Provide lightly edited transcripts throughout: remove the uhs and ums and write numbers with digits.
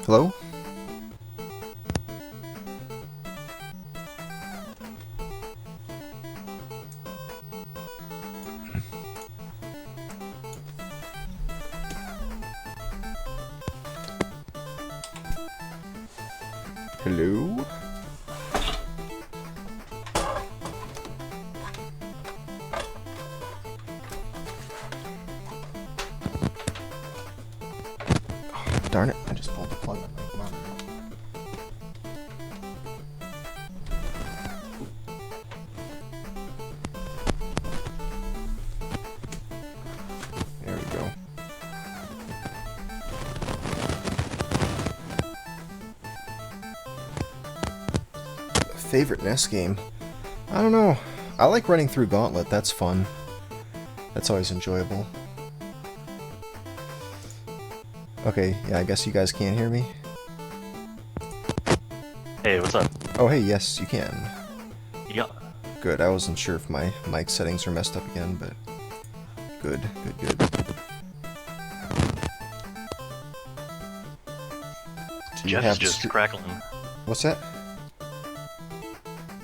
Hello? Hello? Oh, darn it, I just pulled the plug on my monitor. There we go. Favorite NES game? I don't know. I like running through Gauntlet, that's fun. That's always enjoyable. Okay, yeah, I guess you guys can't hear me. Hey, what's up? Oh, hey, yes, you can. Yeah. Good, I wasn't sure if my mic settings are messed up again, but... Good, good, good. Do you Jeff have is just crackling. What's that?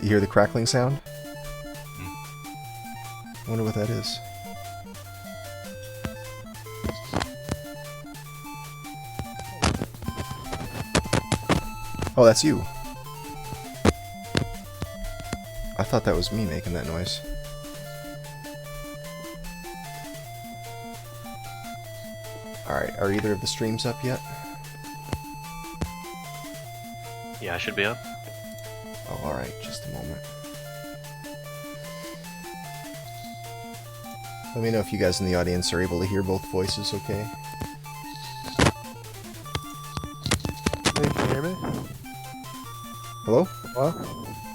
You hear the crackling sound? I wonder what that is. Oh, that's you. I thought that was me making that noise. Alright, are either of the streams up yet? Yeah, I should be up. Oh, alright, just a moment. Let me know if you guys in the audience are able to hear both voices, okay? Hey, can you hear me? Hello? Hello?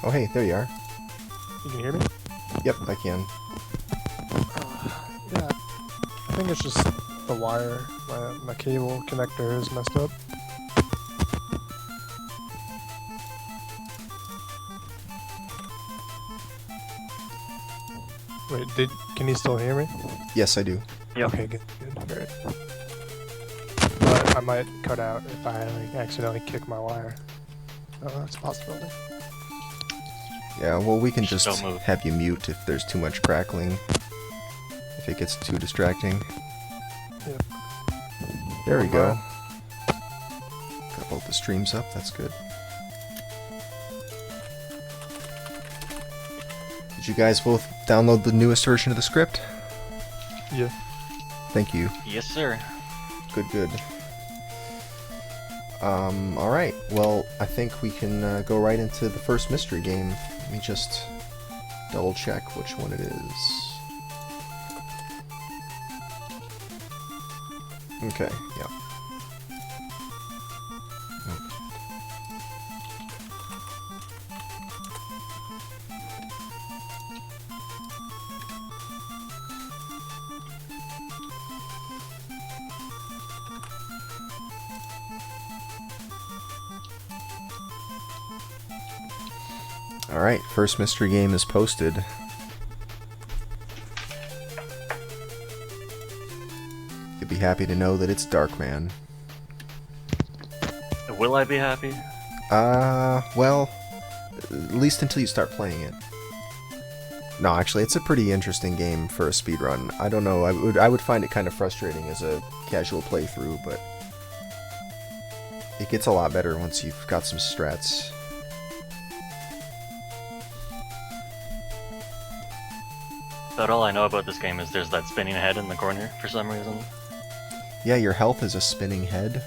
Oh, hey, there you are. You can hear me? Yep, I can. Yeah. I think it's just the wire. My cable connector is messed up. Wait, can you still hear me? Yes, I do. Yep. Okay, good, great. But I might cut out if I accidentally kick my wire. Oh, that's a possibility. Yeah, well, we can Just just don't move. have you mute if there's too much crackling. If it gets too distracting. Yep. There we go. Wow. Got both the streams up, that's good. Did you guys both download the newest version of the script? Yeah. Thank you. Yes, sir. Good, good. Alright, well, I think we can go right into the first mystery game. Let me just double check which one it is. Okay, yeah. Alright, first mystery game is posted. You'll be happy to know that it's Darkman. Will I be happy? Well, at least until you start playing it. No, actually, it's a pretty interesting game for a speedrun. I don't know, I would find it kind of frustrating as a casual playthrough, but it gets a lot better once you've got some strats. About all I know about this game is there's that spinning head in the corner for some reason. Yeah, your health is a spinning head,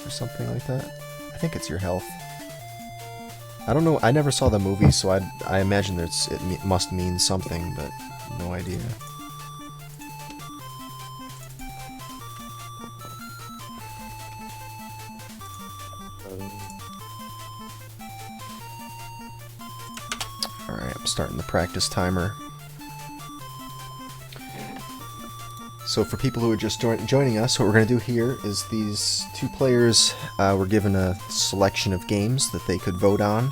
or something like that. I think it's your health. I don't know, I never saw the movie, so I imagine it must mean something, but no idea. Alright, I'm starting the practice timer. So for people who are just joining us, what we're going to do here is these two players were given a selection of games that they could vote on,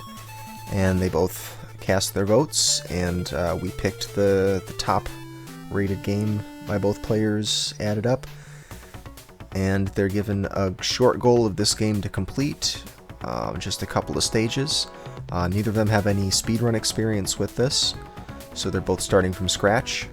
and they both cast their votes, and we picked the top rated game by both players added up. and they're given a short goal of this game to complete, just a couple of stages. Neither of them have any speedrun experience with this, so they're both starting from scratch.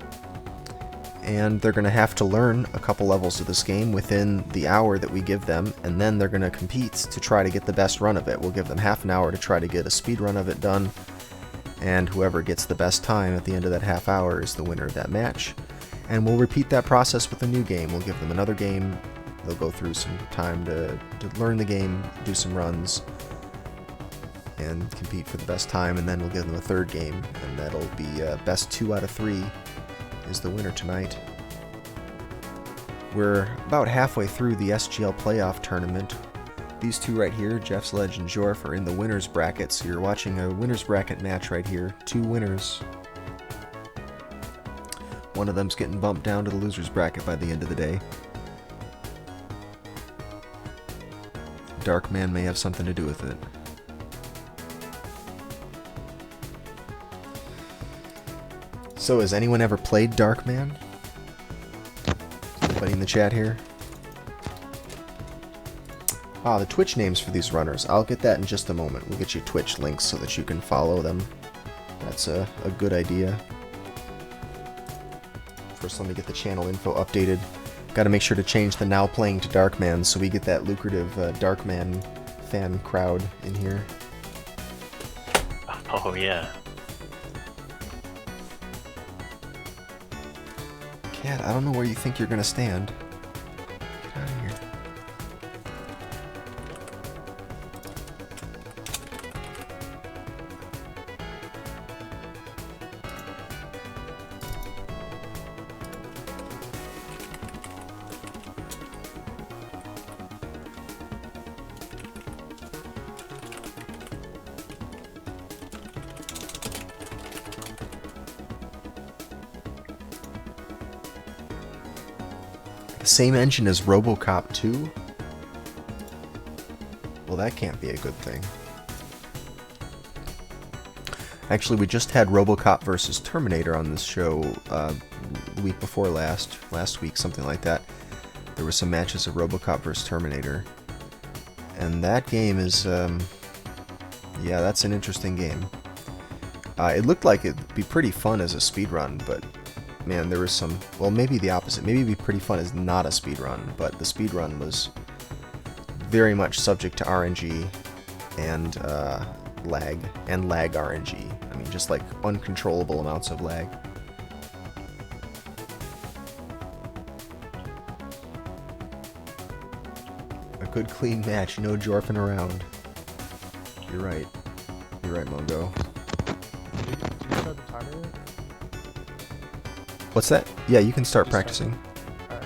And they're going to have to learn a couple levels of this game within the hour that we give them, and then they're going to compete to try to get the best run of it. We'll give them half an hour to try to get a speed run of it done, and whoever gets the best time at the end of that half hour is the winner of that match. And we'll repeat that process with a new game. We'll give them another game. They'll go through some time to learn the game, do some runs, and compete for the best time, and then we'll give them a third game, and that'll be best 2 out of 3 is the winner tonight. We're about halfway through the SGL playoff tournament. These two right here, Jeffsledge and Jorf, are in the winner's bracket, so you're watching a winner's bracket match right here. 2 winners. One of them's getting bumped down to the loser's bracket by the end of the day. Darkman may have something to do with it. So, has anyone ever played Darkman? Anybody in the chat here? The Twitch names for these runners. I'll get that in just a moment. We'll get you Twitch links so that you can follow them. That's a good idea. First, let me get the channel info updated. Got to make sure to change the now playing to Darkman so we get that lucrative Darkman fan crowd in here. Oh, yeah. Cat, I don't know where you think you're gonna stand. Get out of here. Same engine as RoboCop 2? Well, that can't be a good thing. Actually, we just had RoboCop versus Terminator on this show the week before last week, something like that. There were some matches of RoboCop versus Terminator. And that game is, yeah, that's an interesting game. It looked like it'd be pretty fun as a speedrun, but man, there was some, well, maybe the opposite. Maybe it'd be pretty fun as not a speedrun, but the speedrun was very much subject to RNG and lag RNG. I mean, just like uncontrollable amounts of lag. A good clean match, no jorfing around. You're right. You're right, Mongo. Did you start the timer yet? What's that? Yeah, you can start practicing. Alright.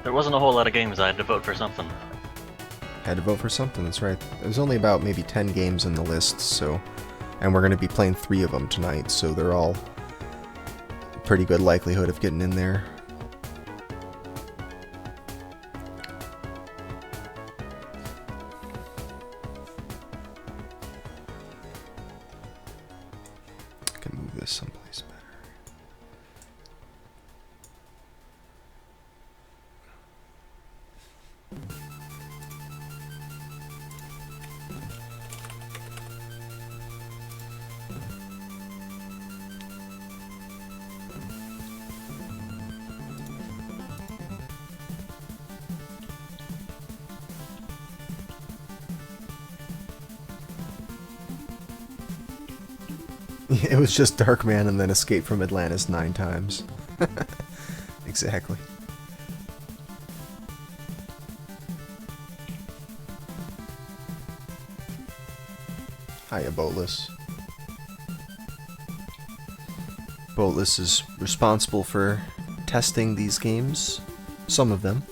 There wasn't a whole lot of games. I had to vote for something. Had to vote for something, that's right. There's only about maybe 10 games in the list, so... And we're going to be playing 3 of them tonight, so they're all pretty good likelihood of getting in there. I can move this someplace better. It was just Darkman and then Escape from Atlantis 9 times. Exactly. Hiya, Boatless. Boatless is responsible for testing these games, some of them,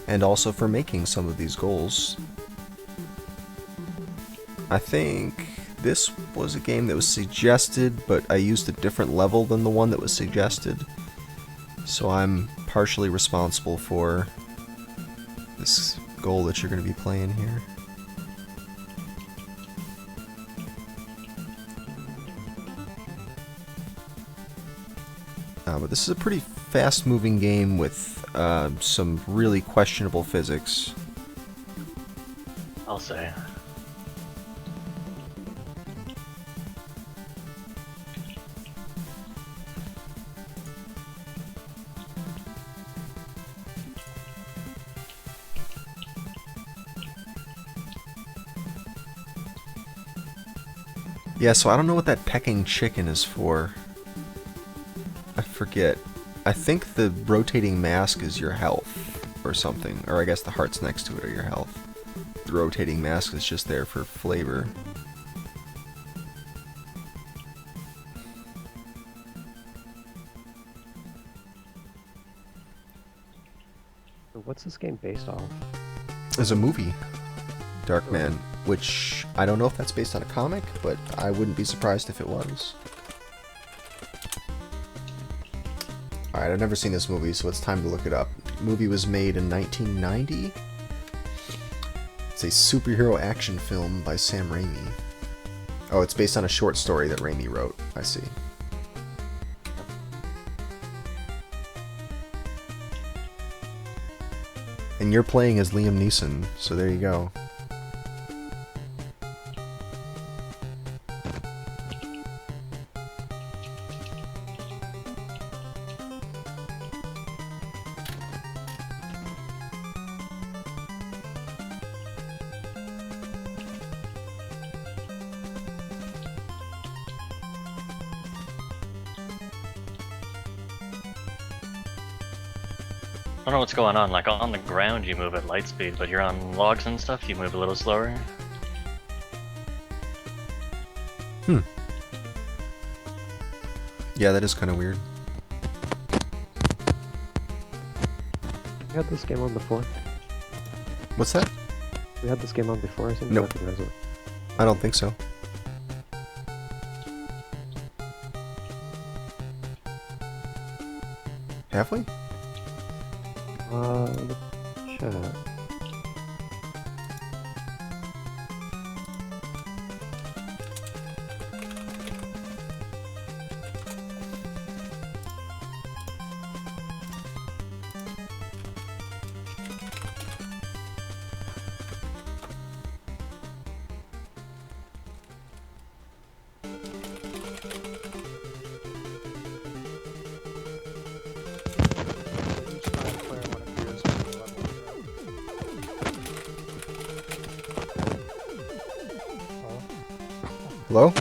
and also for making some of these goals. I think this was a game that was suggested, but I used a different level than the one that was suggested. So I'm partially responsible for this goal that you're going to be playing here. But this is a pretty fast-moving game with some really questionable physics. I'll say. Yeah, so I don't know what that pecking chicken is for. I forget. I think the rotating mask is your health or something. Or I guess the hearts next to it are your health. The rotating mask is just there for flavor. What's this game based off? There's a movie, Darkman, which I don't know if that's based on a comic, but I wouldn't be surprised if it was. Alright, I've never seen this movie, so it's time to look it up. The movie was made in 1990. It's a superhero action film by Sam Raimi. Oh, it's based on a short story that Raimi wrote. I see. And you're playing as Liam Neeson, so there you go. I don't know what's going on. Like on the ground, you move at light speed, but you're on logs and stuff, you move a little slower. Yeah, that is kind of weird. We had this game on before. What's that? We had this game on before. I think Nope. recognize it. I don't think so. Have we? Chat. Each time player one appears on the level. Hello?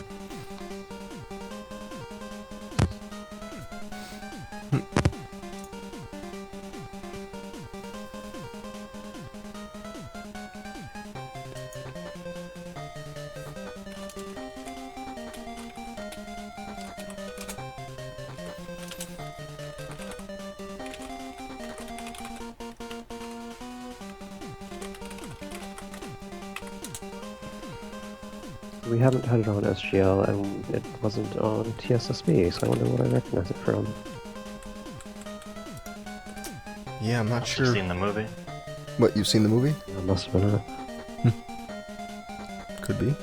We haven't had it on SGL, and it wasn't on TSSB, so I wonder what I recognize it from. Yeah, I'm not I've sure. seen the movie. What, you've seen the movie? It must have been it. Could be.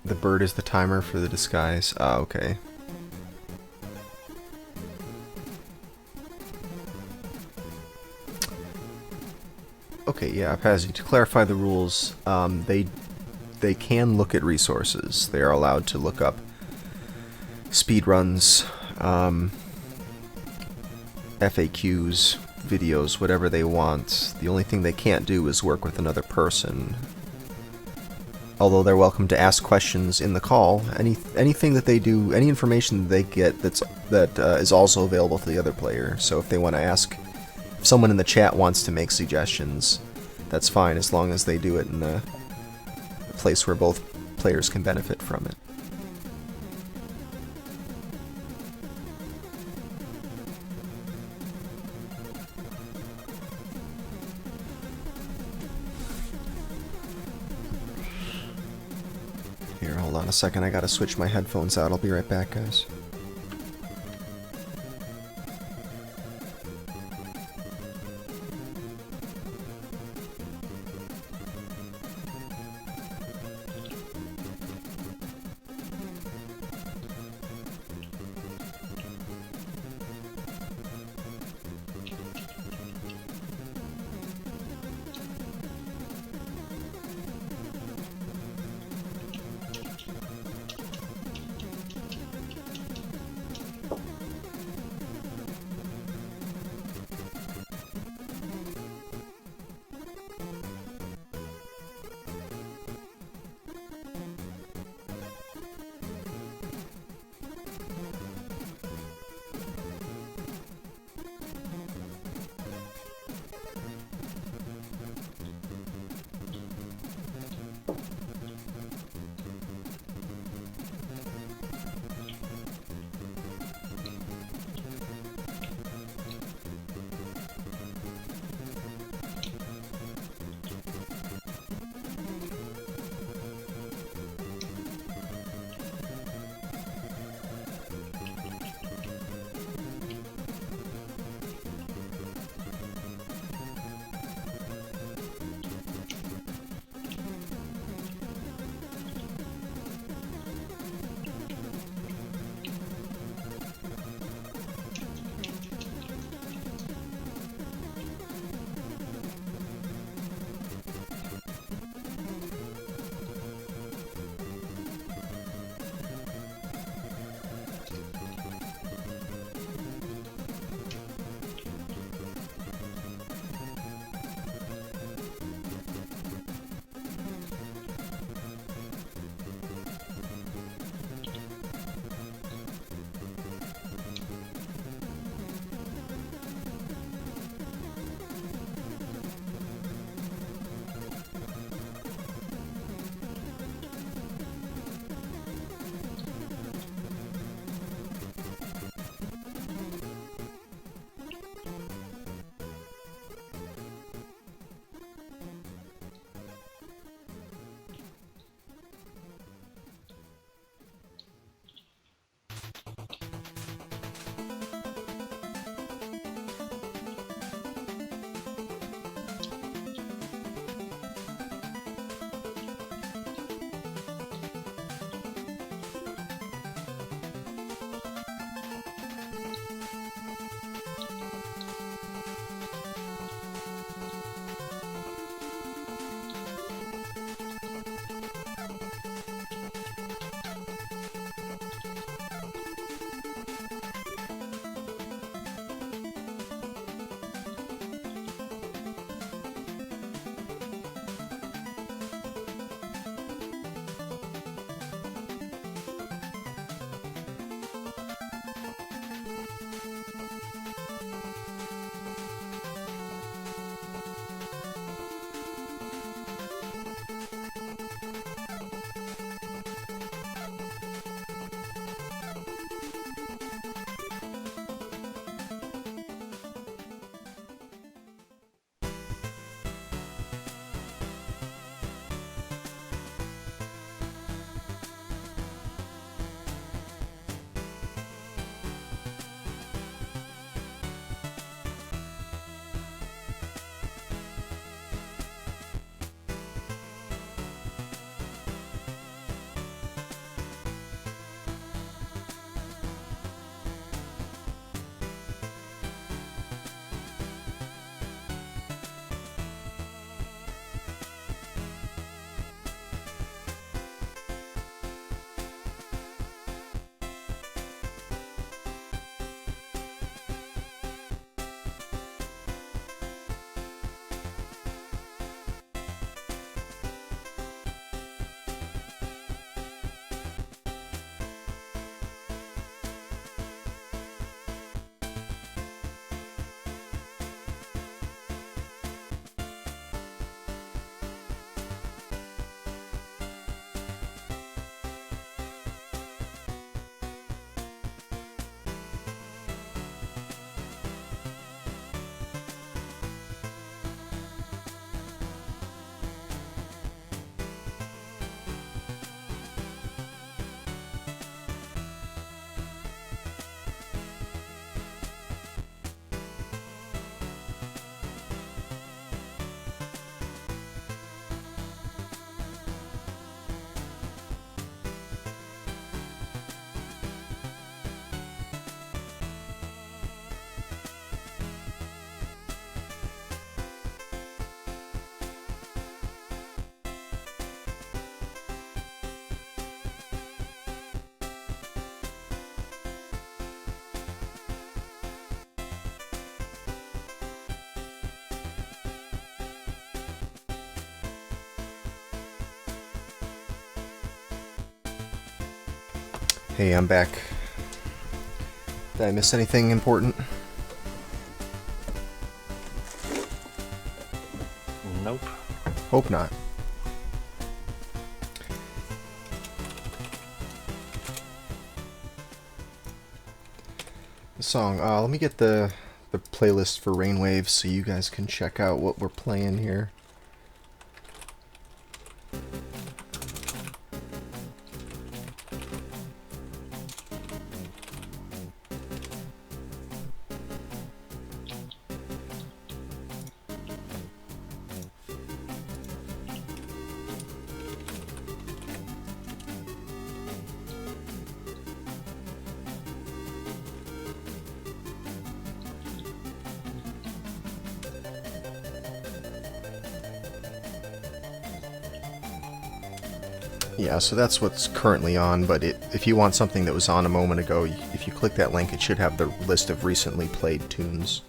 The bird is the timer for the disguise. Ah, okay. Okay, yeah, Pazzi, to clarify the rules, they can look at resources. They are allowed to look up speedruns, FAQs, videos, whatever they want. The only thing they can't do is work with another person. Although they're welcome to ask questions in the call. Anything that they do, any information that they get that is also available to the other player. So if they want to ask, if someone in the chat wants to make suggestions, that's fine as long as they do it in a place where both players can benefit from it. Here, hold on a second. I gotta switch my headphones out. I'll be right back, guys. Hey, I'm back. Did I miss anything important? Nope. Hope not. The song. Let me get the playlist for Rainwaves so you guys can check out what we're playing here. Yeah, so that's what's currently on, but if you want something that was on a moment ago, if you click that link, it should have the list of recently played tunes.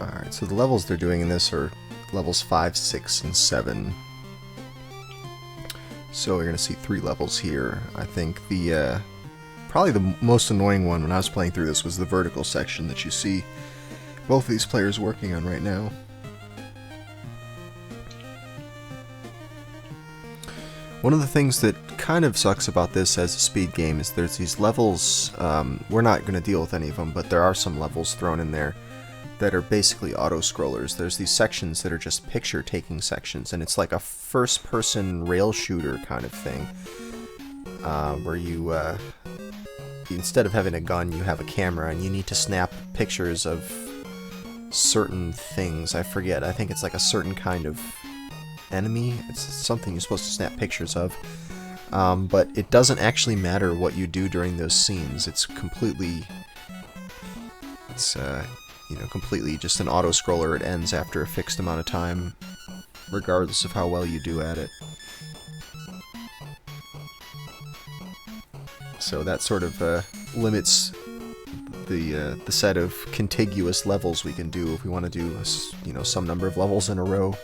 Alright, so the levels they're doing in this are levels 5, 6, and 7. So you're going to see 3 levels here. I think the probably the most annoying one when I was playing through this was the vertical section that you see both of these players working on right now. One of the things that kind of sucks about this as a speed game is there's these levels, we're not going to deal with any of them, but there are some levels thrown in there that are basically auto-scrollers. There's these sections that are just picture-taking sections, and it's like a first-person rail shooter kind of thing, where you, instead of having a gun, you have a camera, and you need to snap pictures of certain things. I forget, I think it's like a certain kind of enemy. It's something you're supposed to snap pictures of. But it doesn't actually matter what you do during those scenes. It's completely... you know, completely just an auto-scroller. It ends after a fixed amount of time, regardless of how well you do at it. So that sort of limits the set of contiguous levels we can do if we want to do, you know, some number of levels in a row.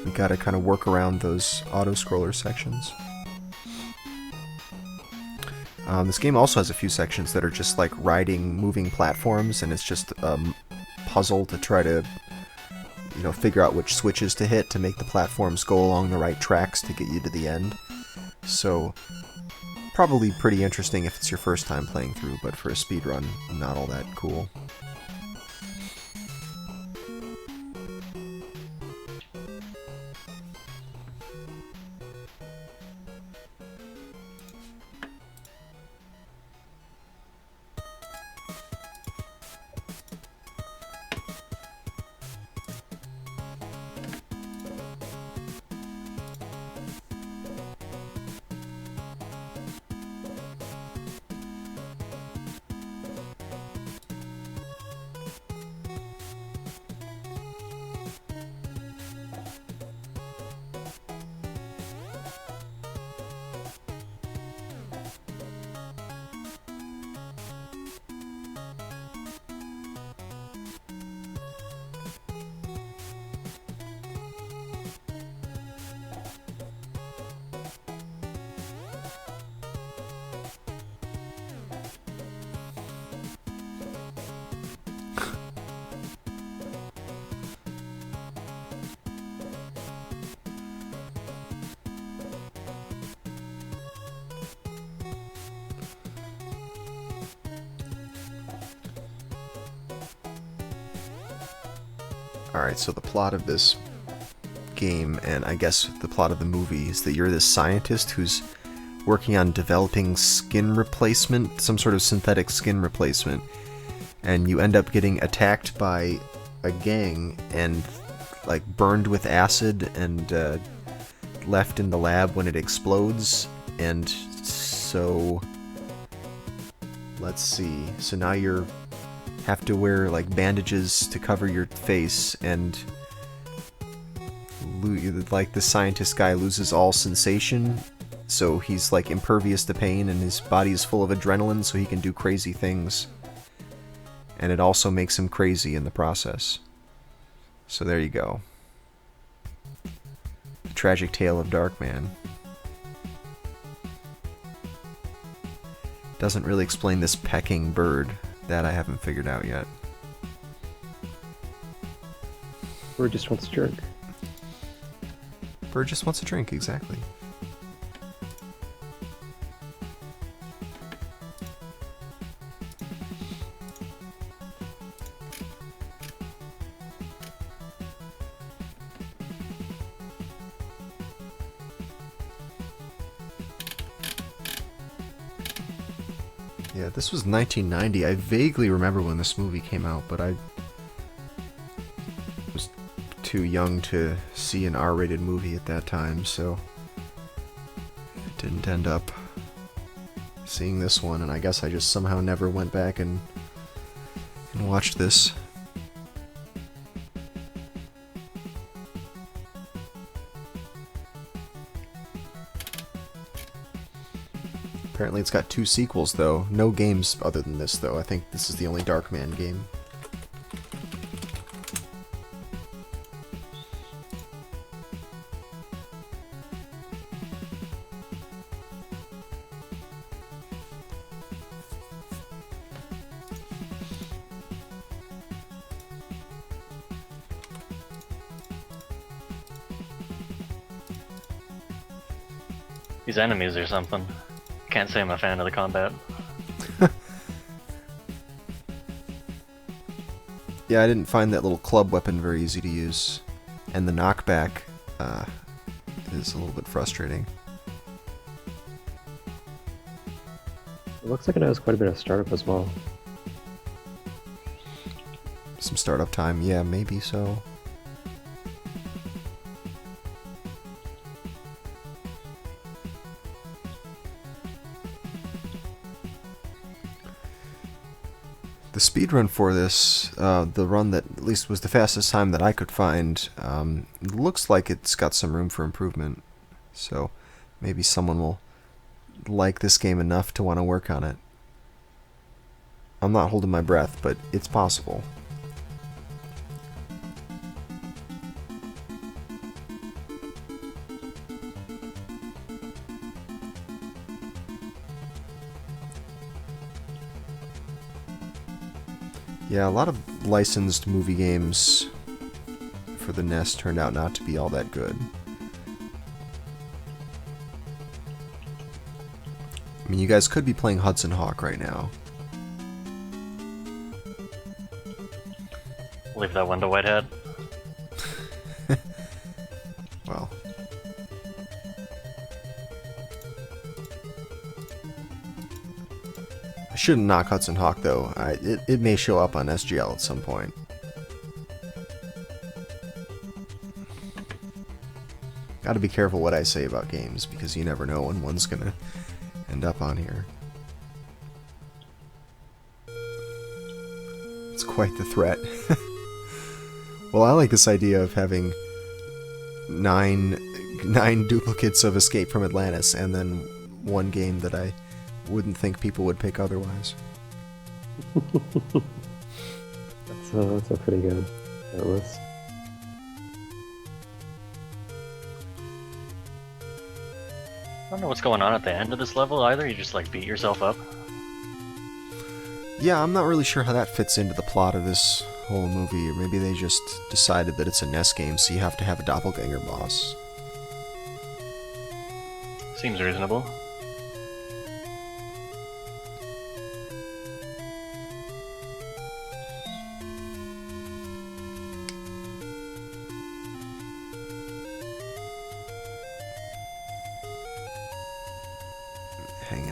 We gotta kind of work around those auto-scroller sections. This game also has a few sections that are just like riding moving platforms, and it's just a puzzle to try to, you know, figure out which switches to hit to make the platforms go along the right tracks to get you to the end. So, probably pretty interesting if it's your first time playing through, but for a speedrun, not all that cool. Alright, so the plot of this game, and I guess the plot of the movie, is that you're this scientist who's working on developing skin replacement, some sort of synthetic skin replacement, and you end up getting attacked by a gang and like burned with acid and left in the lab when it explodes. And so let's see, so now you're have to wear like bandages to cover your face, and like the scientist guy loses all sensation, so he's like impervious to pain, and his body is full of adrenaline, so he can do crazy things, and it also makes him crazy in the process. So there you go. The tragic tale of Darkman. Doesn't really explain this pecking bird. That I haven't figured out yet. Bird just wants to drink. Bird just wants a drink, exactly. Yeah, this was 1990. I vaguely remember when this movie came out, but I was too young to see an R-rated movie at that time, so I didn't end up seeing this one, and I guess I just somehow never went back and watched this. Apparently it's got 2 sequels, though. No games other than this, though. I think this is the only Darkman game. These enemies or something. Can't say I'm a fan of the combat. Yeah, I didn't find that little club weapon very easy to use. And the knockback is a little bit frustrating. It looks like it has quite a bit of startup as well. Some startup time, yeah, maybe so. The speedrun for this, the run that at least was the fastest time that I could find, looks like it's got some room for improvement. So maybe someone will like this game enough to want to work on it. I'm not holding my breath, but it's possible. Yeah, a lot of licensed movie games for the NES turned out not to be all that good. I mean, you guys could be playing Hudson Hawk right now. Leave that one to Whitehead. Well. I shouldn't knock Hudson Hawk, though. It may show up on SGL at some point. Gotta be careful what I say about games, because you never know when one's gonna end up on here. It's quite the threat. Well, I like this idea of having nine duplicates of Escape from Atlantis, and then one game that I wouldn't think people would pick otherwise. That's a pretty good list. I don't know what's going on at the end of this level either. You just like beat yourself up. Yeah, I'm not really sure how that fits into the plot of this whole movie, or maybe they just decided that it's a NES game, so you have to have a doppelganger boss. Seems reasonable.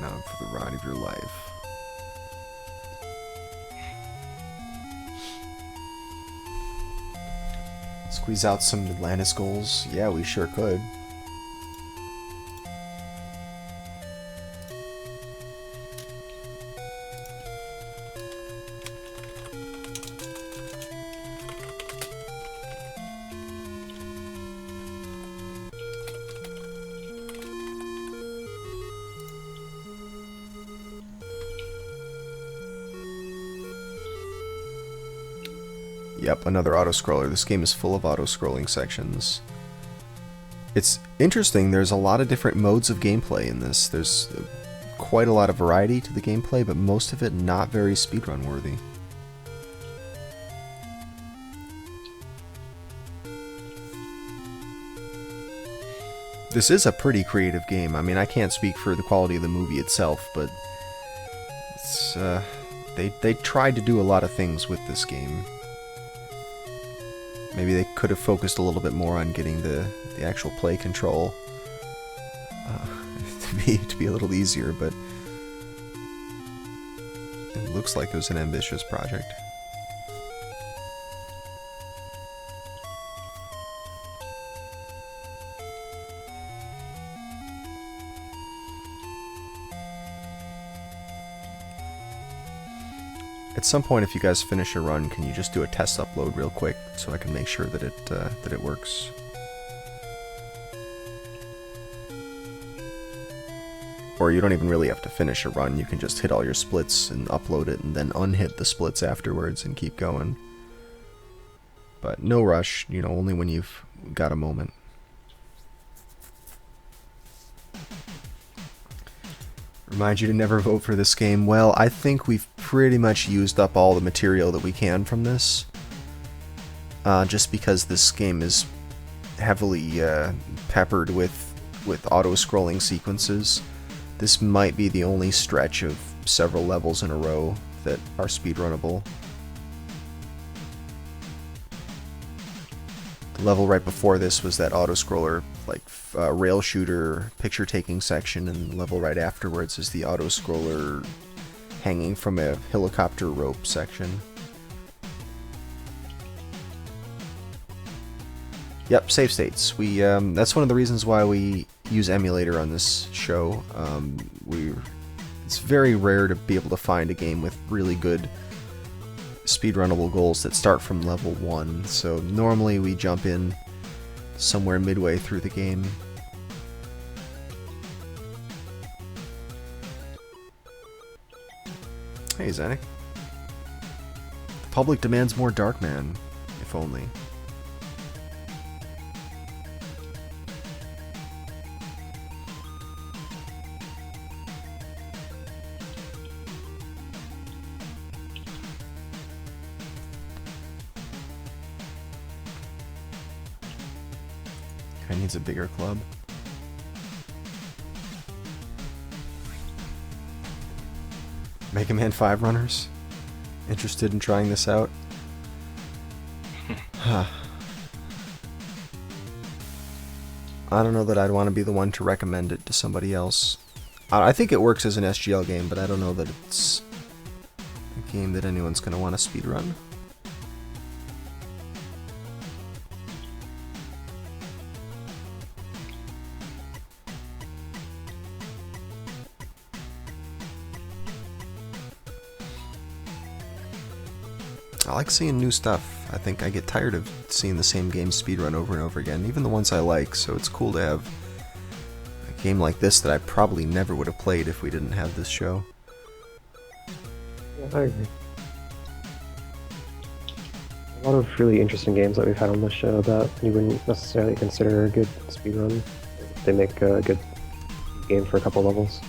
on for the ride of your life. Squeeze out some Atlantis goals? Yeah, we sure could. Yep, another auto-scroller. This game is full of auto-scrolling sections. It's interesting, there's a lot of different modes of gameplay in this. There's quite a lot of variety to the gameplay, but most of it not very speedrun worthy. This is a pretty creative game. I mean, I can't speak for the quality of the movie itself, but it's, they tried to do a lot of things with this game. Maybe they could have focused a little bit more on getting the actual play control to be a little easier, but it looks like it was an ambitious project. At some point, if you guys finish a run, can you just do a test upload real quick so I can make sure that it works? Or you don't even really have to finish a run. You can just hit all your splits and upload it, and then unhit the splits afterwards and keep going. But no rush, you know, only when you've got a moment. Remind you to never vote for this game. Well, I think we've pretty much used up all the material that we can from this. Just because this game is heavily peppered with auto-scrolling sequences. This might be the only stretch of several levels in a row that are speedrunnable. The level right before this was that auto-scroller, like, rail shooter picture-taking section, and the level right afterwards is the auto-scroller hanging from a helicopter rope section. Yep, save states. We that's one of the reasons why we use emulator on this show. It's very rare to be able to find a game with really good speedrunnable goals that start from level 1, so normally we jump in somewhere midway through the game. Hey, Zanuck. The public demands more Darkman, if only. Guy needs a bigger club. Mega Man 5 runners? Interested in trying this out? I don't know that I'd want to be the one to recommend it to somebody else. I think it works as an SGL game, but I don't know that it's a game that anyone's going to want to speedrun. I like seeing new stuff. I think I get tired of seeing the same games speedrun over and over again, even the ones I like, so it's cool to have a game like this that I probably never would have played if we didn't have this show. Yeah, I agree. A lot of really interesting games that we've had on this show that you wouldn't necessarily consider a good speedrun. They make a good game for a couple levels.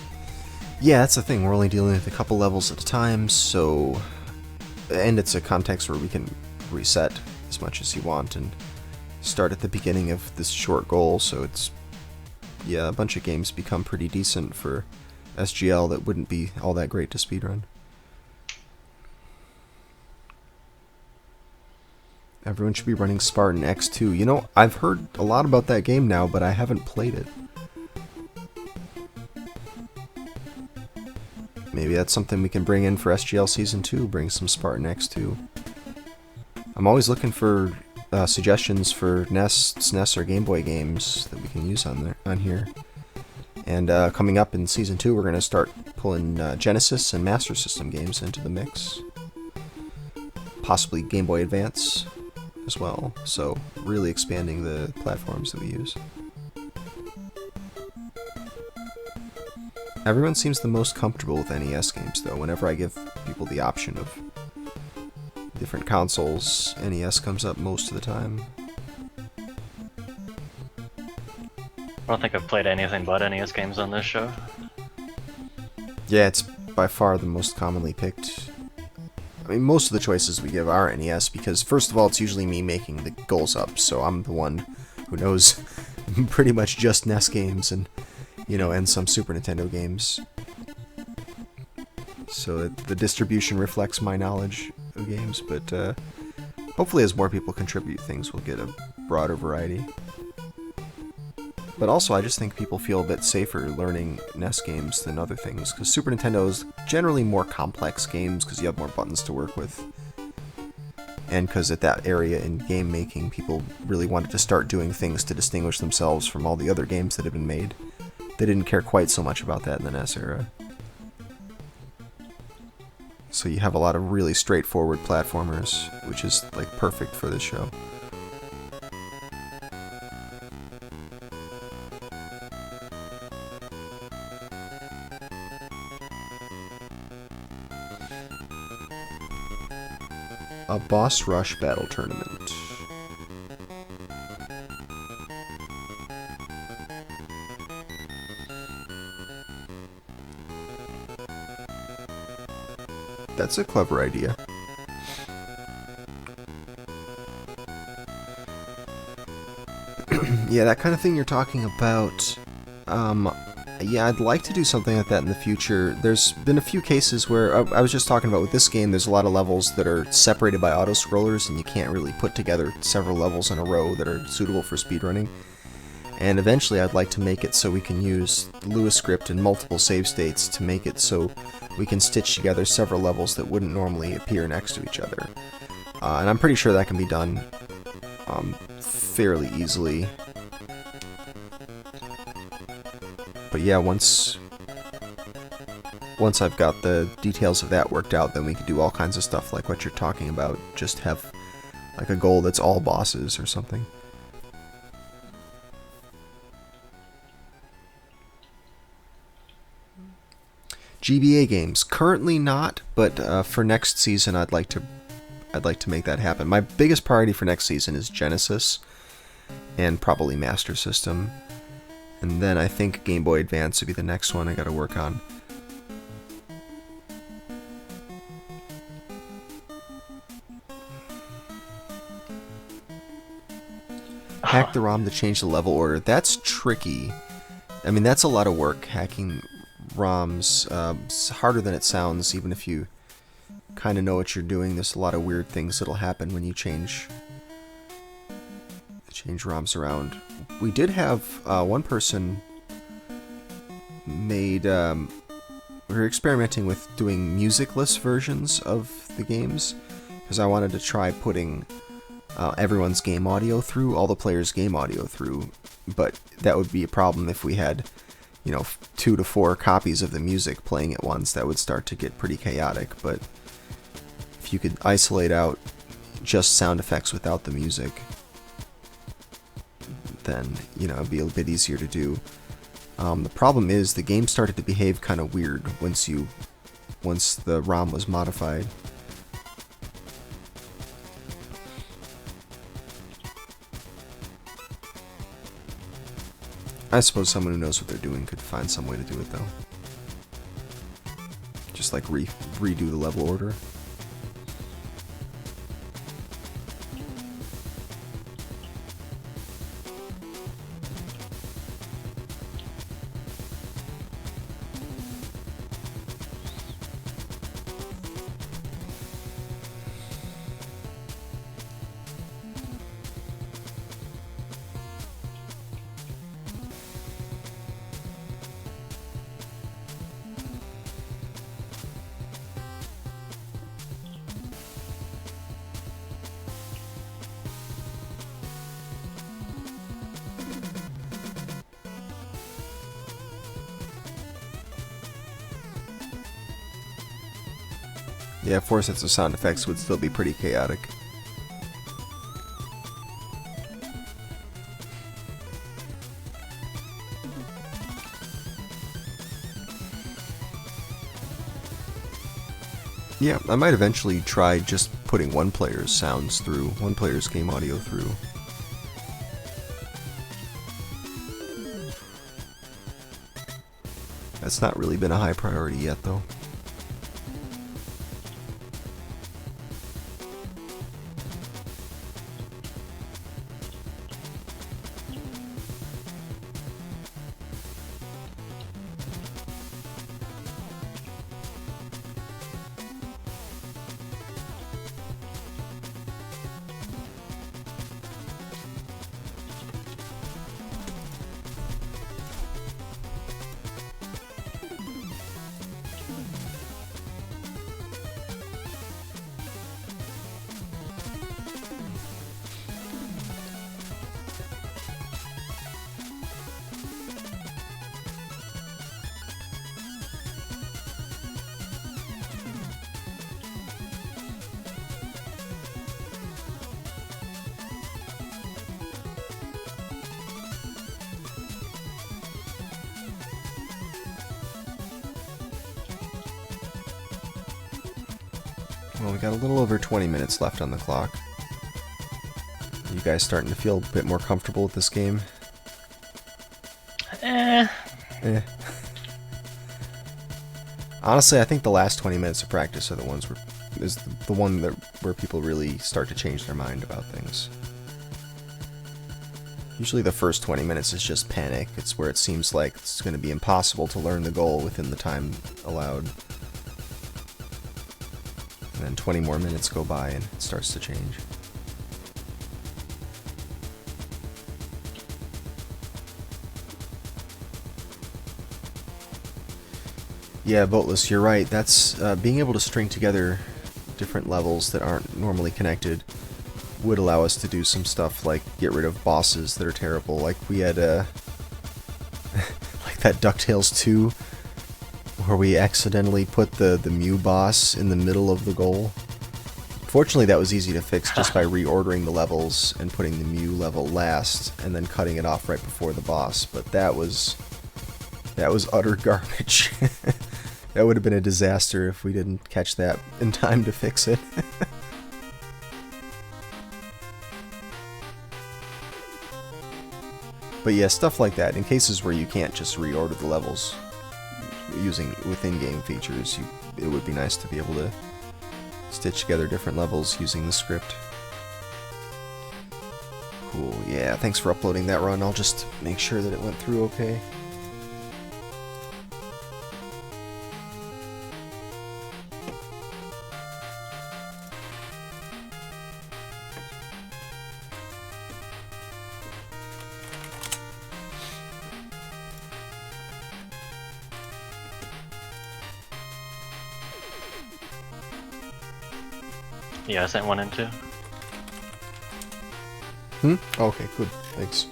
Yeah, that's the thing. We're only dealing with a couple levels at a time, so... And it's a context where we can reset as much as you want and start at the beginning of this short goal, so it's... Yeah, a bunch of games become pretty decent for SGL that wouldn't be all that great to speedrun. Everyone should be running Spartan X2. You know, I've heard a lot about that game now, but I haven't played it. Maybe that's something we can bring in for SGL Season 2, bring some Spartan X2. I'm always looking for suggestions for NES, SNES, or Game Boy games that we can use on here. And coming up in Season 2, we're going to start pulling Genesis and Master System games into the mix. Possibly Game Boy Advance as well, so really expanding the platforms that we use. Everyone seems the most comfortable with NES games, though. Whenever I give people the option of different consoles, NES comes up most of the time. I don't think I've played anything but NES games on this show. Yeah, it's by far the most commonly picked. I mean, most of the choices we give are NES, because first of all, it's usually me making the goals up, so I'm the one who knows pretty much just NES games and, you know, and some Super Nintendo games. So the distribution reflects my knowledge of games, but hopefully as more people contribute things, we'll get a broader variety. But also, I just think people feel a bit safer learning NES games than other things, because Super Nintendo is generally more complex games because you have more buttons to work with. And because at that area in game making, people really wanted to start doing things to distinguish themselves from all the other games that had been made. They didn't care quite so much about that in the NES era. So you have a lot of really straightforward platformers, which is like perfect for this show. A boss rush battle tournament. That's a clever idea. Yeah, that kind of thing you're talking about. Yeah, I'd like to do something like that in the future. There's been a few cases where, I was just talking about with this game, there's a lot of levels that are separated by auto-scrollers, and you can't really put together several levels in a row that are suitable for speedrunning. And eventually I'd like to make it so we can use Lewis script and multiple save states to make it so we can stitch together several levels that wouldn't normally appear next to each other. And I'm pretty sure that can be done fairly easily. But yeah, once I've got the details of that worked out, then we can do all kinds of stuff like what you're talking about. Just have like a goal that's all bosses or something. GBA games currently not, but for next season I'd like to make that happen. My biggest priority for next season is Genesis and probably Master System. And then I think Game Boy Advance would be the next one I gotta work on. Hack the ROM to change the level order. That's tricky. I mean, that's a lot of work, hacking ROMs. It's harder than it sounds, even if you kind of know what you're doing. There's a lot of weird things that'll happen when you change ROMs around. We did have one person made, we were experimenting with doing musicless versions of the games, because I wanted to try putting everyone's game audio through, all the players' game audio through, but that would be a problem if we had, you know, 2 to 4 copies of the music playing at once. That would start to get pretty chaotic. But if you could isolate out just sound effects without the music, then, you know, it'd be a bit easier to do. The problem is the game started to behave kind of weird once the ROM was modified. I suppose someone who knows what they're doing could find some way to do it, though. Just like redo the level order. Yeah, 4 sets of sound effects would still be pretty chaotic. Yeah, I might eventually try just putting one player's sounds through, one player's game audio through. That's not really been a high priority yet, though. Well, we got a little over 20 minutes left on the clock. You guys starting to feel a bit more comfortable with this game? Eh. Honestly, I think the last 20 minutes of practice are the ones where is the one that where people really start to change their mind about things. Usually the first 20 minutes is just panic. It's where it seems like it's going to be impossible to learn the goal within the time allowed. And then 20 more minutes go by and it starts to change. Yeah, Boatless, you're right. That's being able to string together different levels that aren't normally connected would allow us to do some stuff like get rid of bosses that are terrible. Like we had like that DuckTales 2 where we accidentally put the Mew boss in the middle of the goal. Fortunately, that was easy to fix just by reordering the levels and putting the Mew level last and then cutting it off right before the boss. But that was utter garbage. That would have been a disaster if we didn't catch that in time to fix it. But yeah, stuff like that. In cases where you can't just reorder the levels using within-game features, it would be nice to be able to stitch together different levels using the script. Cool, yeah, thanks for uploading that run. I'll just make sure that it went through okay. Yeah, I sent one in too. Okay, good. Thanks.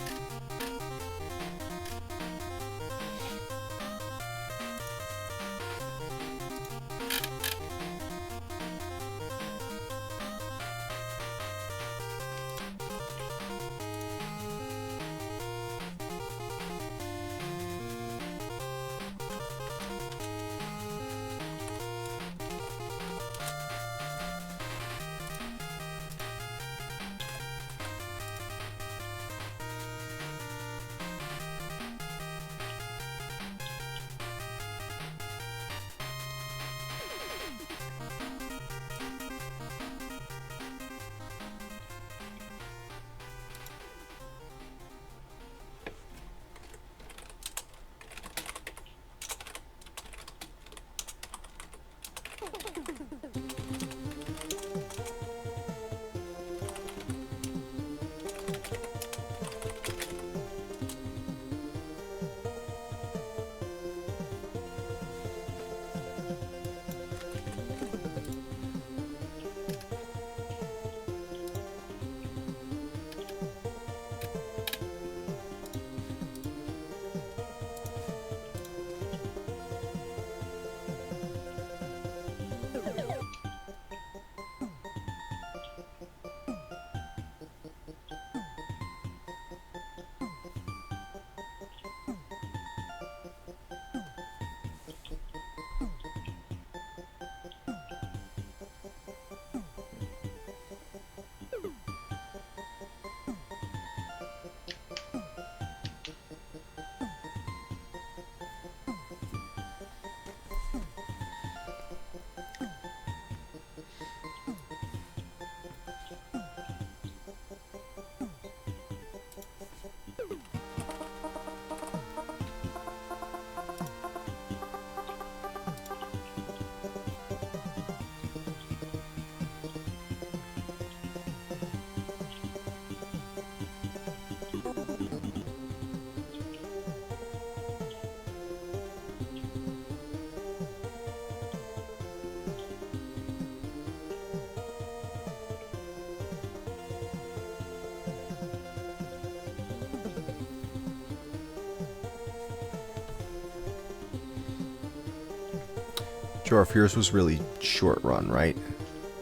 Jorf, yours was really short run, right?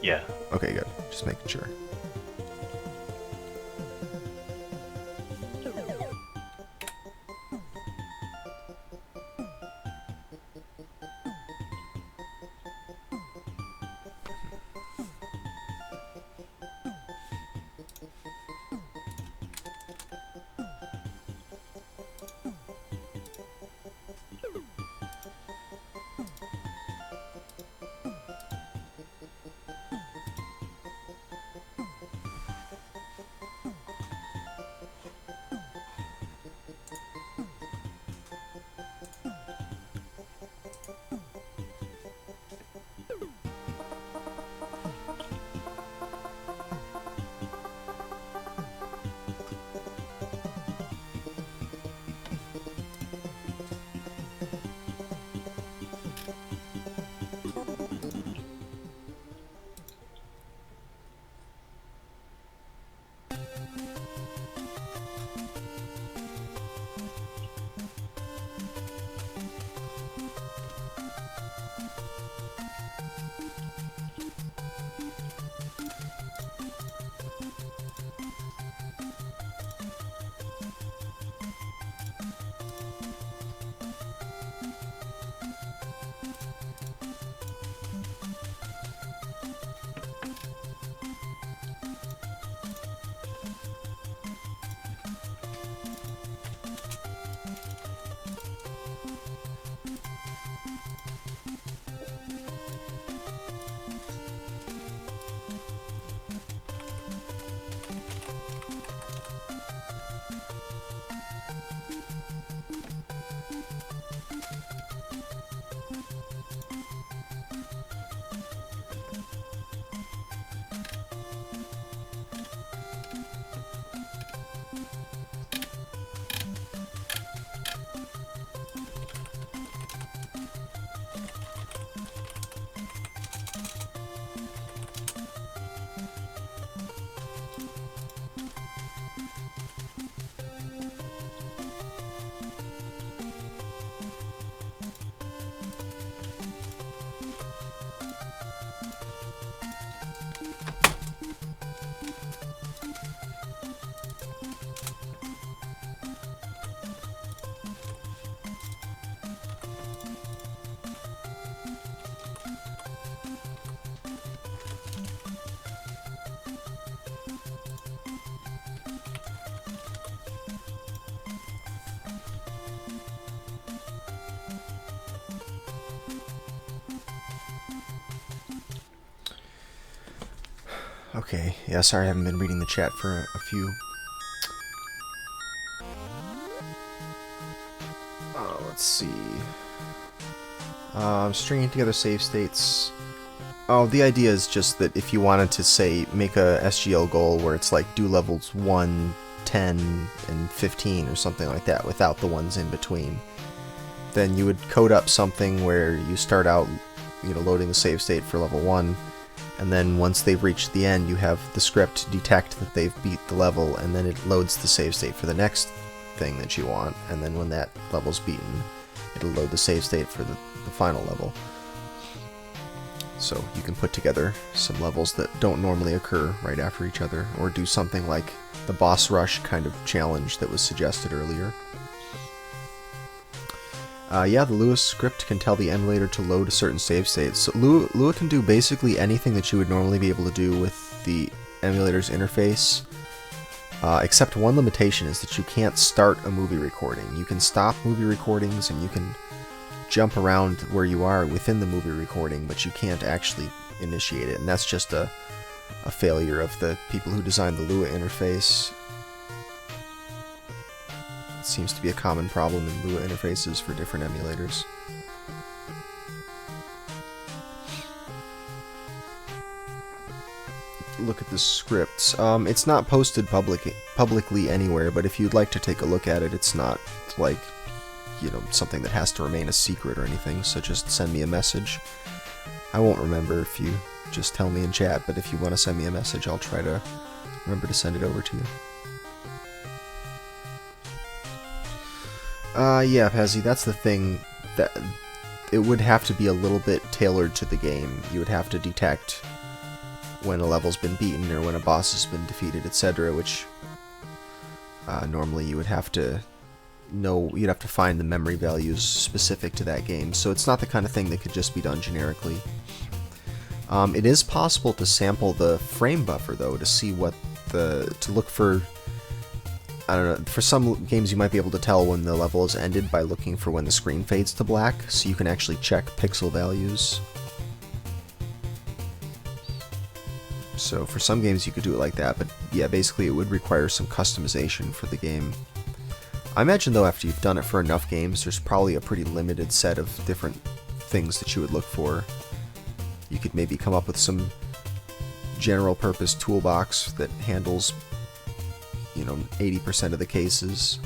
Yeah. Okay, good. Just making sure. Okay, yeah, sorry I haven't been reading the chat for a few. Let's see. Stringing together save states. Oh, the idea is just that if you wanted to, say, make a SGL goal where it's like do levels 1, 10, and 15 or something like that without the ones in between, then you would code up something where you start out, loading the save state for level 1, and then once they've reached the end, you have the script detect that they've beat the level, and then it loads the save state for the next thing that you want, and then when that level's beaten, it'll load the save state for the final level. So you can put together some levels that don't normally occur right after each other, or do something like the boss rush kind of challenge that was suggested earlier. Yeah, the Lua script can tell the emulator to load a certain save state. So Lua can do basically anything that you would normally be able to do with the emulator's interface, except one limitation is that you can't start a movie recording. You can stop movie recordings and you can jump around where you are within the movie recording, but you can't actually initiate it, and that's just a failure of the people who designed the Lua interface. It seems to be a common problem in Lua interfaces for different emulators. Look at the scripts. It's not posted publicly anywhere, but if you'd like to take a look at it, it's not like, something that has to remain a secret or anything, so just send me a message. I won't remember if you just tell me in chat, but if you want to send me a message, I'll try to remember to send it over to you. Yeah, Pezzy, that's the thing. That it would have to be a little bit tailored to the game. You would have to detect when a level's been beaten or when a boss has been defeated, etc., which normally you would have to know. You'd have to find the memory values specific to that game, so it's not the kind of thing that could just be done generically. It is possible to sample the frame buffer though to see what to look for. I don't know, for some games you might be able to tell when the level is ended by looking for when the screen fades to black, so you can actually check pixel values. So for some games you could do it like that, but yeah, basically it would require some customization for the game. I imagine though after you've done it for enough games, there's probably a pretty limited set of different things that you would look for. You could maybe come up with some general purpose toolbox that handles, you know, 80% of the cases.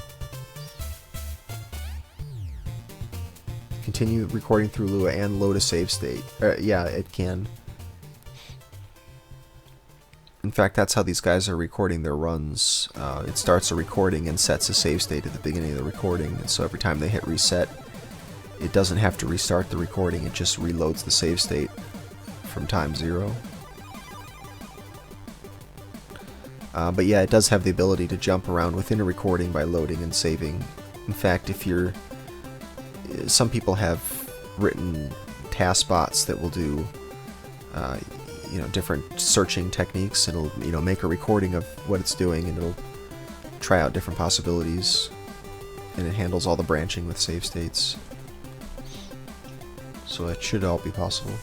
Continue recording through Lua and load a save state. Yeah, it can. In fact, that's how these guys are recording their runs. It starts a recording and sets a save state at the beginning of the recording, and so every time they hit reset, it doesn't have to restart the recording, it just reloads the save state from time 0. But yeah, it does have the ability to jump around within a recording by loading and saving. In fact, if you're... Some people have written task bots that will do, you know, different searching techniques. It'll, you know, make a recording of what it's doing, and it'll try out different possibilities. And it handles all the branching with save states. So it should all be possible.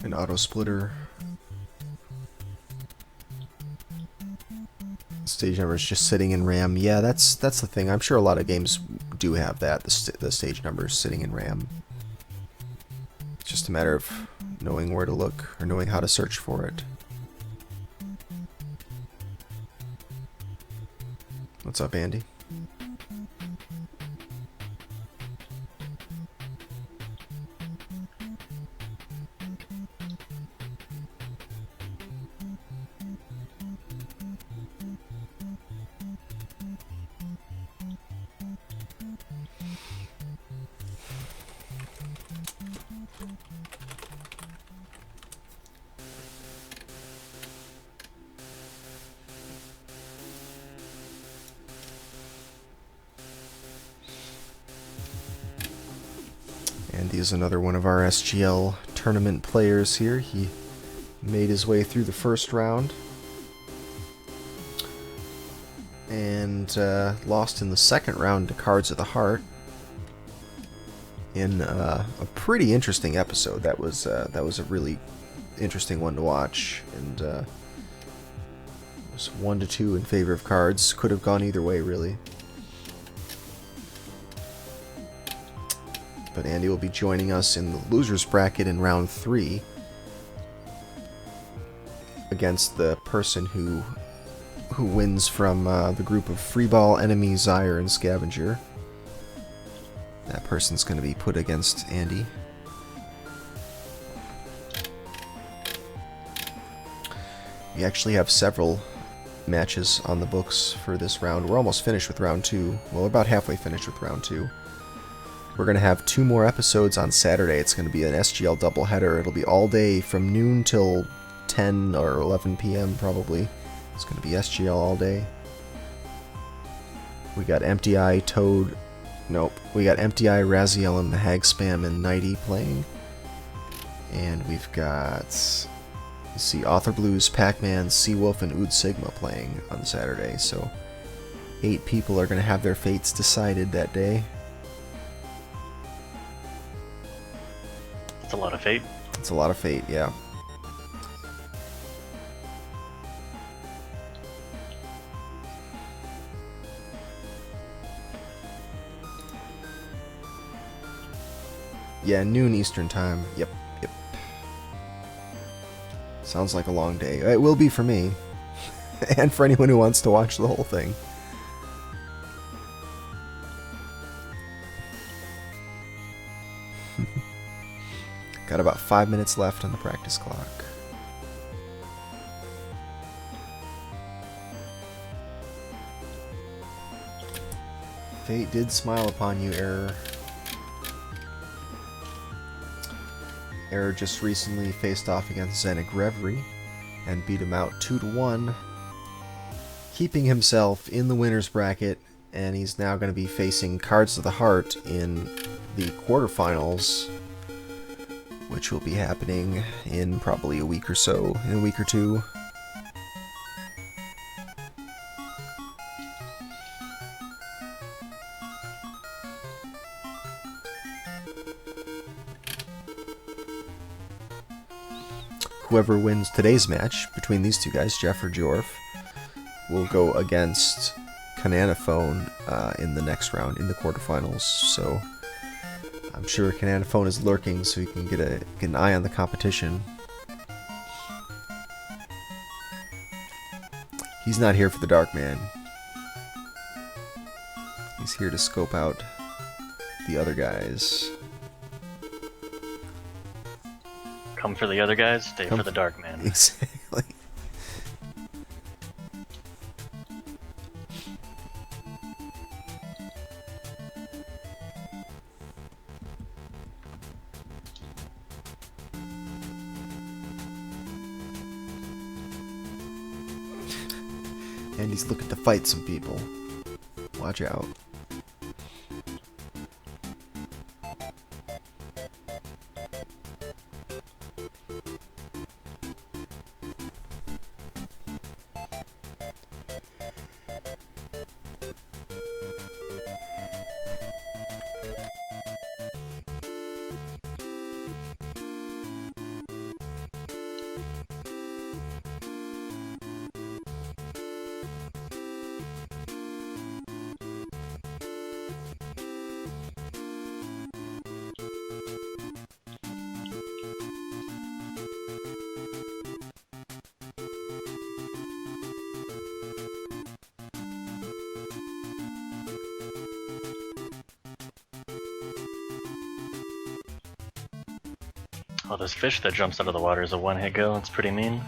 An auto splitter. Stage numbers just sitting in RAM. Yeah, that's the thing. I'm sure a lot of games do have that. The stage numbers sitting in RAM. It's just a matter of knowing where to look or knowing how to search for it. What's up, Andy? Andy is another one of our SGL tournament players here. He made his way through the first round and lost in the second round to Cards of the Heart in a pretty interesting episode. That was a really interesting one to watch, and it was 1-2 in favor of Cards. Could have gone either way, really. But Andy will be joining us in the losers bracket in round 3 against the person who wins from the group of Freeball, Enemy, Zyre, and Scavenger. That person's going to be put against Andy. We actually have several matches on the books for this round. We're almost finished with round 2. Well, we're about halfway finished with round 2. We're going to have 2 more episodes on Saturday. It's going to be an SGL doubleheader. It'll be all day from noon till 10 or 11 p.m. probably. It's going to be SGL all day. We got Empty Eye, Toad... Nope. We got Empty Eye, Raziel, and the Hag Spam, and Nighty playing. And we've got... You see Author Blues, Pac-Man, Seawolf, and Ood Sigma playing on Saturday. So 8 people are going to have their fates decided that day. It's a lot of fate. It's a lot of fate, yeah. Yeah, noon Eastern time. Yep, yep. Sounds like a long day. It will be for me. And for anyone who wants to watch the whole thing. Got about 5 minutes left on the practice clock. Fate did smile upon you, Error. Error just recently faced off against Zenik Reverie and beat him out 2-1, keeping himself in the winner's bracket, and he's now going to be facing Cards of the Heart in the quarterfinals, which will be happening in probably a week or so, in a week or two. Whoever wins today's match between these two guys, Jeff or Jorf, will go against Cananophone in the next round, in the quarterfinals. So I'm sure Cananophone is lurking so he can get an eye on the competition. He's not here for the Darkman. He's here to scope out the other guys. Come for the other guys, stay for the Darkman. Exactly. And he's looking to fight some people. Watch out. Oh, this fish that jumps out of the water is a one-hit kill. It's pretty mean.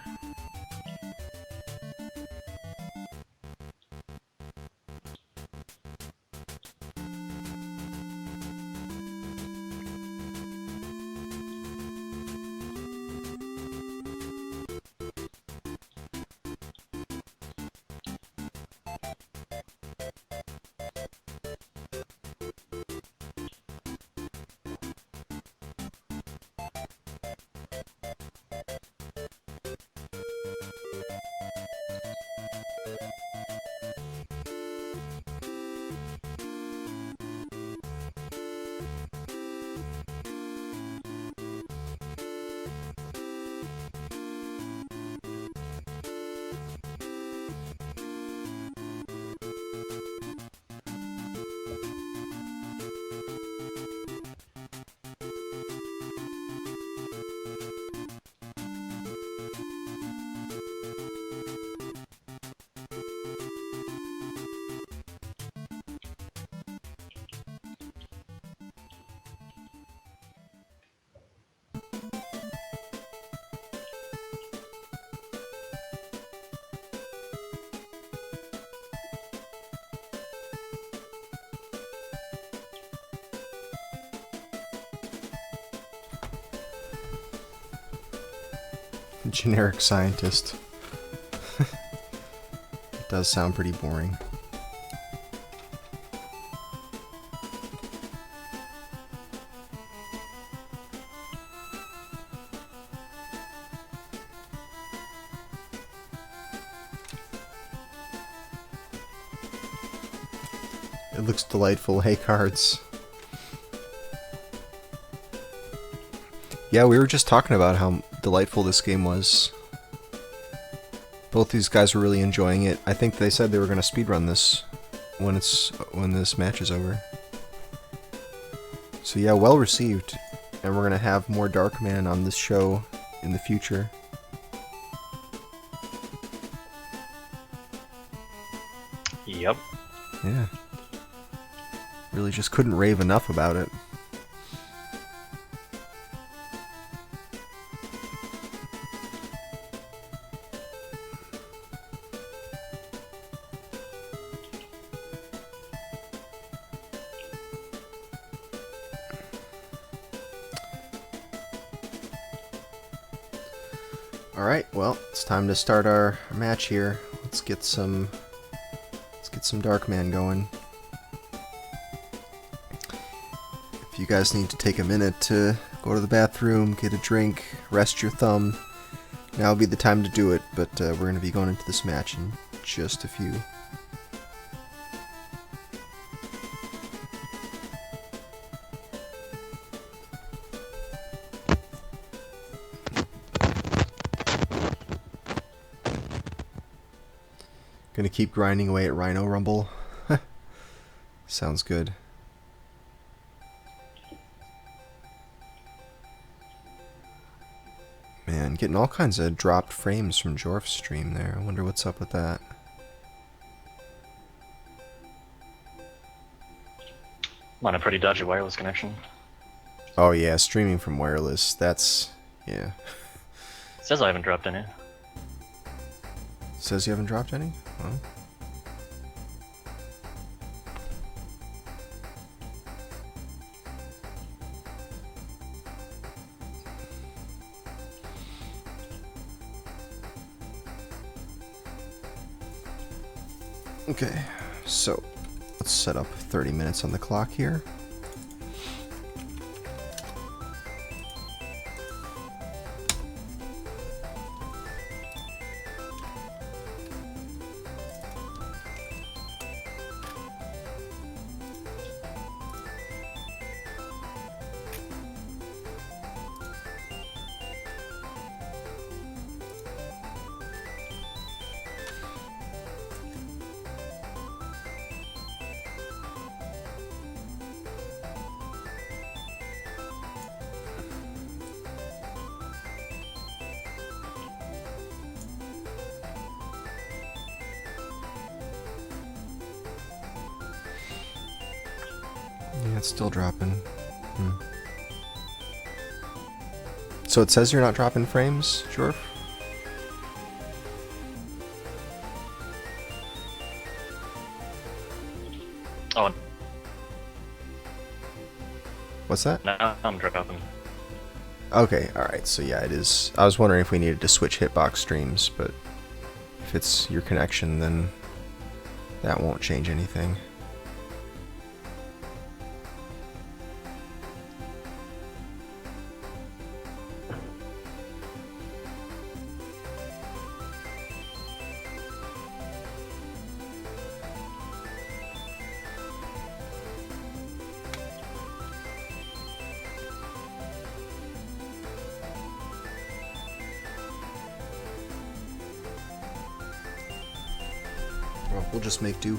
Generic scientist. It does sound pretty boring. It looks delightful. Hey, cards. Yeah, we were just talking about how delightful this game was. Both these guys were really enjoying it. I think they said they were going to speedrun this when this match is over. So yeah, well received. And we're going to have more Darkman on this show in the future. Yep. Yeah. Really just couldn't rave enough about it. Alright, well, it's time to start our match here. Let's get some Darkman going. If you guys need to take a minute to go to the bathroom, get a drink, rest your thumb, now would be the time to do it, but we're going to be going into this match in just a few. Gonna keep grinding away at Rhino Rumble. Sounds good. Man, getting all kinds of dropped frames from Jorf's stream there. I wonder what's up with that. I'm on a pretty dodgy wireless connection. Oh yeah, streaming from wireless. That's... yeah. It says I haven't dropped any. Says you haven't dropped any? Well. Okay, so let's set up 30 minutes on the clock here. Yeah, it's still dropping. So it says you're not dropping frames, Jorf? Oh, What's that? now I'm dropping. Okay, alright, so yeah, it is. I was wondering if we needed to switch hitbox streams, but if it's your connection, then that won't change anything. Well, we'll just make do.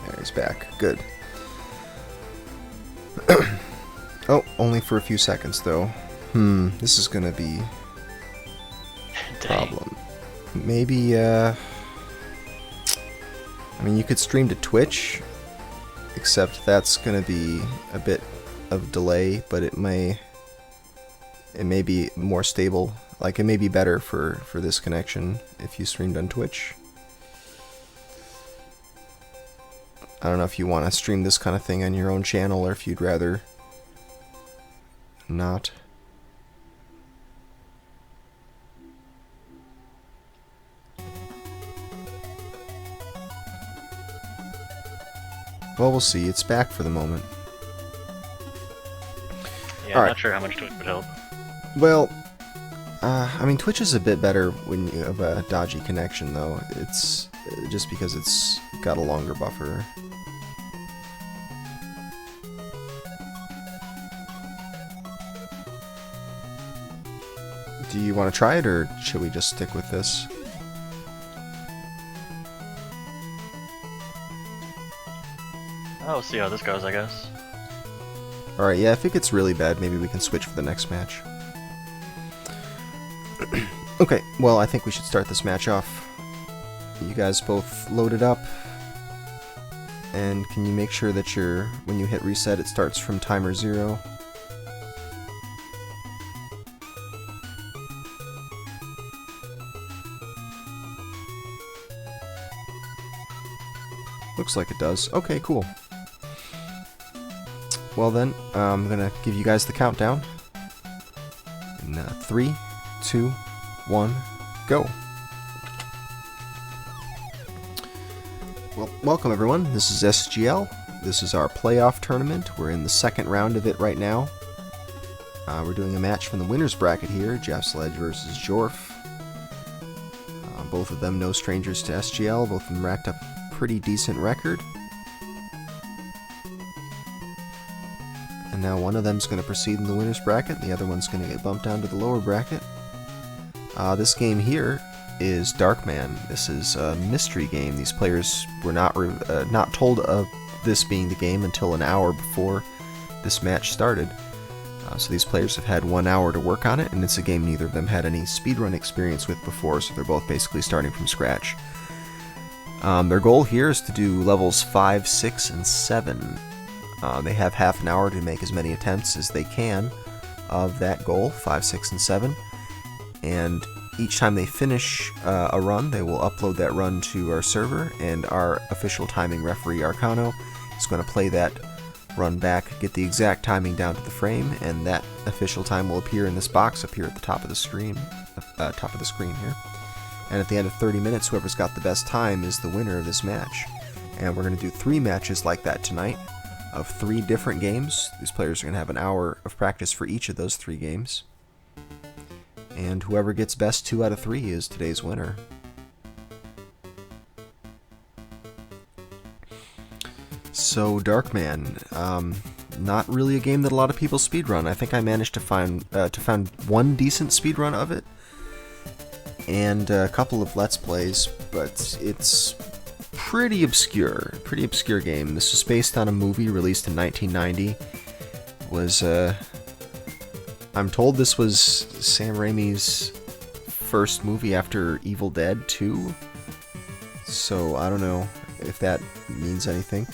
There, he's back. Good. Oh, only for a few seconds, though. This is gonna be a problem. Maybe, I mean, you could stream to Twitch, except that's gonna be a bit of delay, but it may it may be more stable. Like, it may be better for this connection if you streamed on Twitch. I don't know if you want to stream this kind of thing on your own channel or if you'd rather not. Well, we'll see. It's back for the moment. Yeah, I'm not sure how much Twitch would help. Well, I mean, Twitch is a bit better when you have a dodgy connection, though. It's just because it's got a longer buffer. Do you want to try it, or should we just stick with this? Oh, we'll see how this goes, I guess. Alright, yeah, if it gets really bad, maybe we can switch for the next match. Okay, well, I think we should start this match off. You guys both loaded up. And can you make sure that when you hit reset, it starts from timer 0? Looks like it does. Okay, cool. Well then, I'm gonna give you guys the countdown. In 3, 2, 1, go. Well, welcome everyone. This is SGL. This is our playoff tournament. We're in the second round of it right now. We're doing a match from the winner's bracket here, Jeffsledge versus Jorf. Both of them no strangers to SGL. Both of them racked up a pretty decent record. And now one of them's going to proceed in the winner's bracket, and the other one's going to get bumped down to the lower bracket. This game here is Darkman. This is a mystery game. These players were not told of this being the game until an hour before this match started. So these players have had 1 hour to work on it, and it's a game neither of them had any speedrun experience with before, so they're both basically starting from scratch. Their goal here is to do levels 5, 6, and 7. They have half an hour to make as many attempts as they can of that goal, 5, 6, and 7. And each time they finish a run, they will upload that run to our server, and our official timing referee, Arcano, is going to play that run back, get the exact timing down to the frame, and that official time will appear in this box up here at the top of the screen, here. And at the end of 30 minutes, whoever's got the best time is the winner of this match. And we're going to do 3 matches like that tonight, of 3 different games. These players are going to have an hour of practice for each of those 3 games. And whoever gets best 2 out of 3 is today's winner. So, Darkman, not really a game that a lot of people speedrun. I think I managed to find one decent speedrun of it, and a couple of Let's Plays, but it's pretty obscure game. This was based on a movie released in 1990. I'm told this was Sam Raimi's first movie after Evil Dead 2, so I don't know if that means anything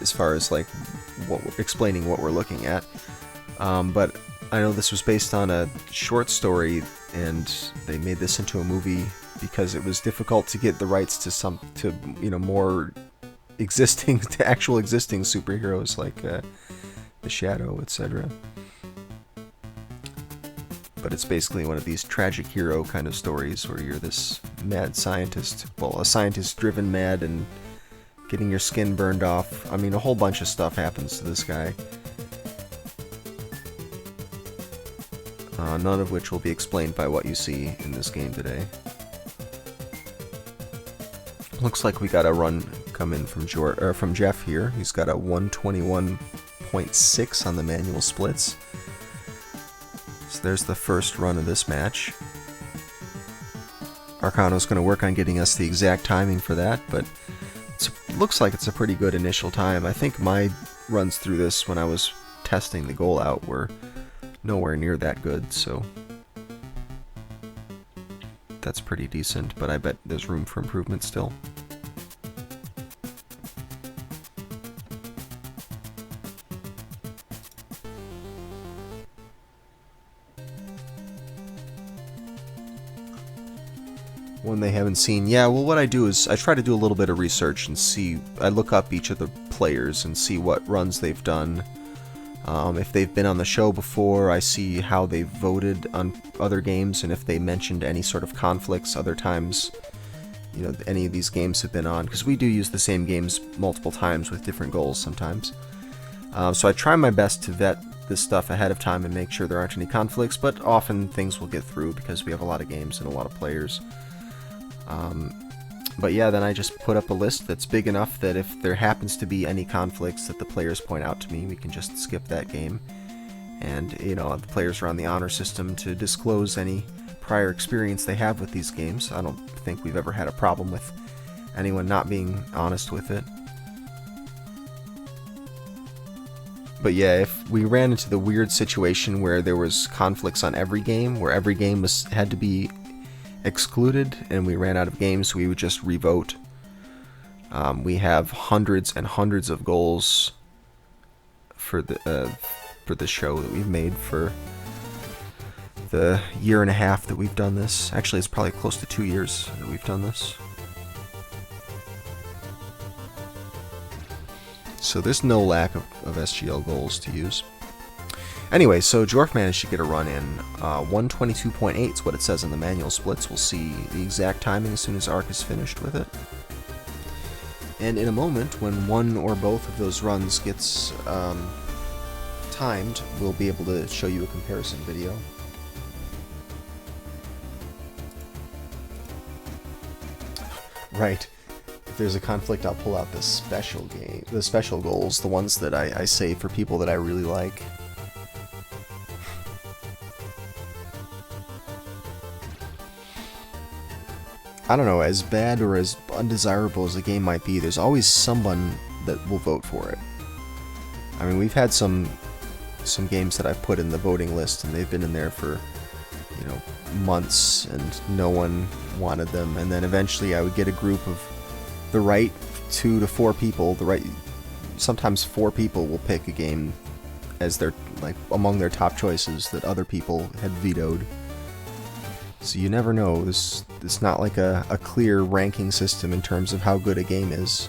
as far as like explaining what we're looking at. But I know this was based on a short story, and they made this into a movie because it was difficult to get the rights to more existing to actual existing superheroes like the Shadow, etc. But it's basically one of these tragic hero kind of stories where you're this mad scientist, well, a scientist driven mad and getting your skin burned off. I mean, a whole bunch of stuff happens to this guy. None of which will be explained by what you see in this game today. Looks like we got a run come in from Jeff here. He's got a 121.6 on the manual splits. So there's the first run of this match. Arcano's going to work on getting us the exact timing for that, but it looks like it's a pretty good initial time. I think my runs through this when I was testing the goal out were nowhere near that good, so that's pretty decent, but I bet there's room for improvement still. one they haven't seen. Yeah, well, what I do is I try to do a little bit of research and see. I look up each of the players and see what runs they've done. If they've been on the show before, I see how they've voted on other games and if they mentioned any sort of conflicts other times, you know, any of these games have been on, because we do use the same games multiple times with different goals sometimes. So I try my best to vet this stuff ahead of time and make sure there aren't any conflicts, but often things will get through because we have a lot of games and a lot of players. But yeah, then I just put up a list that's big enough that if there happens to be any conflicts that the players point out to me, we can just skip that game. And, you know, the players are on the honor system to disclose any prior experience they have with these games. I don't think we've ever had a problem with anyone not being honest with it. But yeah, if we ran into the weird situation where there was conflicts on every game, where every game had to be excluded and we ran out of games, we would just revote. We have hundreds and hundreds of goals for the show that we've made for the year and a half that we've done this. Actually, it's probably close to 2 years that we've done this. So there's no lack of SGL goals to use. Anyway, so Jorf managed to get a run in. 122.8 is what it says in the manual splits. We'll see the exact timing as soon as Ark is finished with it. And in a moment, when one or both of those runs gets timed, we'll be able to show you a comparison video. Right. If there's a conflict, I'll pull out the special goals, the ones that I save for people that I really like. I don't know, as bad or as undesirable as a game might be, there's always someone that will vote for it. I mean, we've had some games that I've put in the voting list, and they've been in there for, you know, months, and no one wanted them. And then eventually I would get a group of the right 2 to 4 people, sometimes 4 people will pick a game as their, like, among their top choices that other people had vetoed. So you never know. It's not like a clear ranking system in terms of how good a game is.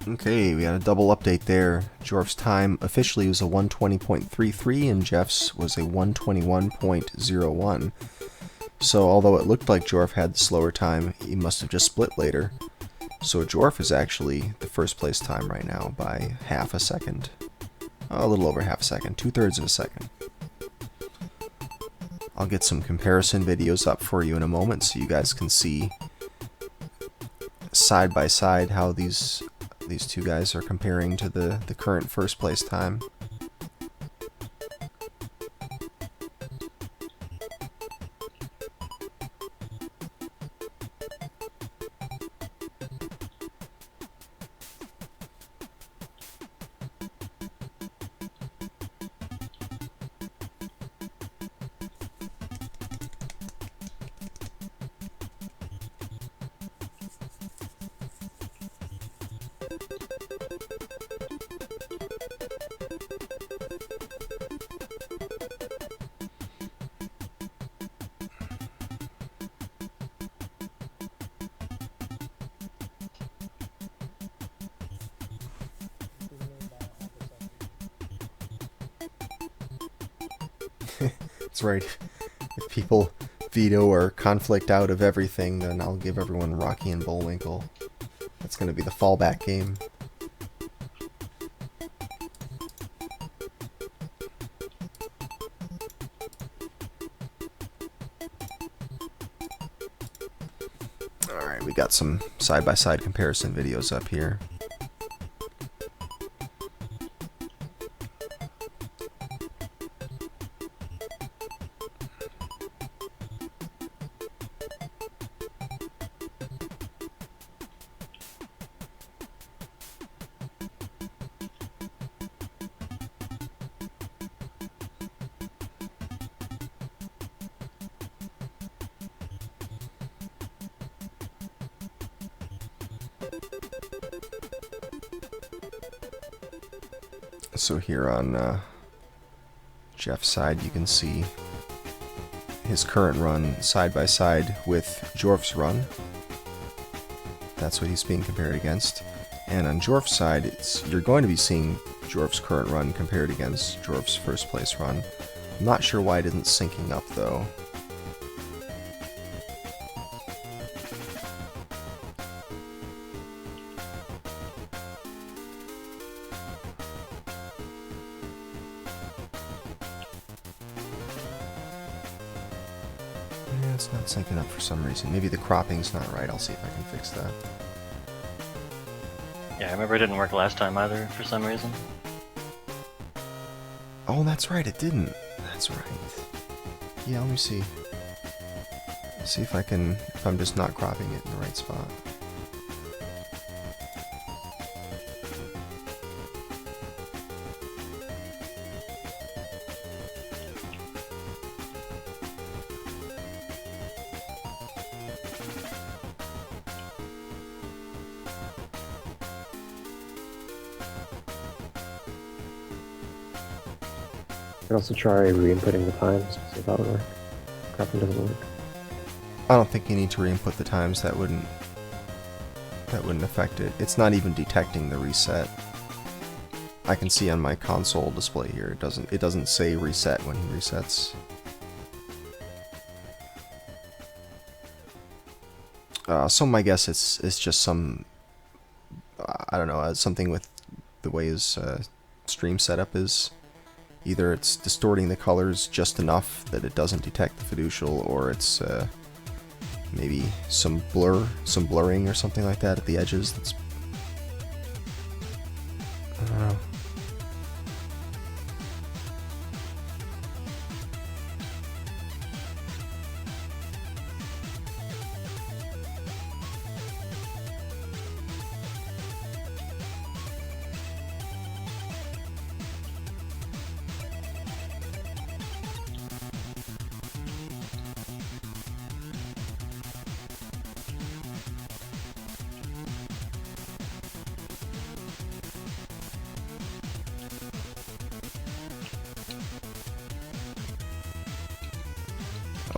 Okay, we had a double update there. Jorf's time officially was a 120.33 and Jeff's was a 121.01. So although it looked like Jorf had the slower time, he must have just split later. So Jorf is actually the first place time right now by half a second. A little over half a second, 2/3 of a second. I'll get some comparison videos up for you in a moment so you guys can see side by side how these two guys are comparing to the current first place time. That's right. If people veto or conflict out of everything, then I'll give everyone Rocky and Bullwinkle. That's going to be the fallback game. Alright, we got some side-by-side comparison videos up here. So here on Jeff's side, you can see his current run side by side with Jorf's run. That's what he's being compared against. And on Jorf's side, you're going to be seeing Jorf's current run compared against Jorf's first place run. I'm not sure why it isn't syncing up though. Yeah, it's not syncing up for some reason. Maybe the cropping's not right. I'll see if I can fix that. Yeah, I remember it didn't work last time either for some reason. Oh, that's right, it didn't. That's right. Yeah, let me see. See if I'm just not cropping it in the right spot. You can also try re-inputting the times, see if that would work. Cropping doesn't work. I don't think you need to re-input the times. That wouldn't affect it. It's not even detecting the reset. I can see on my console display here, it doesn't say reset when he resets. So my guess it's just some, I don't know, something with the way his stream setup is. Either it's distorting the colors just enough that it doesn't detect the fiducial, or it's maybe some blurring or something like that at the edges. That's, I don't know.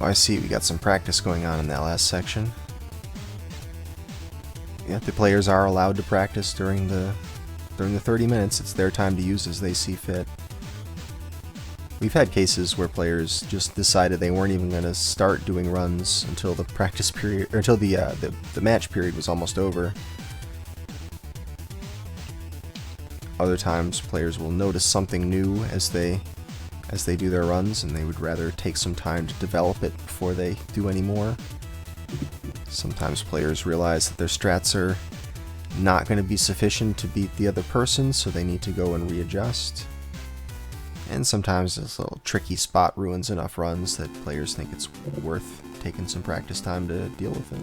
Oh, I see. We got some practice going on in that last section. Yeah, the players are allowed to practice during the 30 minutes. It's their time to use as they see fit. We've had cases where players just decided they weren't even going to start doing runs until the practice period, or until the match period was almost over. Other times, players will notice something new as they do their runs, and they would rather take some time to develop it before they do any more. Sometimes players realize that their strats are not going to be sufficient to beat the other person, so they need to go and readjust. And sometimes this little tricky spot ruins enough runs that players think it's worth taking some practice time to deal with it.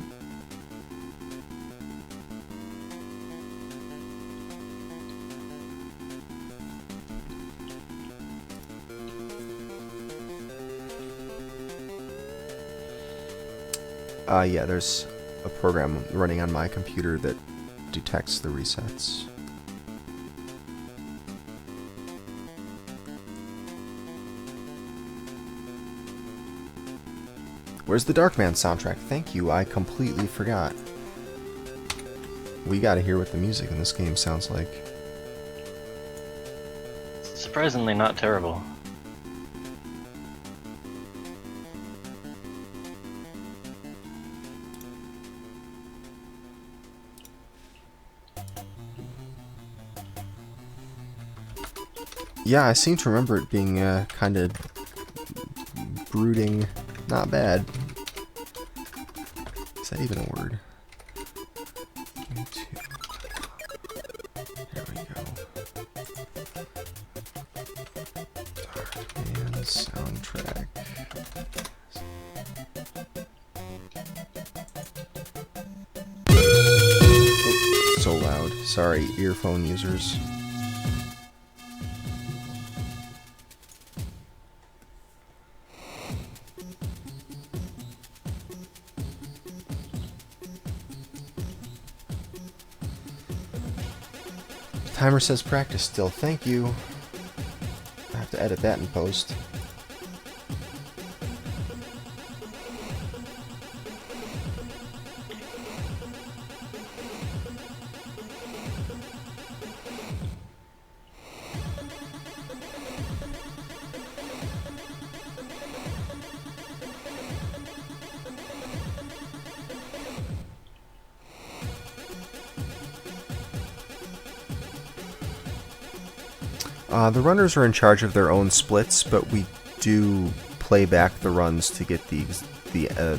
Yeah, there's a program running on my computer that detects the resets. Where's the Darkman soundtrack? Thank you, I completely forgot. We gotta hear what the music in this game sounds like. Surprisingly not terrible. Yeah, I seem to remember it being kind of brooding, not bad. Is that even a word? There we go. Darkman soundtrack. Oh, so loud. Sorry, earphone users. Timer says practice still. Thank you. to edit that in post. The runners are in charge of their own splits, but we do play back the runs to get the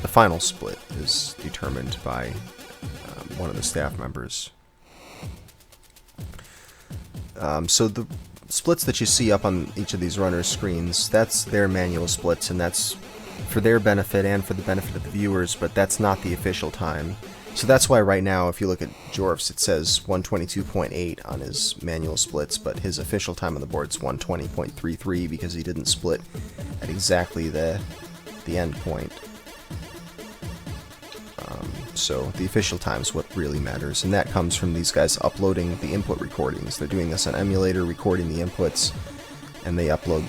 final split is determined by one of the staff members. So the splits that you see up on each of these runners' screens, that's their manual splits, and that's for their benefit and for the benefit of the viewers, but that's not the official time. So that's why right now, if you look at Jorf's, it says 122.8 on his manual splits, but his official time on the board is 120.33 because he didn't split at exactly the end point. So the official time is what really matters, and that comes from these guys uploading the input recordings. They're doing this on emulator, recording the inputs, and they upload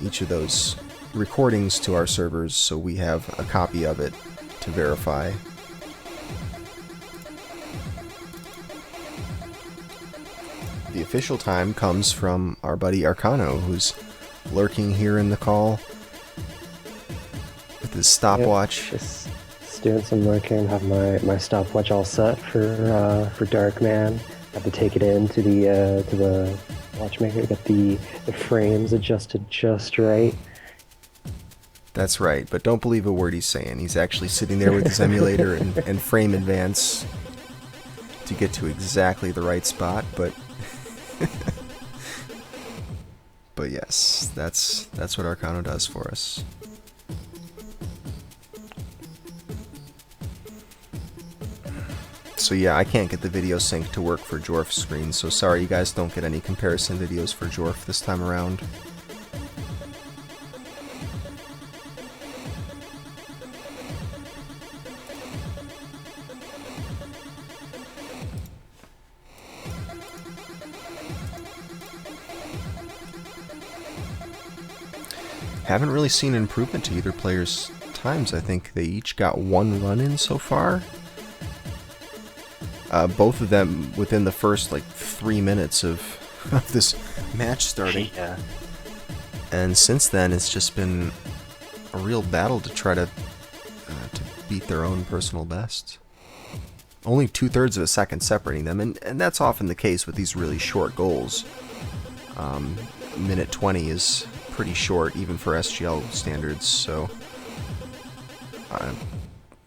each of those recordings to our servers, so we have a copy of it to verify. The official time comes from our buddy Arcano, who's lurking here in the call with his stopwatch. Yep, just doing some lurking. Have my stopwatch all set for Darkman. Have to take it in to the watchmaker to get the frames adjusted just right. That's right, but don't believe a word he's saying. He's actually sitting there with his emulator and frame advance to get to exactly the right spot, but but yes, that's what Arcano does for us. So yeah, I can't get the video sync to work for Jorf's screen, so sorry you guys don't get any comparison videos for Jorf this time around. Haven't really seen an improvement to either player's times. I think they each got one run in so far. Both of them within the first like 3 minutes of this match starting. Yeah. And since then, it's just been a real battle to try to beat their own personal best. Only 2/3 of a second separating them, and that's often the case with these really short goals. Minute 20 is pretty short, even for SGL standards, so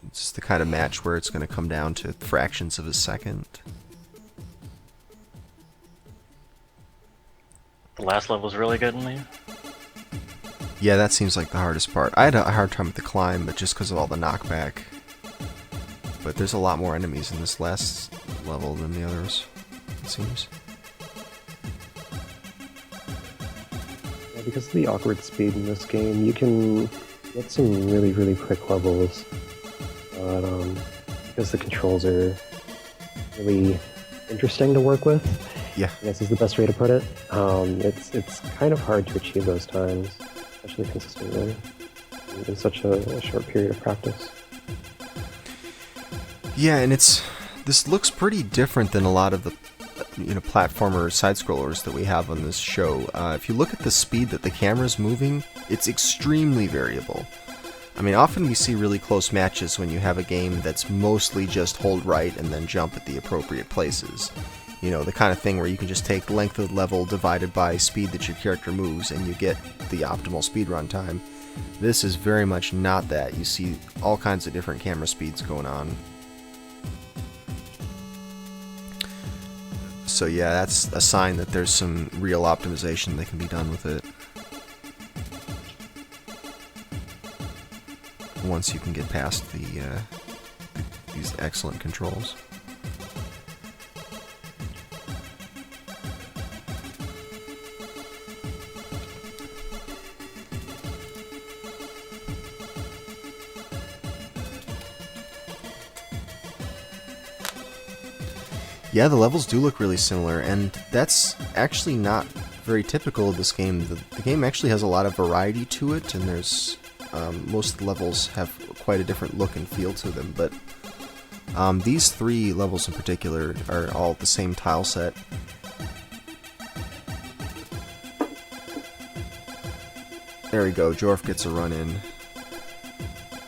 it's the kind of match where it's going to come down to fractions of a second. The last level's really good in there. Yeah, that seems like the hardest part. I had a hard time with the climb, but just because of all the knockback. But there's a lot more enemies in this last level than the others, it seems. Yeah, because of the awkward speed in this game, you can get some really, really quick levels. But because the controls are really interesting to work with, Yeah. I guess is the best way to put it. It's kind of hard to achieve those times, especially consistently, in such a short period of practice. Yeah, and this looks pretty different than a lot of the platformer side-scrollers that we have on this show. If you look at the speed that the camera's moving, it's extremely variable. I mean, often we see really close matches when you have a game that's mostly just hold right and then jump at the appropriate places. You know, the kind of thing where you can just take length of the level divided by speed that your character moves and you get the optimal speedrun time. This is very much not that. You see all kinds of different camera speeds going on. So yeah, that's a sign that there's some real optimization that can be done with it. Once you can get past these excellent controls. Yeah, the levels do look really similar, and that's actually not very typical of this game. The game actually has a lot of variety to it, and there's most of the levels have quite a different look and feel to them, but these 3 levels in particular are all the same tile set. There we go, Jorf gets a run in.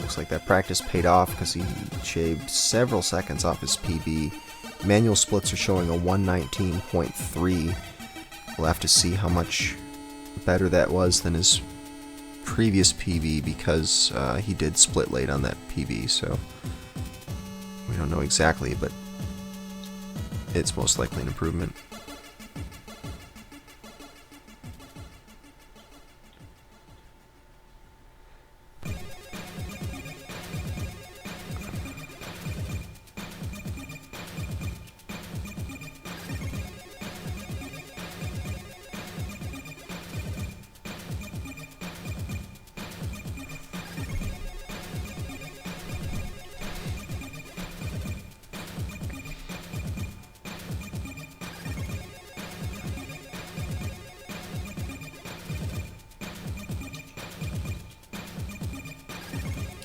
Looks like that practice paid off because he shaved several seconds off his PB. Manual splits are showing a 119.3. We'll have to see how much better that was than his previous PB because he did split late on that PB, so we don't know exactly, but it's most likely an improvement.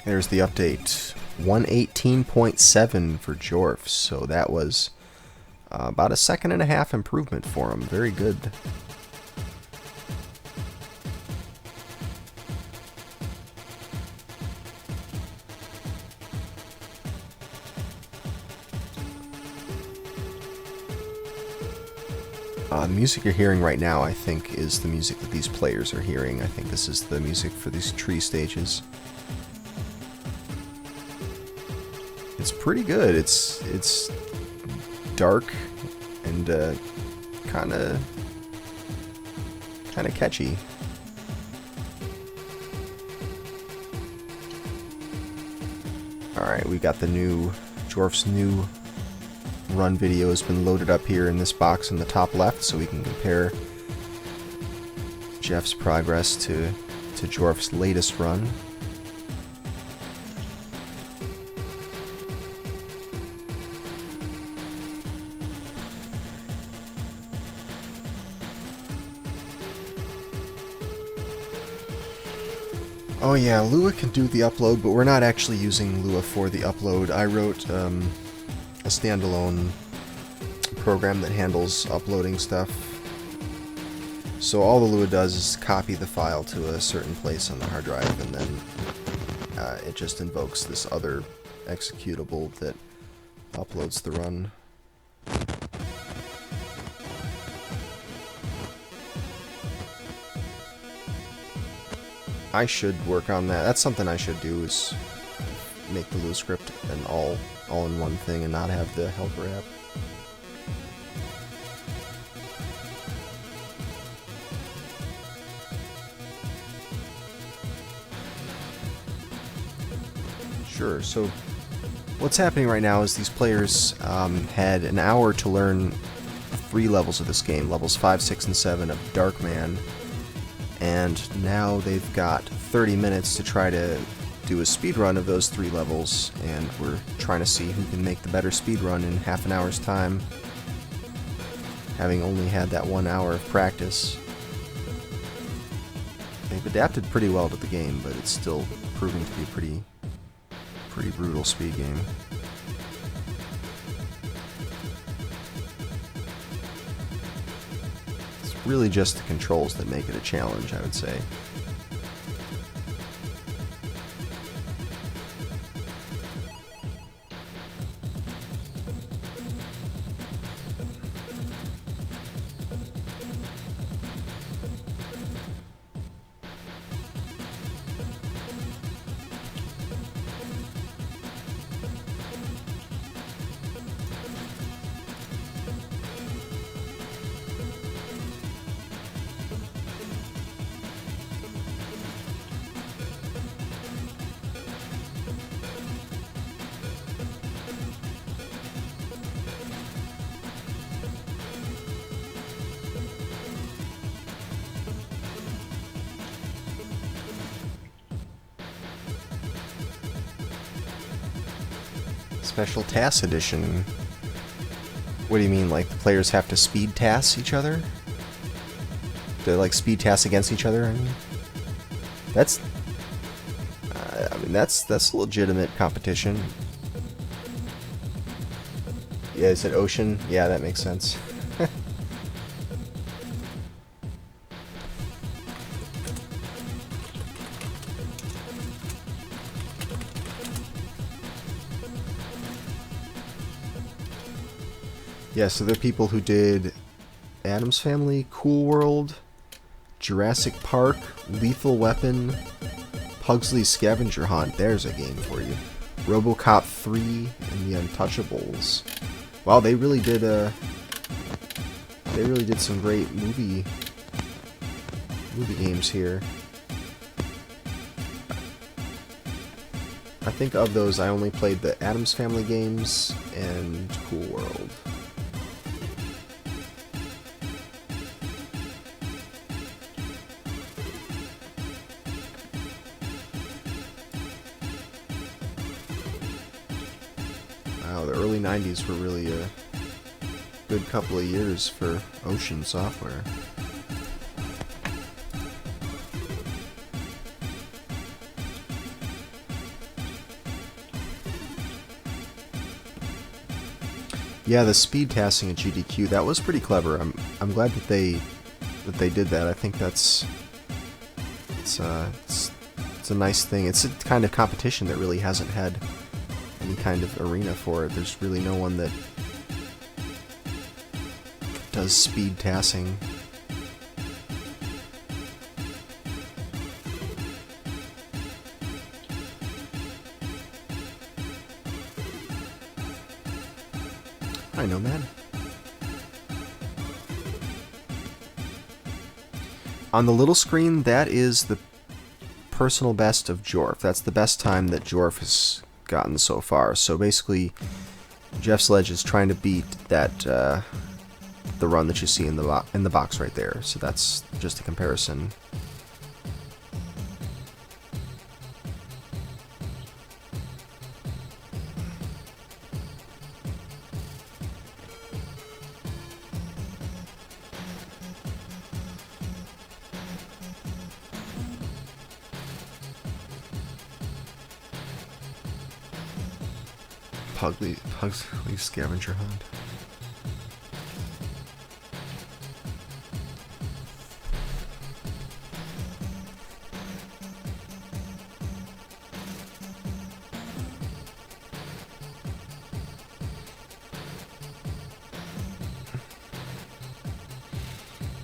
There's the update, 118.7 for Jorf, so that was about a 1.5 seconds improvement for him. Very good. The music you're hearing right now, I think, is the music that these players are hearing. I think this is the music for these tree stages. It's pretty good. It's dark and kind of catchy. All right, we got the new Jorf's new run video has been loaded up here in this box in the top left, so we can compare Jeff's progress to Jorf's latest run. Oh yeah, Lua can do the upload, but we're not actually using Lua for the upload. I wrote a standalone program that handles uploading stuff. So all the Lua does is copy the file to a certain place on the hard drive, and then it just invokes this other executable that uploads the run. I should work on that. That's something I should do, is make the Lua script an all-in-one thing and not have the helper app. Sure, so what's happening right now is these players had an hour to learn 3 levels of this game, levels 5, 6, and 7 of Darkman. And now they've got 30 minutes to try to do a speed run of those 3 levels, and we're trying to see who can make the better speed run in half an hour's time, having only had that 1 hour of practice. They've adapted pretty well to the game, but it's still proving to be a pretty brutal speed game. Really just the controls that make it a challenge, I would say. Special Task Edition. What do you mean, like the players have to speed task each other? To like speed tasks against each other. I mean, that's that's legitimate competition. Yeah, is it ocean? Yeah, that makes sense. Yeah, so there are people who did Addams Family, Cool World, Jurassic Park, Lethal Weapon, Pugsley's Scavenger Hunt. There's a game for you. RoboCop 3 and The Untouchables. Wow, they really did some great movie games here. I think of those I only played the Addams Family games and Cool World. Wow, the early 90s were really a good couple of years for Ocean Software. Yeah, the speed tasking at GDQ, that was pretty clever. I'm glad that they did that. I think it's a nice thing. It's a kind of competition that really hasn't had any kind of arena for it. There's really no one that does speed tasking. Hi, Nomad. On the little screen, that is the personal best of Jorf. That's the best time that Jorf has gotten so far. So basically, Jeffsledge is trying to beat that the run that you see in the box right there. So that's just a comparison. Pugsley Scavenger Hunt.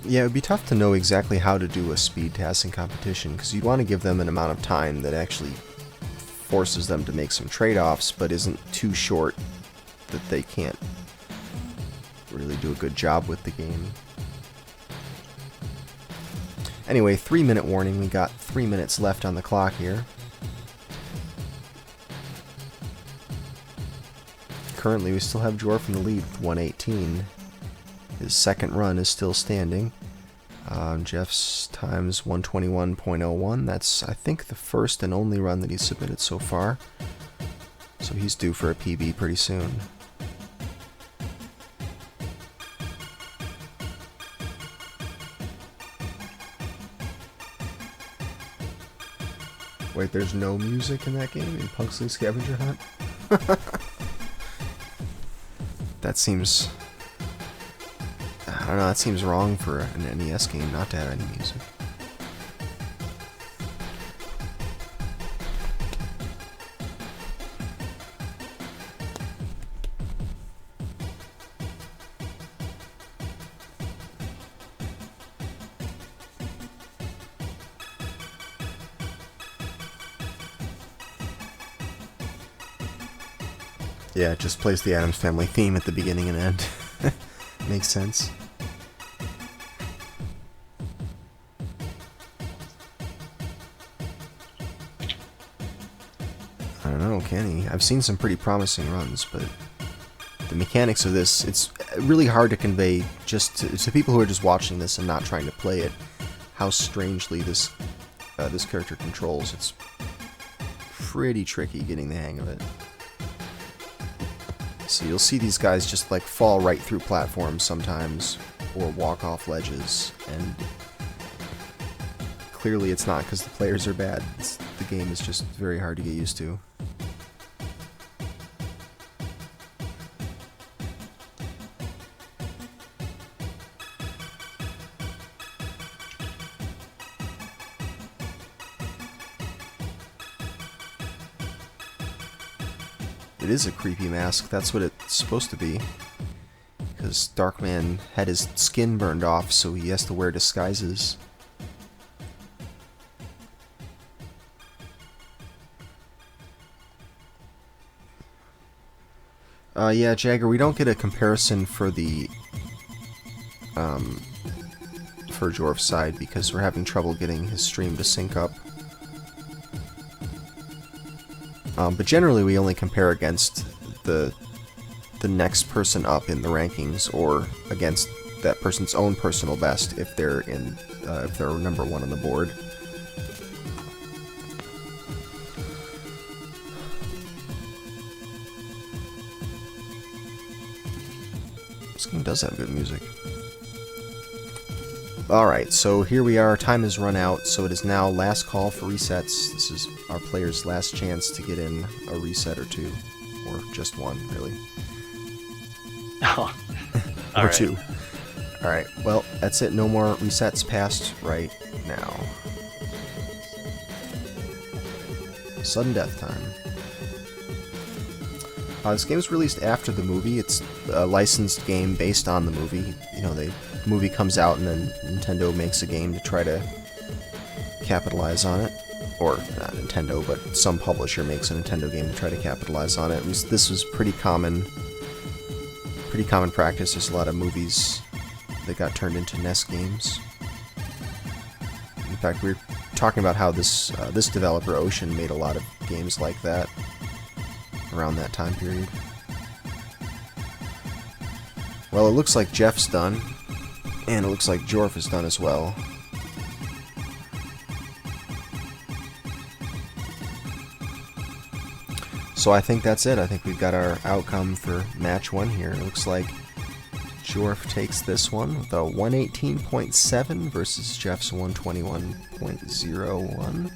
Yeah, it would be tough to know exactly how to do a speed tasking competition, because you'd want to give them an amount of time that actually forces them to make some trade-offs, but isn't too short that they can't really do a good job with the game. Anyway, 3-minute warning. We got 3 minutes left on the clock here. Currently, we still have Jorf in the lead with 118. His second run is still standing. Jeff's time's 121.01. That's, I think, the first and only run that he's submitted so far. So he's due for a PB pretty soon. Wait, there's no music in that game in Pugsley Scavenger Hunt? That seems... I don't know, that seems wrong for an NES game not to have any music. Yeah, it just plays the Addams Family theme at the beginning and end. Makes sense. I don't know, can he? I've seen some pretty promising runs, but the mechanics of this, it's really hard to convey just to people who are just watching this and not trying to play it, how strangely this character controls. It's pretty tricky getting the hang of it. So you'll see these guys just like fall right through platforms sometimes, or walk off ledges, and clearly it's not because the players are bad. The game is just very hard to get used to. It is a creepy mask, that's what it's supposed to be. Because Darkman had his skin burned off, so he has to wear disguises. Yeah, Jagger, we don't get a comparison for the for Jorf's side because we're having trouble getting his stream to sync up. But generally we only compare against the next person up in the rankings or against that person's own personal best if they're in if they're number 1 on the board. This game does have good music. Alright, so here we are, time has run out, so it is now last call for resets. This is our player's last chance to get in a reset or two. Or just one, really. Oh. Or two. Alright, well, that's it. No more resets past right now. Sudden death time. This game was released after the movie. It's a licensed game based on the movie. You know, the movie comes out and then Nintendo makes a game to try to capitalize on it. Or, not Nintendo, but some publisher makes a Nintendo game to try to capitalize on it. This was pretty common practice. There's a lot of movies that got turned into NES games. In fact, we were talking about how this developer, Ocean, made a lot of games like that around that time period. Well, it looks like Jeff's done, and it looks like Jorf is done as well. So I think that's it. I think we've got our outcome for match 1 here. It looks like Jorf takes this one with a 118.7 versus Jeff's 121.01.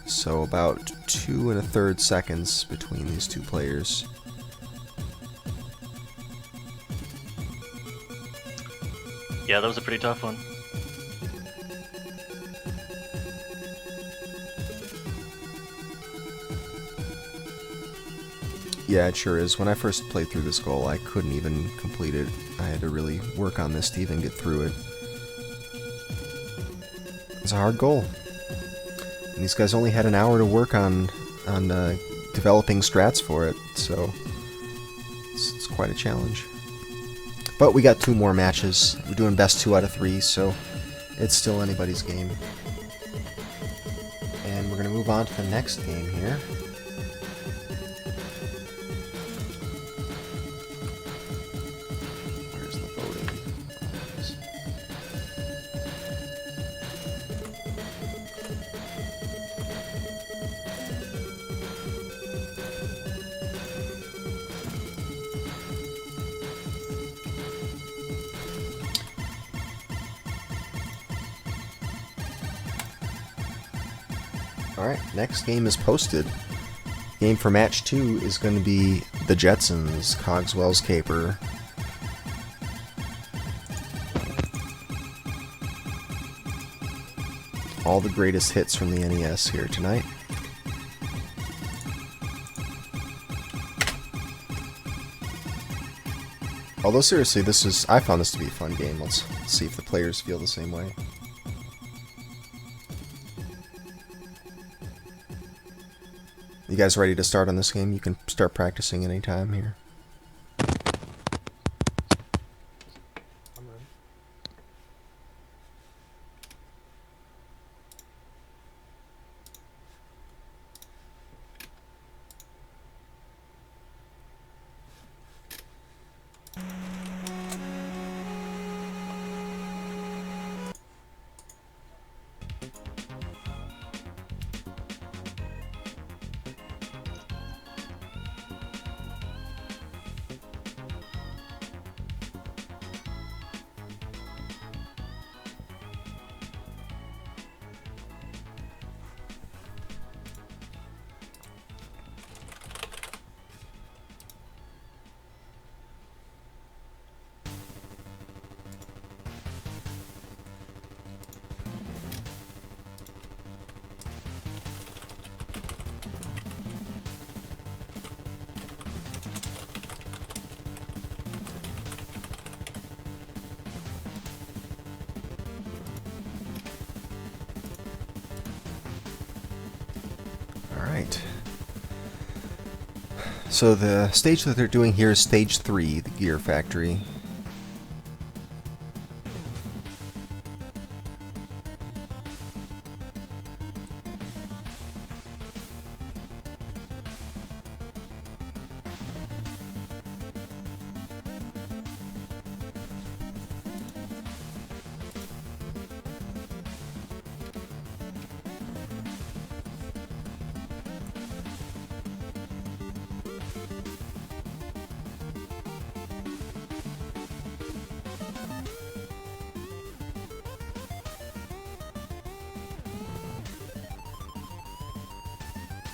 So about 2 1/3 seconds between these two players. Yeah, that was a pretty tough one. Yeah, it sure is. When I first played through this goal, I couldn't even complete it. I had to really work on this to even get through it. It's a hard goal. And these guys only had an hour to work on developing strats for it, so it's quite a challenge. But we got 2 more matches. We're doing best 2 out of 3, so it's still anybody's game. And we're going to move on to the next game here. Where's the voting? Alright, next game is posted. Game for match 2 is going to be the Jetsons, Cogswell's Caper. All the greatest hits from the NES here tonight. Although seriously, I found this to be a fun game. Let's see if the players feel the same way. You guys ready to start on this game? You can start practicing anytime here. I'm in. So the stage that they're doing here is stage 3, the gear factory.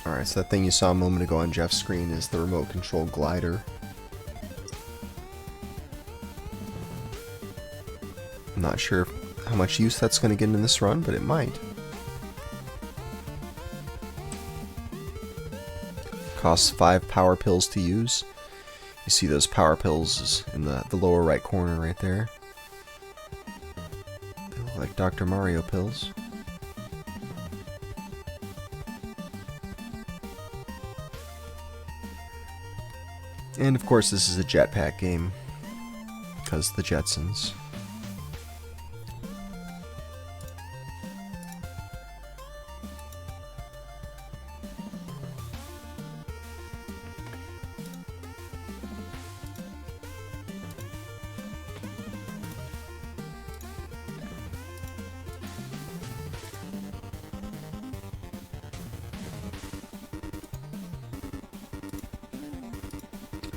Alright, so that thing you saw a moment ago on Jeff's screen is the remote control glider. I'm not sure how much use that's going to get in this run, but it might. Costs 5 power pills to use. You see those power pills in the lower right corner right there. They look like Dr. Mario pills. And of course this is a jetpack game, because the Jetsons.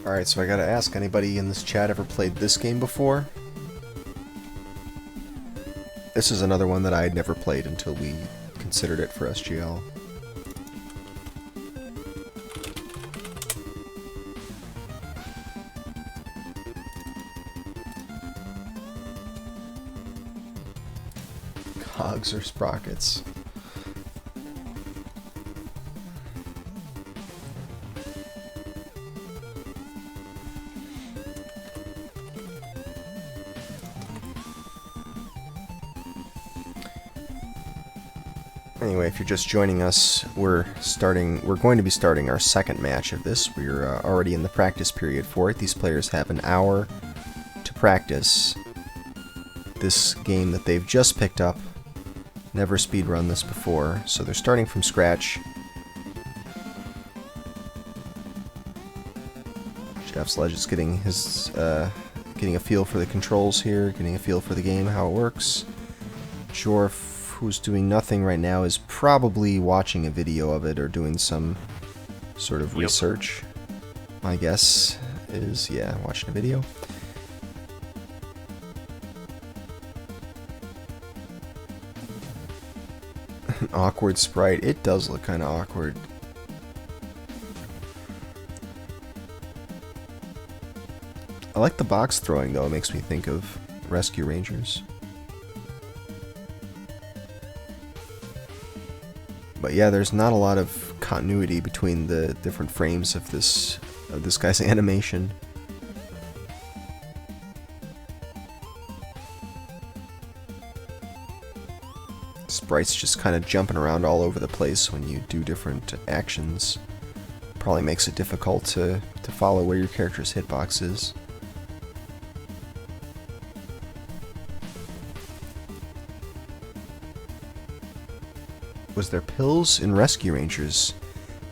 Alright, so I gotta ask, anybody in this chat ever played this game before? This is another one that I had never played until we considered it for SGL. Cogs or sprockets? Anyway, if you're just joining us, we're going to be starting our second match of this. We're already in the practice period for it. These players have an hour to practice this game that they've just picked up. Never speedrun this before, so they're starting from scratch. Jeffsledge is getting his getting a feel for the controls here, getting a feel for the game, how it works. Jorf, who's doing nothing right now, is probably watching a video of it or doing some sort of research. My guess is, yeah, watching a video. An awkward sprite. It does look kind of awkward. I like the box throwing though, it makes me think of Rescue Rangers. But yeah, there's not a lot of continuity between the different frames of this guy's animation. Sprite's just kind of jumping around all over the place when you do different actions. Probably makes it difficult to follow where your character's hitbox is. Was there pills in Rescue Rangers?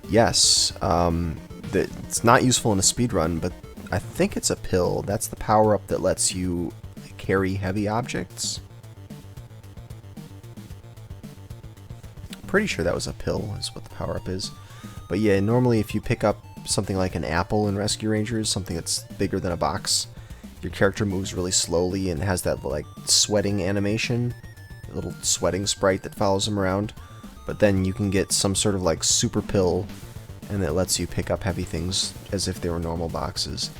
Yes. It's not useful in a speedrun, but I think it's a pill. That's the power-up that lets you carry heavy objects. Pretty sure that was a pill, is what the power-up is. But yeah, normally if you pick up something like an apple in Rescue Rangers, something that's bigger than a box, your character moves really slowly and has that like sweating animation, a little sweating sprite that follows him around. But then you can get some sort of like super pill, and it lets you pick up heavy things as if they were normal boxes.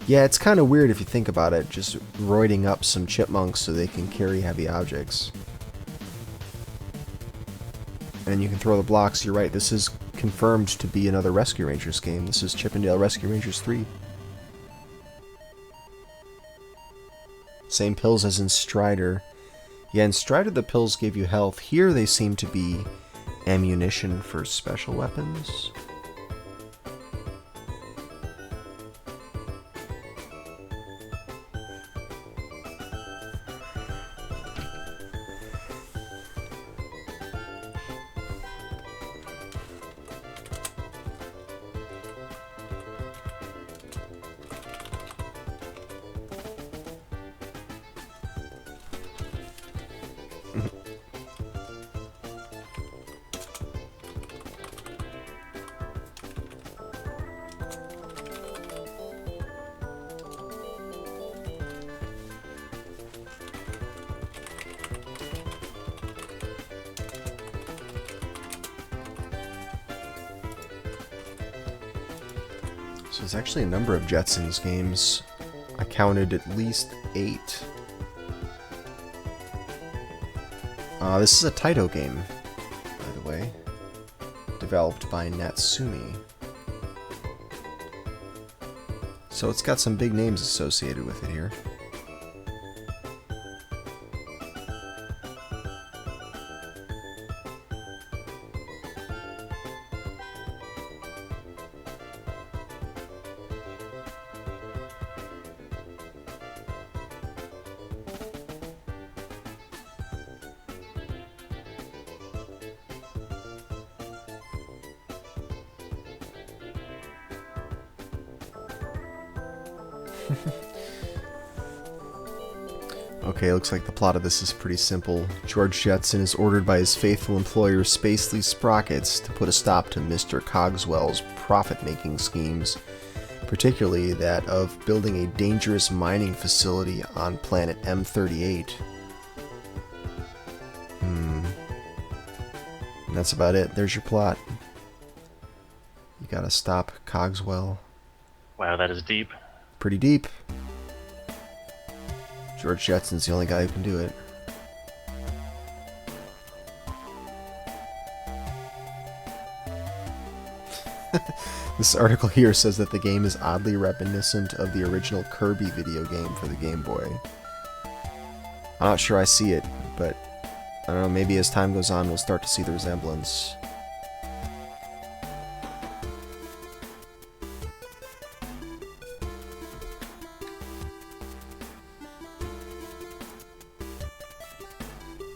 Yeah, it's kind of weird if you think about it, just roiding up some chipmunks so they can carry heavy objects. And you can throw the blocks. You're right, this is confirmed to be another Rescue Rangers game. This is Chippendale Rescue Rangers 3. Same pills as in Strider. Yeah, in Strider the pills gave you health. Here they seem to be ammunition for special weapons. So there's actually a number of Jetsons games. I counted at least 8. This is a Taito game, by the way. Developed by Natsumi. So it's got some big names associated with it here. Okay, looks like the plot of this is pretty simple. George Jetson is ordered by his faithful employer Spacely Sprockets to put a stop to Mr. Cogswell's profit-making schemes, particularly that of building a dangerous mining facility on planet M38. And that's about it. There's your plot. You gotta stop Cogswell. Wow, that is deep. Pretty deep. George Jetson's the only guy who can do it. This article here says that the game is oddly reminiscent of the original Kirby video game for the Game Boy. I'm not sure I see it, but I don't know, maybe as time goes on we'll start to see the resemblance.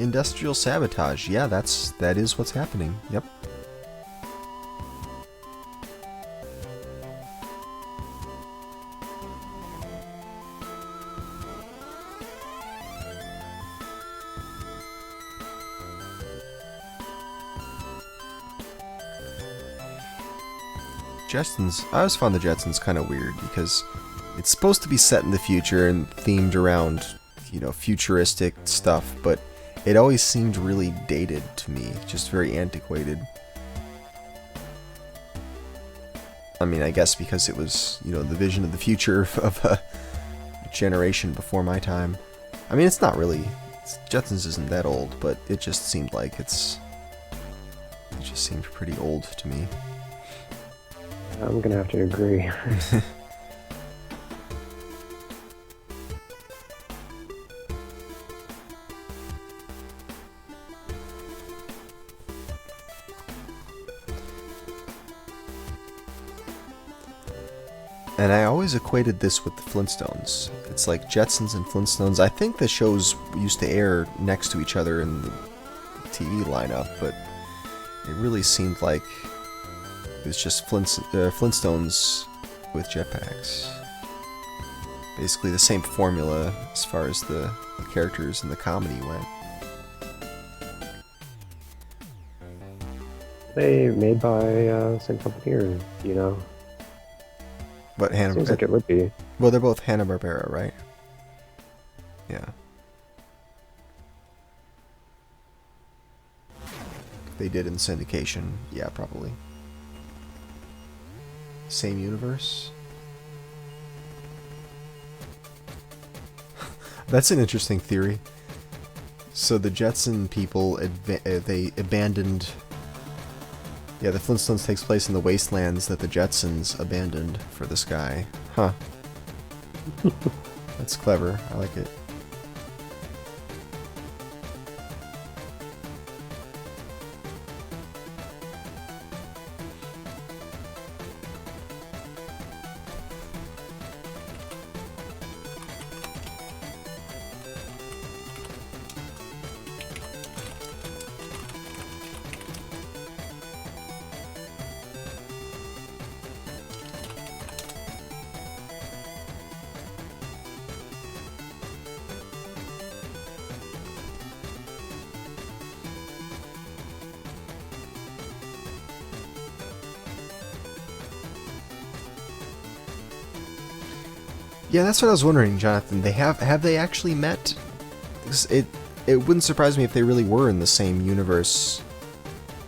Industrial sabotage. Yeah, that is what's happening. Yep. Jetsons. I always found the Jetsons kind of weird because it's supposed to be set in the future and themed around, you know, futuristic stuff, but it always seemed really dated to me, just very antiquated. I mean, I guess because it was, you know, the vision of the future of a generation before my time. I mean, it's not really, Jetsons isn't that old, but it just seemed like it just seemed pretty old to me. I'm gonna have to agree. And I always equated this with the Flintstones. It's like Jetsons and Flintstones. I think the shows used to air next to each other in the TV lineup, but it really seemed like it was just Flintstones with jetpacks. Basically the same formula as far as the characters and the comedy went. They made by same company, or you know? But Seems like it would be. Well, they're both Hanna-Barbera, right? Yeah. They did in syndication. Yeah, probably. Same universe? That's an interesting theory. So the Jetson people, they abandoned... Yeah, the Flintstones takes place in the wastelands that the Jetsons abandoned for this guy. Huh. That's clever. I like it. Yeah, that's what I was wondering, Jonathan. Have they actually met? It wouldn't surprise me if they really were in the same universe.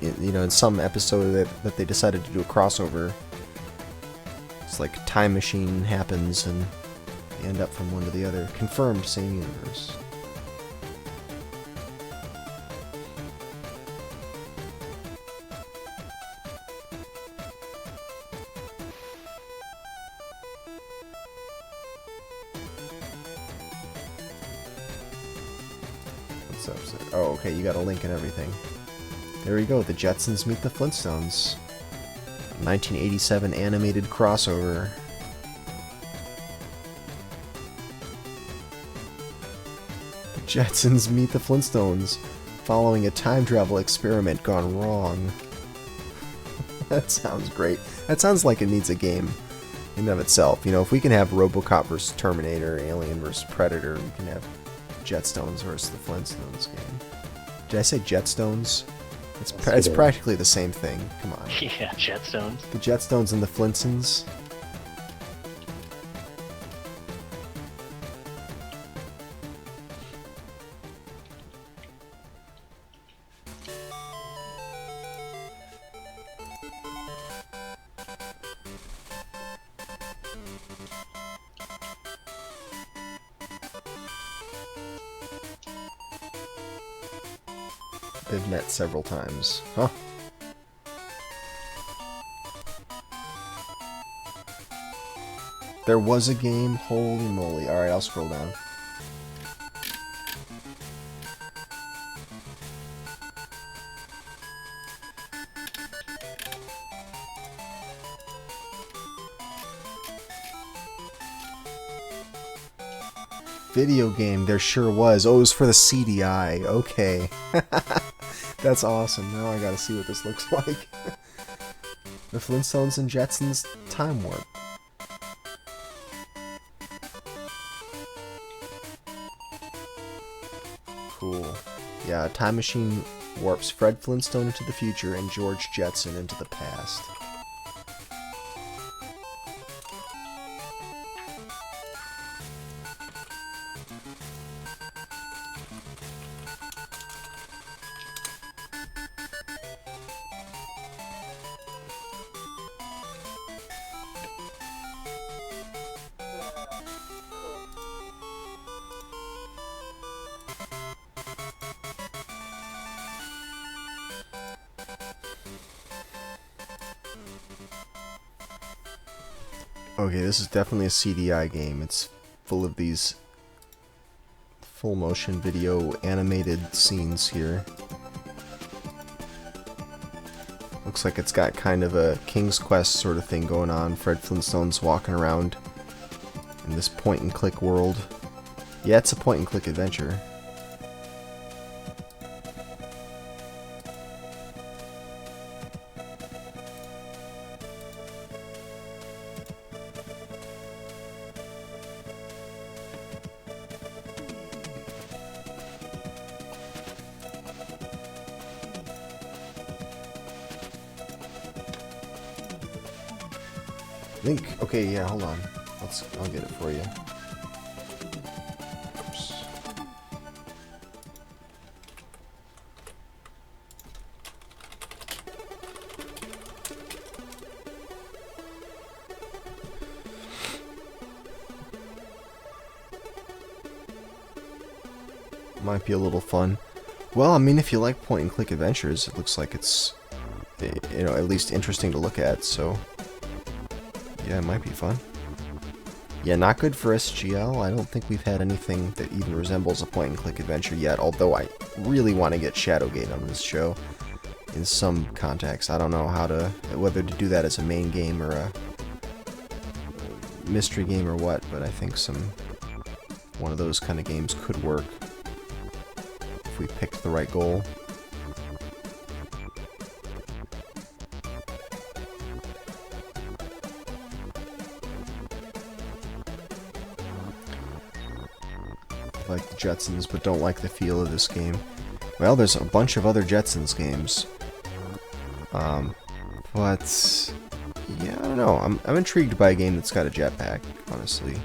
You know, in some episode that they decided to do a crossover. So like a time machine happens and they end up from one to the other. Confirmed, same universe. What's up, sir? Oh, okay, you got a link and everything. There we go, the Jetsons meet the Flintstones. 1987 animated crossover. The Jetsons meet the Flintstones following a time travel experiment gone wrong. That sounds great. That sounds like it needs a game in and of itself. You know, if we can have RoboCop vs. Terminator, Alien vs. Predator, we can have Jetstones versus the Flintstones game. Did I say Jetstones? It's practically the same thing. Come on. Yeah, Jetstones. The Jetstones and the Flintstones. They've met several times. Huh? There was a game? Holy moly. Alright, I'll scroll down. Video game, there sure was. Oh, it was for the CDI. Okay. That's awesome. Now I gotta see what this looks like. The Flintstones and Jetsons Time Warp. Cool. Yeah, a time machine warps Fred Flintstone into the future and George Jetson into the past. Okay, this is definitely a CDI game. It's full of these full motion video animated scenes here. Looks like it's got kind of a King's Quest sort of thing going on. Fred Flintstone's walking around in this point and click world. Yeah, it's a point and click adventure. I think, okay, yeah, hold on. I'll get it for you. Oops. Might be a little fun. Well, I mean, if you like point and click adventures, it looks like it's, you know, at least interesting to look at, so yeah, it might be fun. Yeah, not good for SGL. I don't think we've had anything that even resembles a point-and-click adventure yet, although I really want to get Shadowgate on this show in some context. I don't know whether to do that as a main game or a mystery game or what, but I think one of those kind of games could work if we picked the right goal. Like the Jetsons, but don't like the feel of this game. Well, there's a bunch of other Jetsons games. But yeah, I don't know. I'm intrigued by a game that's got a jetpack, honestly.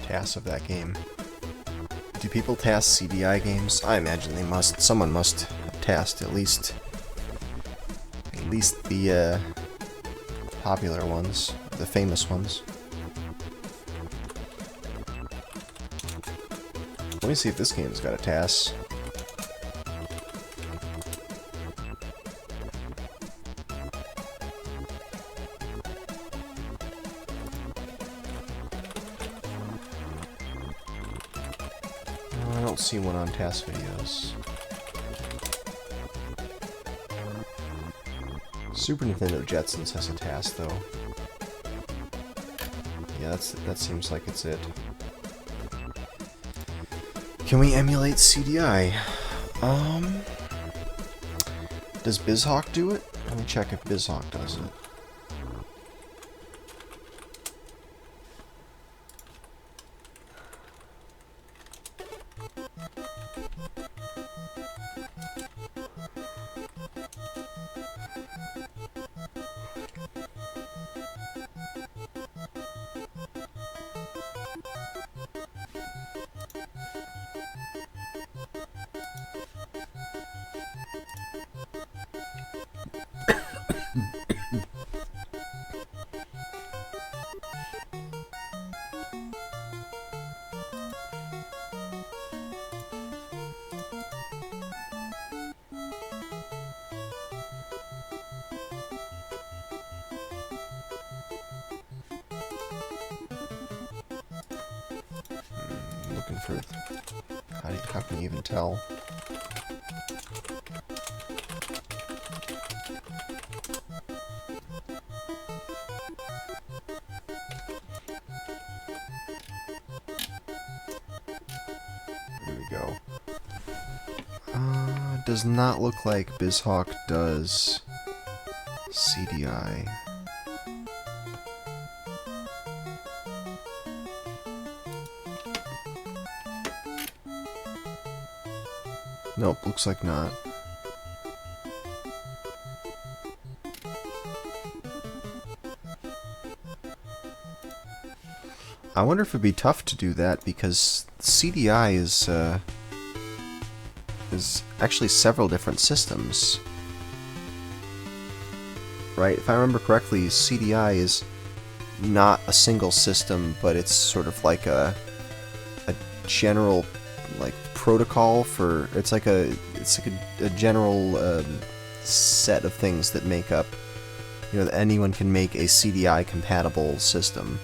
TAS of that game. Do people TAS CDI games? I imagine they must. Someone must have TASed at least the popular ones, the famous ones. Let me see if this game's got a TAS. I don't see one on TAS videos. Super Nintendo Jetsons has a TAS though. Yeah, that seems like it's it. Can we emulate CDI? Does BizHawk do it? Let me check if BizHawk does it. Looking for... How can you even tell? There we go. Does not look like BizHawk does CDI. Nope, looks like not. I wonder if it'd be tough to do that because CDI is actually several different systems. Right? If I remember correctly, CDI is not a single system, but it's sort of like a general like protocol for it's like a general set of things that make up, you know, that anyone can make a CDI compatible system.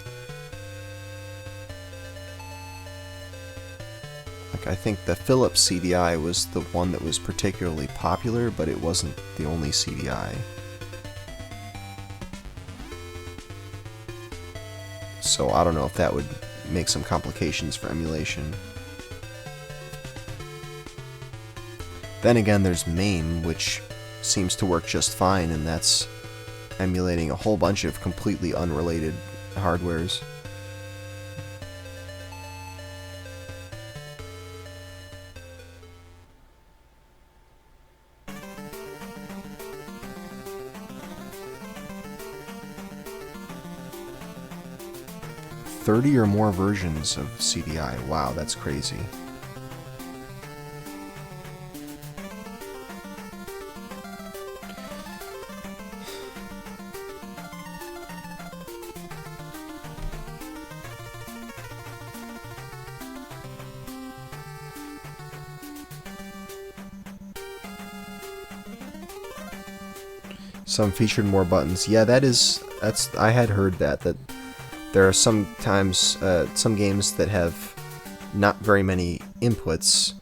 Like I think the Philips CDI was the one that was particularly popular, but it wasn't the only CDI. So I don't know if that would make some complications for emulation. Then again, there's MAME, which seems to work just fine, and that's emulating a whole bunch of completely unrelated hardwares. $30 or more versions of CDI. Wow, that's crazy. Some featured more buttons. Yeah, that's I had heard that there are sometimes some games that have not very many inputs,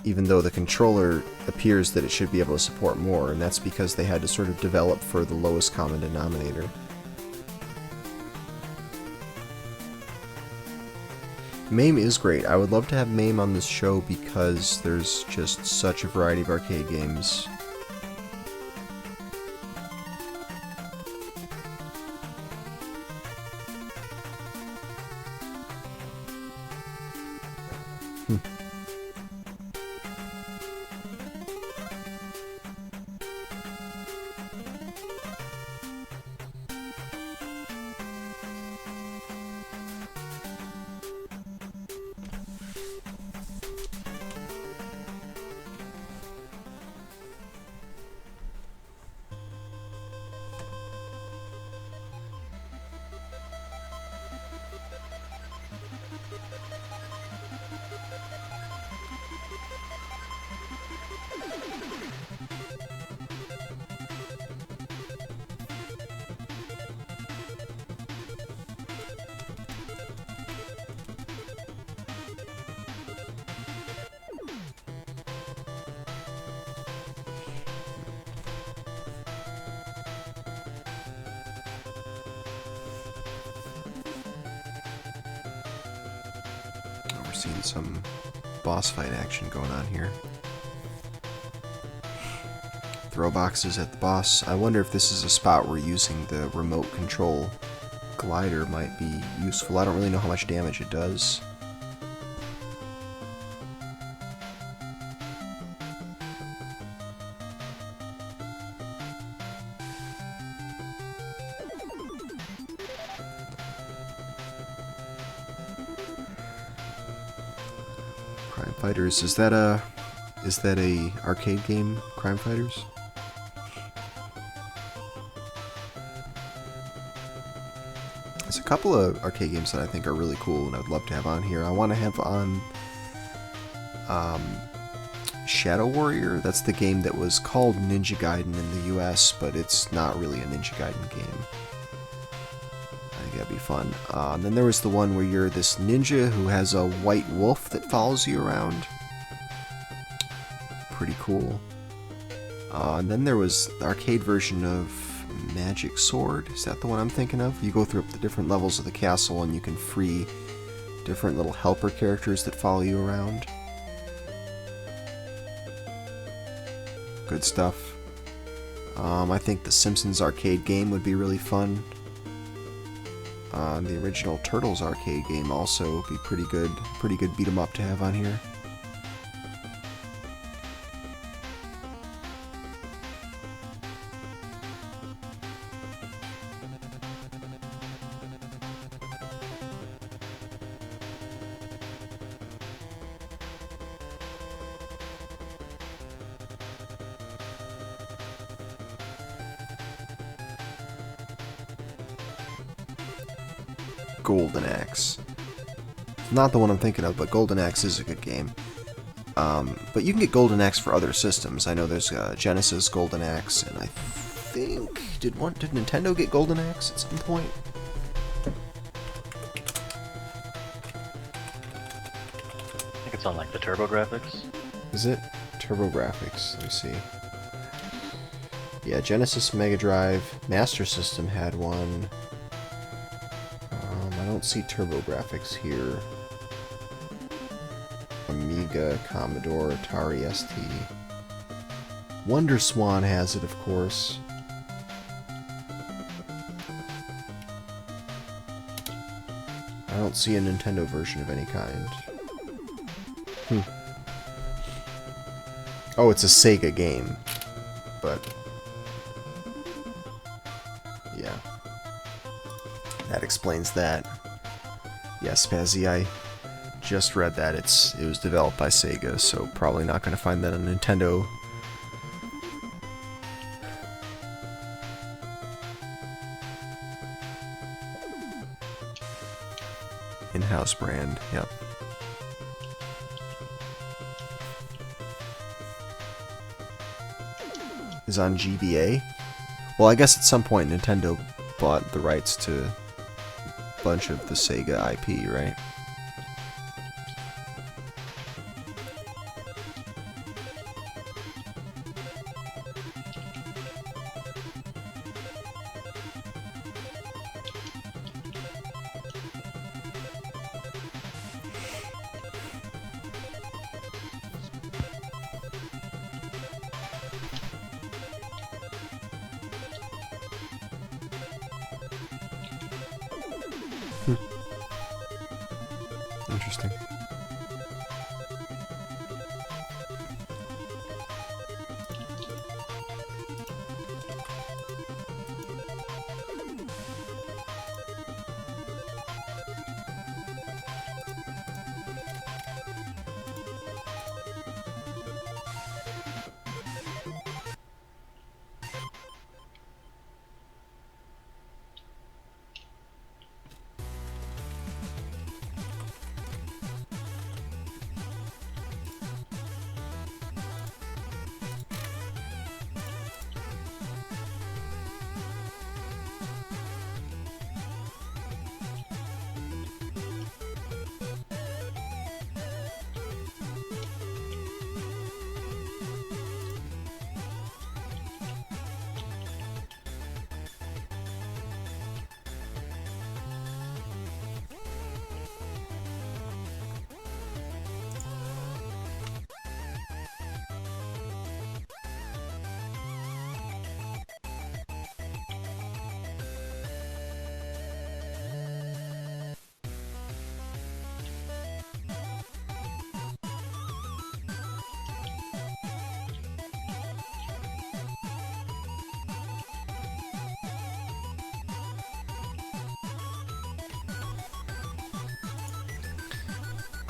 even though the controller appears that it should be able to support more, and that's because they had to sort of develop for the lowest common denominator. MAME is great. I would love to have MAME on this show because there's just such a variety of arcade games. seeing some boss fight action going on here. Throw boxes at the boss. I wonder if this is a spot where using the remote control glider might be useful. I don't really know how much damage it does. Crime Fighters, is that a arcade game, Crime Fighters? There's a couple of arcade games that I think are really cool and I'd love to have on here. I want to have on Shadow Warrior. That's the game that was called Ninja Gaiden in the US, but it's not really a Ninja Gaiden game. I think that'd be fun. And then there was the one where you're this ninja who has a white wolf that follows you around. Pretty cool. And then there was the arcade version of Magic Sword. Is that the one I'm thinking of? You go through the different levels of the castle and you can free different little helper characters that follow you around. Good stuff. I think the Simpsons arcade game would be really fun. The original Turtles arcade game also would be pretty good beat 'em up to have on here. Golden Axe. Not the one I'm thinking of, but Golden Axe is a good game. But you can get Golden Axe for other systems. I know there's Genesis Golden Axe, and I think did Nintendo get Golden Axe at some point? I think it's on like the Turbo Graphics. Is it? Turbo Graphics. Let me see. Yeah, Genesis, Mega Drive, Master System had one. I don't see Turbo Graphics here. Amiga, Commodore, Atari ST. Wonder Swan has it, of course. I don't see a Nintendo version of any kind. Oh, it's a Sega game. But yeah. That explains that. Yes, Spazzy, I just read that. It was developed by Sega, so probably not going to find that on Nintendo. In-house brand, yep. Is on GBA? Well, I guess at some point Nintendo bought the rights to a bunch of the Sega IP, right? Interesting.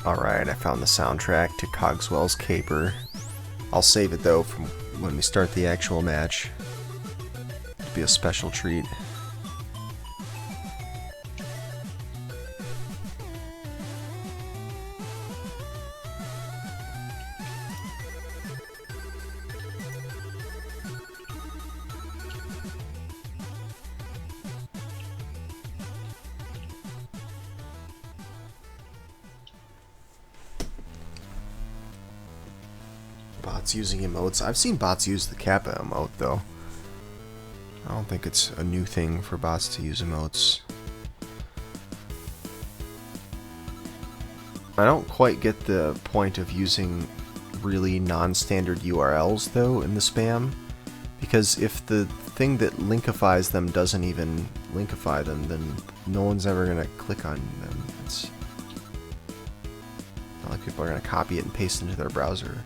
Alright, I found the soundtrack to Cogswell's Caper. I'll save it though from when we start the actual match. It'll be a special treat. Bots using emotes. I've seen bots use the Kappa emote though. I don't think it's a new thing for bots to use emotes. I don't quite get the point of using really non-standard URLs though in the spam, because if the thing that linkifies them doesn't even linkify them, then no one's ever gonna click on them. It's not like people are gonna copy it and paste it into their browser.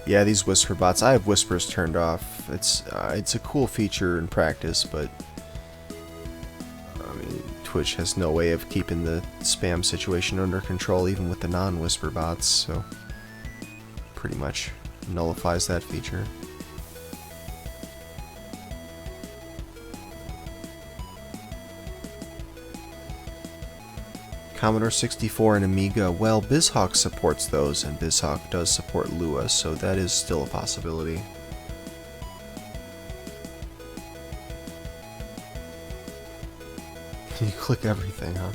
Yeah, these whisper bots. I have whispers turned off. It's a cool feature in practice, but I mean, Twitch has no way of keeping the spam situation under control, even with the non-whisper bots. So, pretty much nullifies that feature. Commodore 64 and Amiga, well, BizHawk supports those, and BizHawk does support Lua, so that is still a possibility. You click everything, huh?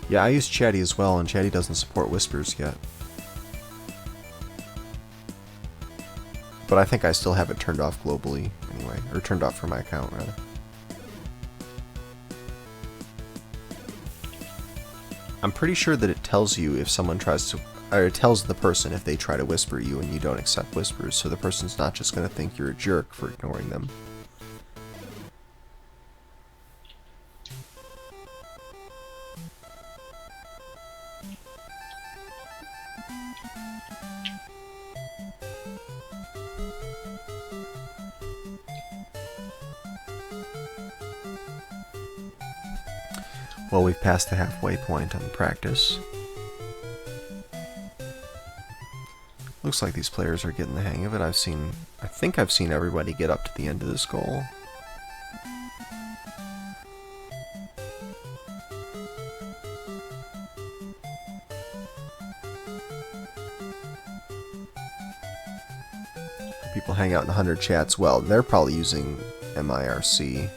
Yeah, I use Chatty as well, and Chatty doesn't support whispers yet. But I think I still have it turned off globally, anyway. Or turned off for my account, rather. I'm pretty sure that it tells you if someone tries to... Or it tells the person if they try to whisper you and you don't accept whispers, so the person's not just going to think you're a jerk for ignoring them. Well, we've passed the halfway point on the practice. Looks like these players are getting the hang of it. I think I've seen everybody get up to the end of this goal. People hang out in 100 chats. Well, they're probably using MIRC.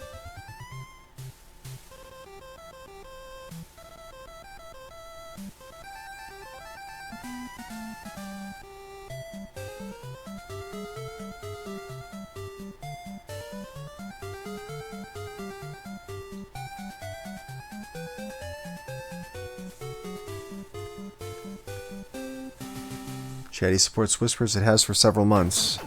Chatty supports whispers. It has for several months.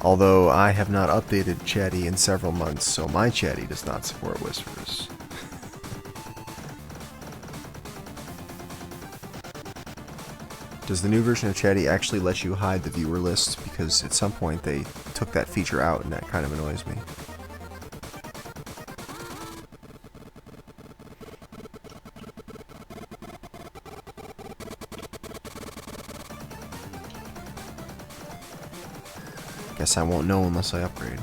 Although I have not updated Chatty in several months, so my Chatty does not support whispers. Does the new version of Chatty actually let you hide the viewer list? Because at some point they took that feature out and that kind of annoys me. Guess I won't know unless I upgrade.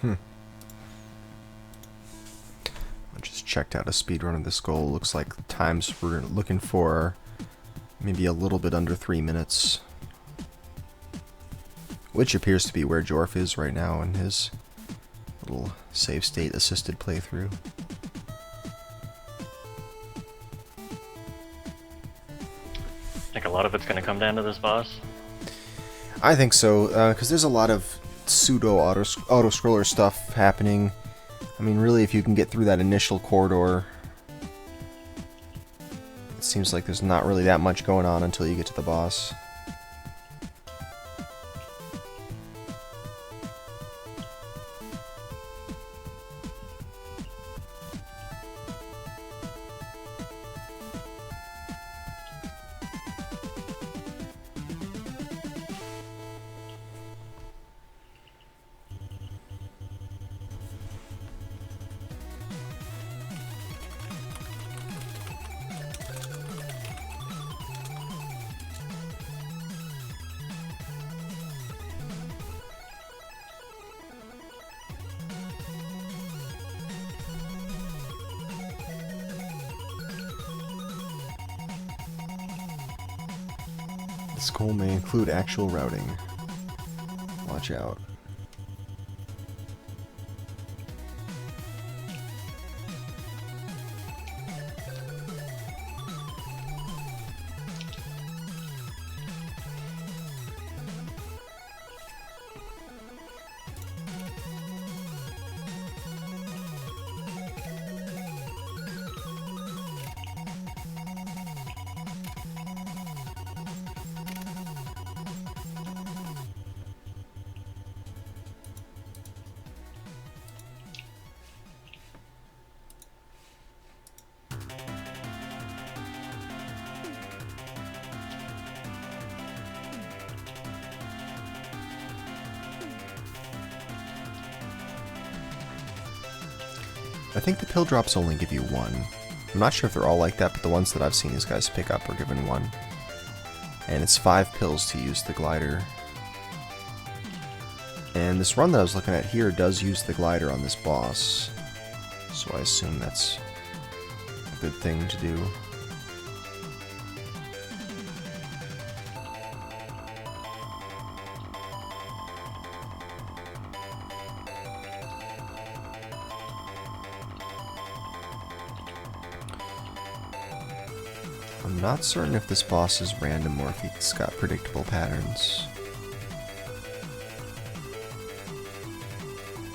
I just checked out a speedrun of this goal. Looks like times we're looking for maybe a little bit under 3 minutes. Which appears to be where Jorf is right now in his little save state assisted playthrough. I think a lot of it's going to come down to this boss. I think so, because there's a lot of pseudo auto-scroller stuff happening. I mean, really, if you can get through that initial corridor, it seems like there's not really that much going on until you get to the boss. This goal may include actual routing. Watch out. I think the pill drops only give you one. I'm not sure if they're all like that, but the ones that I've seen these guys pick up are given one. And it's 5 pills to use the glider. And this run that I was looking at here does use the glider on this boss. So I assume that's a good thing to do. I'm not certain if this boss is random or if it's got predictable patterns.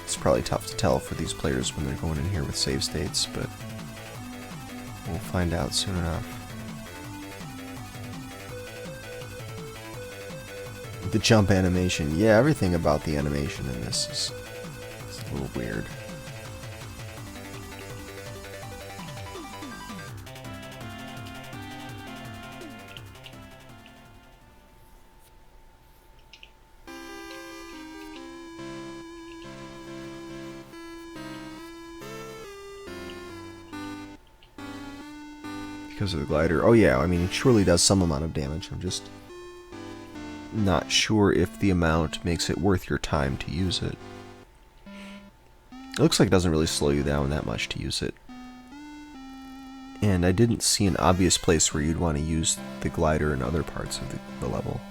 It's probably tough to tell for these players when they're going in here with save states, but we'll find out soon enough. The jump animation. Yeah, everything about the animation in this is a little weird. Because of the glider. Oh yeah, I mean, it surely does some amount of damage. I'm just not sure if the amount makes it worth your time to use it. It looks like it doesn't really slow you down that much to use it. And I didn't see an obvious place where you'd want to use the glider in other parts of the level.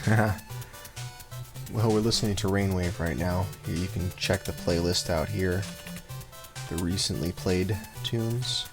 Well, we're listening to Rainwave right now. Here you can check the playlist out here. The recently played tunes.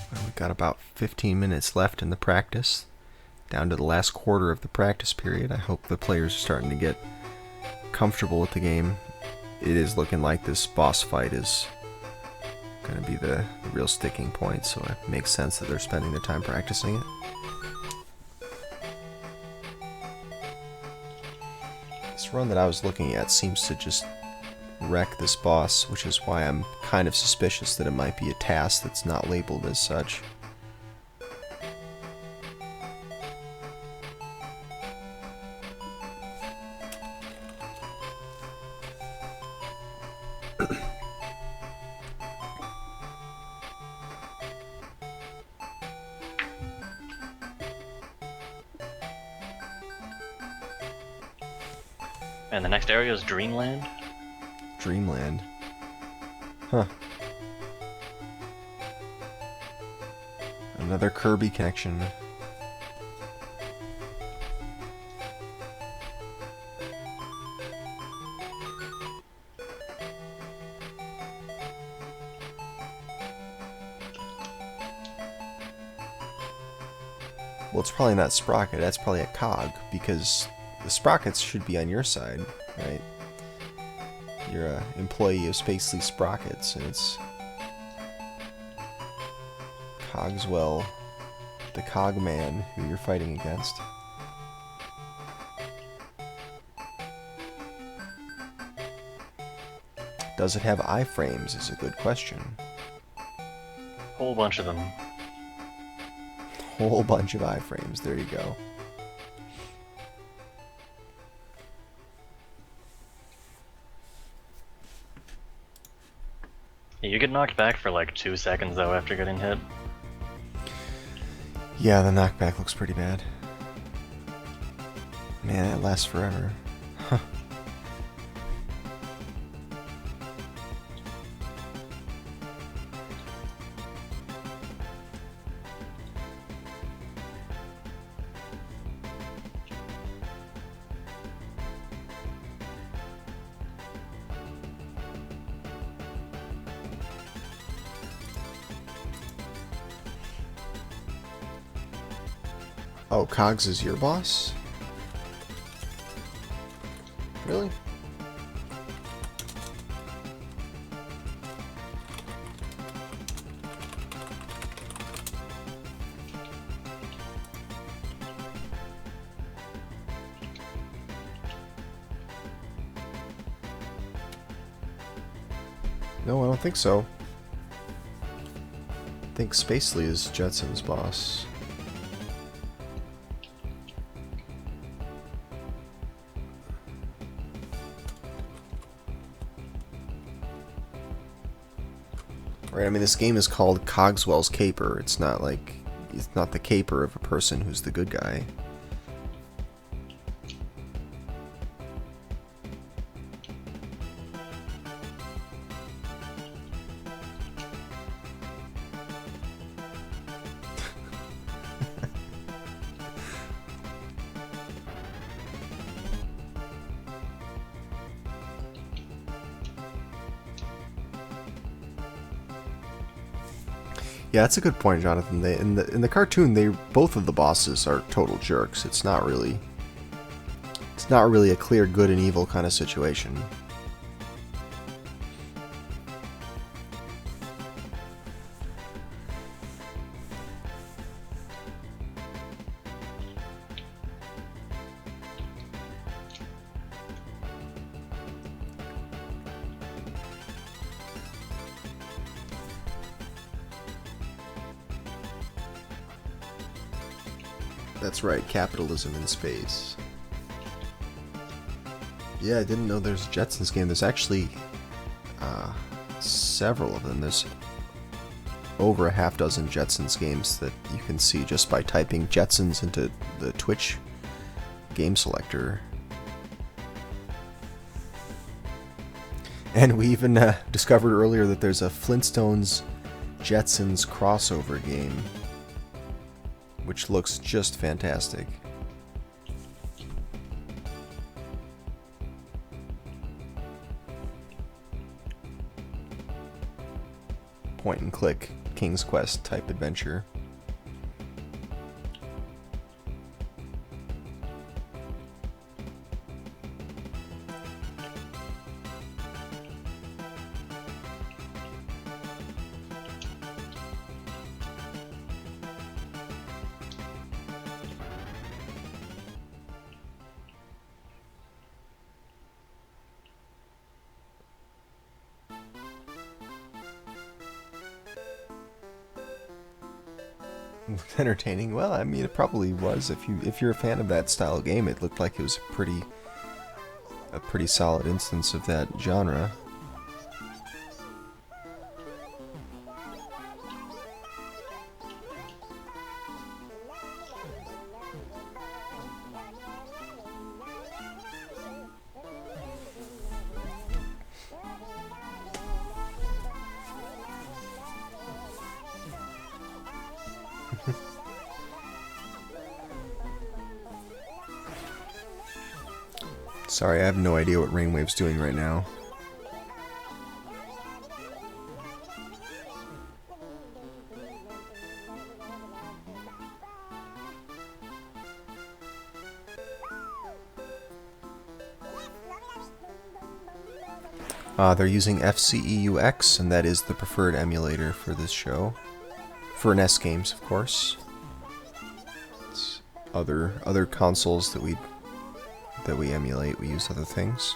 Well, we've got about 15 minutes left in the practice. Down to the last quarter of the practice period. I hope the players are starting to get comfortable with the game. It is looking like this boss fight is going to be the real sticking point, so it makes sense that they're spending their time practicing it. This run that I was looking at seems to just wreck this boss, which is why I'm kind of suspicious that it might be a task that's not labeled as such. And the next area is Dreamland. Dreamland. Huh. Another Kirby connection. Well, it's probably not Sprocket, that's probably a cog, because the sprockets should be on your side, right? You're an employee of Spacely Sprockets, and it's Cogswell, the Cogman, who you're fighting against. Does it have iframes is a good question. Whole bunch of them. Whole bunch of iframes, there you go. You get knocked back for like 2 seconds though after getting hit. Yeah, the knockback looks pretty bad. Man, it lasts forever. Huh. Oh, Cogs is your boss? Really? No, I don't think so. I think Spacely is Jetsons' boss. Right, I mean, this game is called Cogswell's Caper. It's not like, it's not the caper of a person who's the good guy. Yeah, that's a good point, Jonathan. They, in the cartoon, both of the bosses are total jerks. It's not really a clear good and evil kind of situation. That's right, capitalism in space. Yeah, I didn't know there's a Jetsons game. There's actually several of them. There's over a half dozen Jetsons games that you can see just by typing Jetsons into the Twitch game selector. And we even discovered earlier that there's a Flintstones Jetsons crossover game, which looks just fantastic. Point and click King's Quest type adventure. Entertaining. Well, I mean, it probably was. If you're a fan of that style of game, it looked like it was a pretty solid instance of that genre. Sorry, I have no idea what Rainwave's doing right now. They're using FCEUX, and that is the preferred emulator for this show. For NES games, of course. It's other consoles that we emulate, we use other things.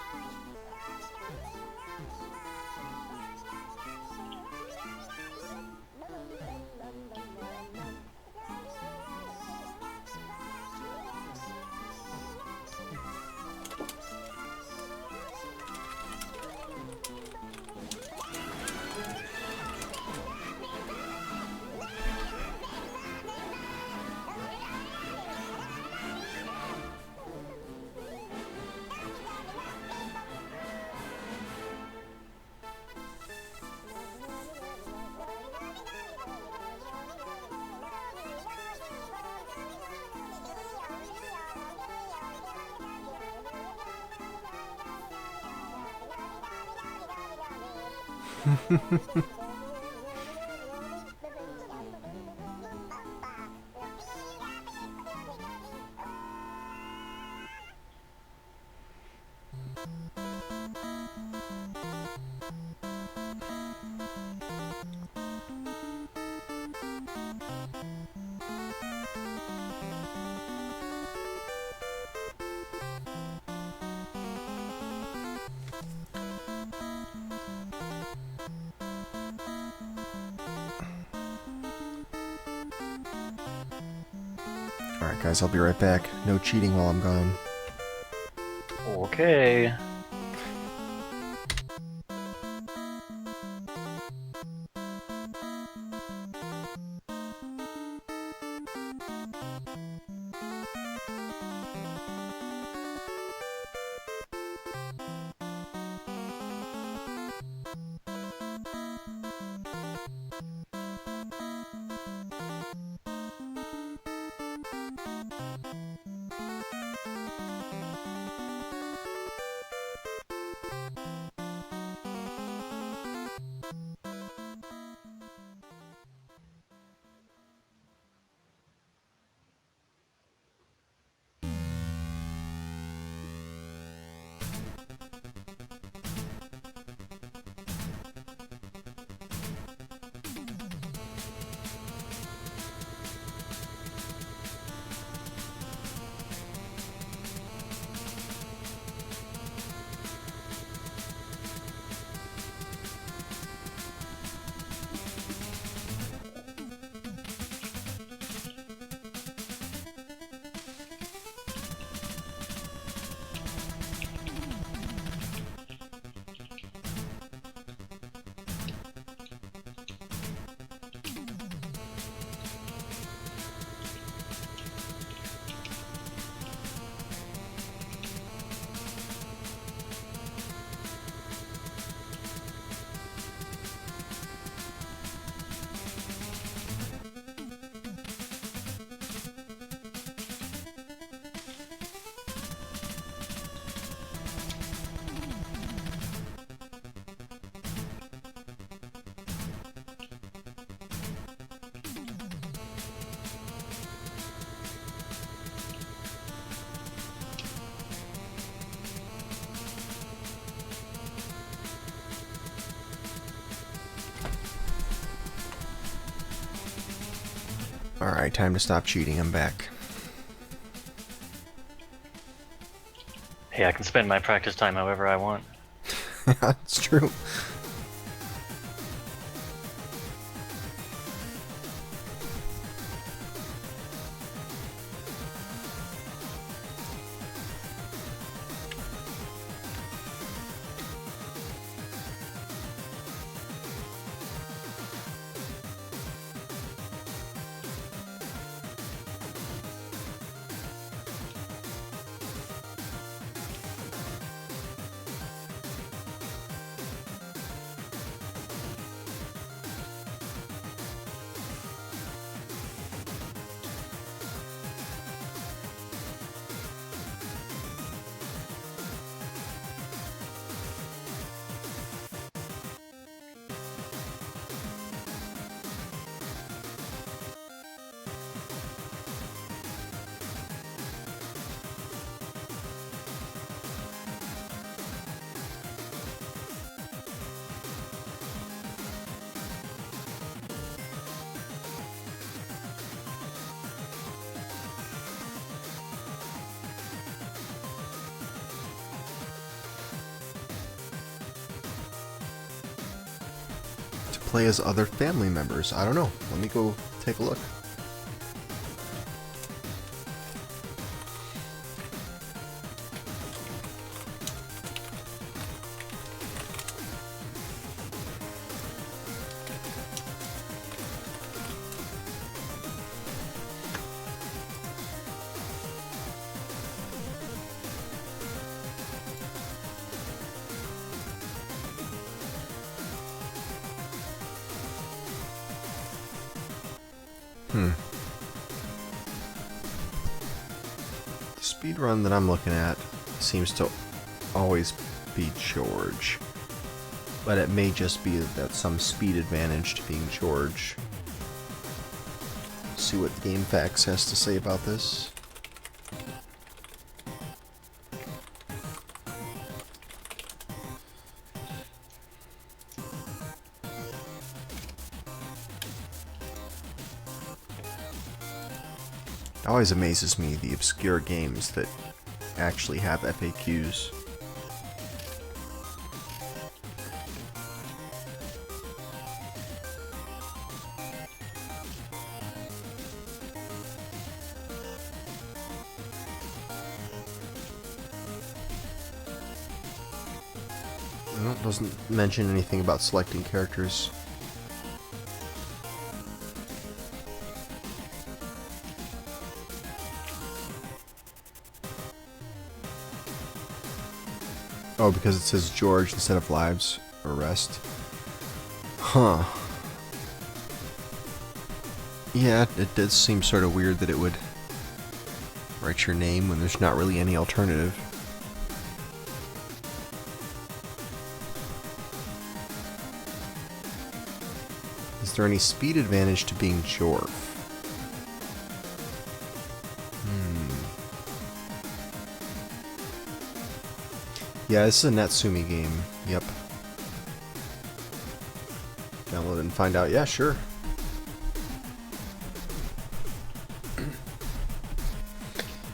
Alright guys, I'll be right back. No cheating while I'm gone. Okay. Alright, time to stop cheating. I'm back. Hey, I can spend my practice time however I want. It's true. Play as other family members. I don't know. Let me go take a look. The speed run that I'm looking at seems to always be George, but it may just be that some speed advantage to being George. See what GameFAQs has to say about this. It always amazes me, the obscure games that actually have FAQs. Well, it doesn't mention anything about selecting characters. Oh, because it says George instead of lives or rest. Huh. Yeah, it does seem sort of weird that it would write your name when there's not really any alternative. Is there any speed advantage to being Jorf? Yeah, this is a Natsumi game. Yep. Download it and find out. Yeah, sure.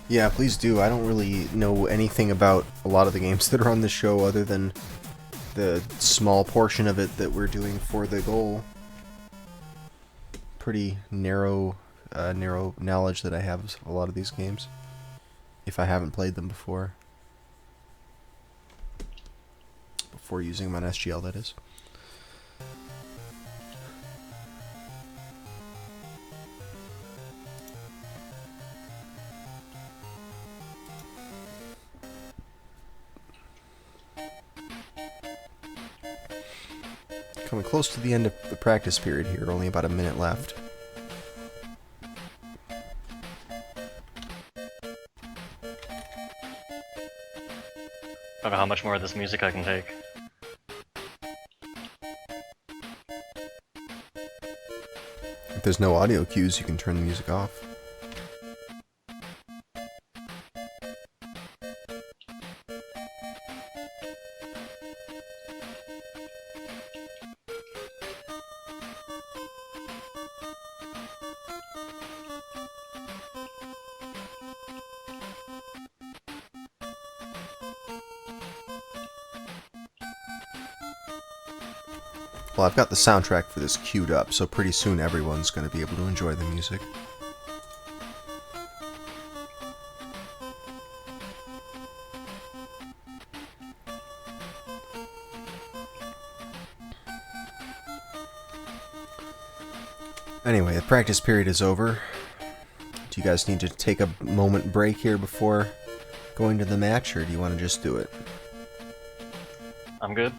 Yeah, please do. I don't really know anything about a lot of the games that are on the show other than the small portion of it that we're doing for the goal. Pretty narrow knowledge that I have of a lot of these games, if I haven't played them before. Before using them on SGL, that is. Coming close to the end of the practice period here, only about a minute left. I don't know how much more of this music I can take. If there's no audio cues, you can turn the music off. Well, I've got the soundtrack for this queued up, so pretty soon everyone's going to be able to enjoy the music. Anyway, the practice period is over. Do you guys need to take a moment break here before going to the match, or do you want to just do it? I'm good.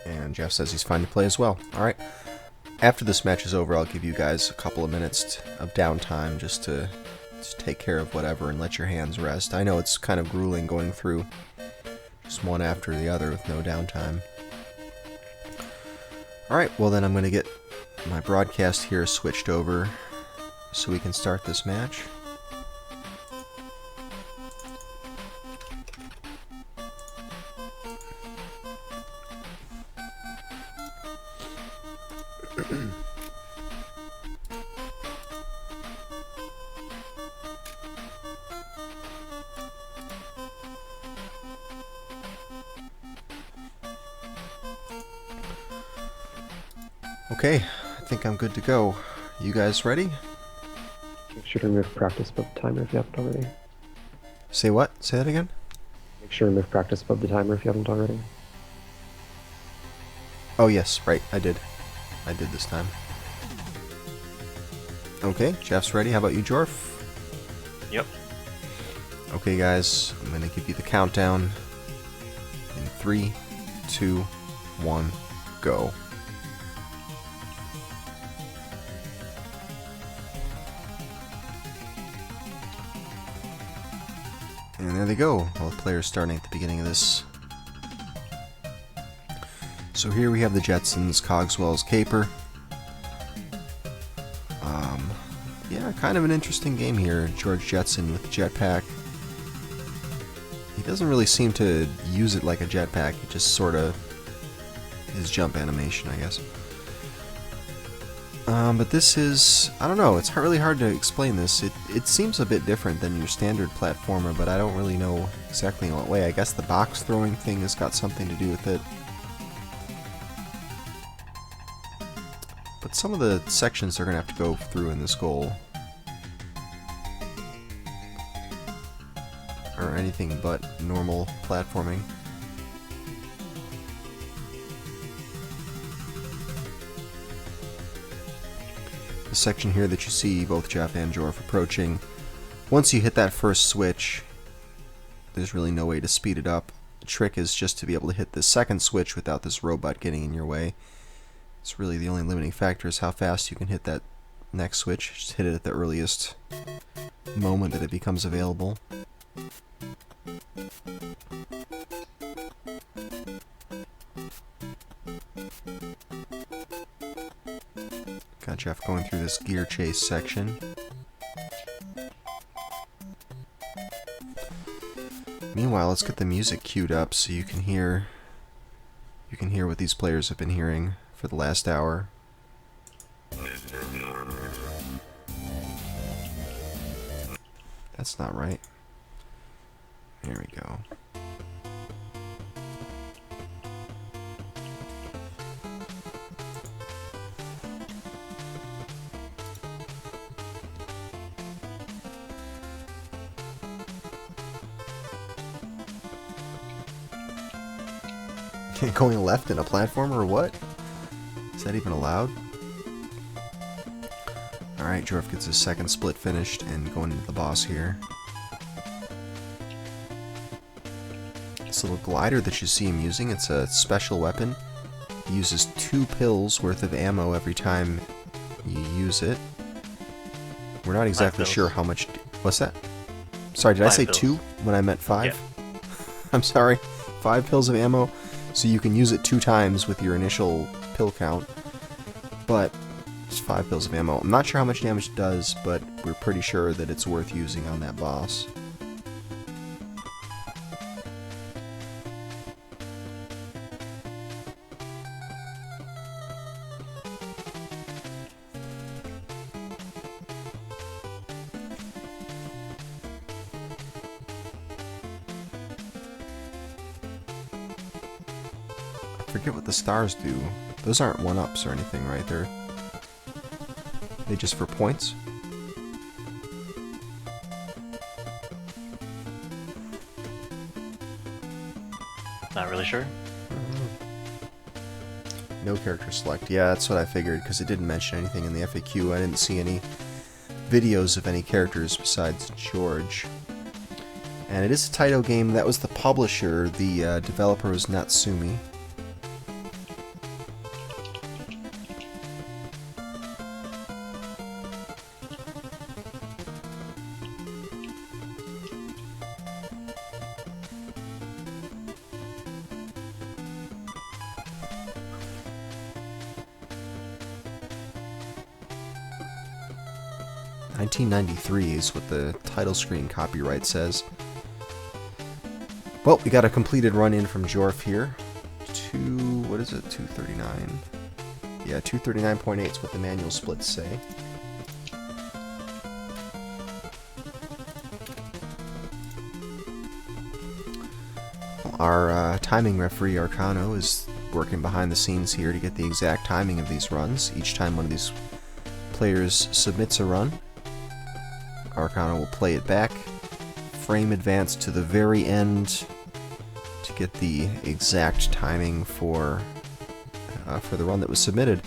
And Jeff says he's fine to play as well. Alright. After this match is over, I'll give you guys a couple of minutes of downtime just to take care of whatever and let your hands rest. I know it's kind of grueling going through just one after the other with no downtime. Alright, well then I'm going to get my broadcast here switched over so we can start this match. Okay, I think I'm good to go. You guys ready? Make sure to remove practice above the timer if you haven't already. Say what? Say that again? Make sure to remove practice above the timer if you haven't already. Oh yes, right, I did. I did this time. Okay, Jeff's ready. How about you, Jorf? Yep. Okay guys, I'm gonna give you the countdown. In 3, 2, 1, go. And there they go, all the players starting at the beginning of this. So here we have the Jetsons, Cogswell's Caper. Yeah, kind of an interesting game here. George Jetson with the jetpack. He doesn't really seem to use it like a jetpack, he just sort of... his jump animation, I guess. But this is... I don't know, it's really hard to explain this. It seems a bit different than your standard platformer, but I don't really know exactly in what way. I guess the box throwing thing has got something to do with it. But some of the sections they're going to have to go through in this goal are anything but normal platforming. The section here that you see both Jeff and Jorf approaching, once you hit that first switch, there's really no way to speed it up. The trick is just to be able to hit the second switch without this robot getting in your way. It's really the only limiting factor is how fast you can hit that next switch. Just hit it at the earliest moment that it becomes available. Got Jeff going through this gear chase section. Meanwhile, let's get the music queued up so you can hear what these players have been hearing for the last hour. That's not right. There we go. Going left in a platformer or what? Is that even allowed? Alright, Jorf gets his second split finished and going into the boss here. This little glider that you see him using, it's a special weapon. He uses 2 pills worth of ammo every time you use it. We're not exactly sure how much... What's that? Sorry, did I say 2 when I meant 5? Yeah. I'm sorry. 5 pills of ammo. So you can use it 2 times with your initial pill count, but it's 5 pills of ammo. I'm not sure how much damage it does, but we're pretty sure that it's worth using on that boss. forget what the stars do. Those aren't 1-ups or anything, right? They just for points? Not really sure. No character select. Yeah, that's what I figured, because it didn't mention anything in the FAQ. I didn't see any videos of any characters besides George. And it is a Taito game. That was the publisher. The developer was Natsumi. $1993 is what the title screen copyright says. Well, we got a completed run-in from Jorf here. What is it? 239. Yeah, 239.8 is what the manual splits say. Our timing referee, Arcano, is working behind the scenes here to get the exact timing of these runs. Each time one of these players submits a run, Arcano will play it back, frame advance to the very end to get the exact timing for the run that was submitted.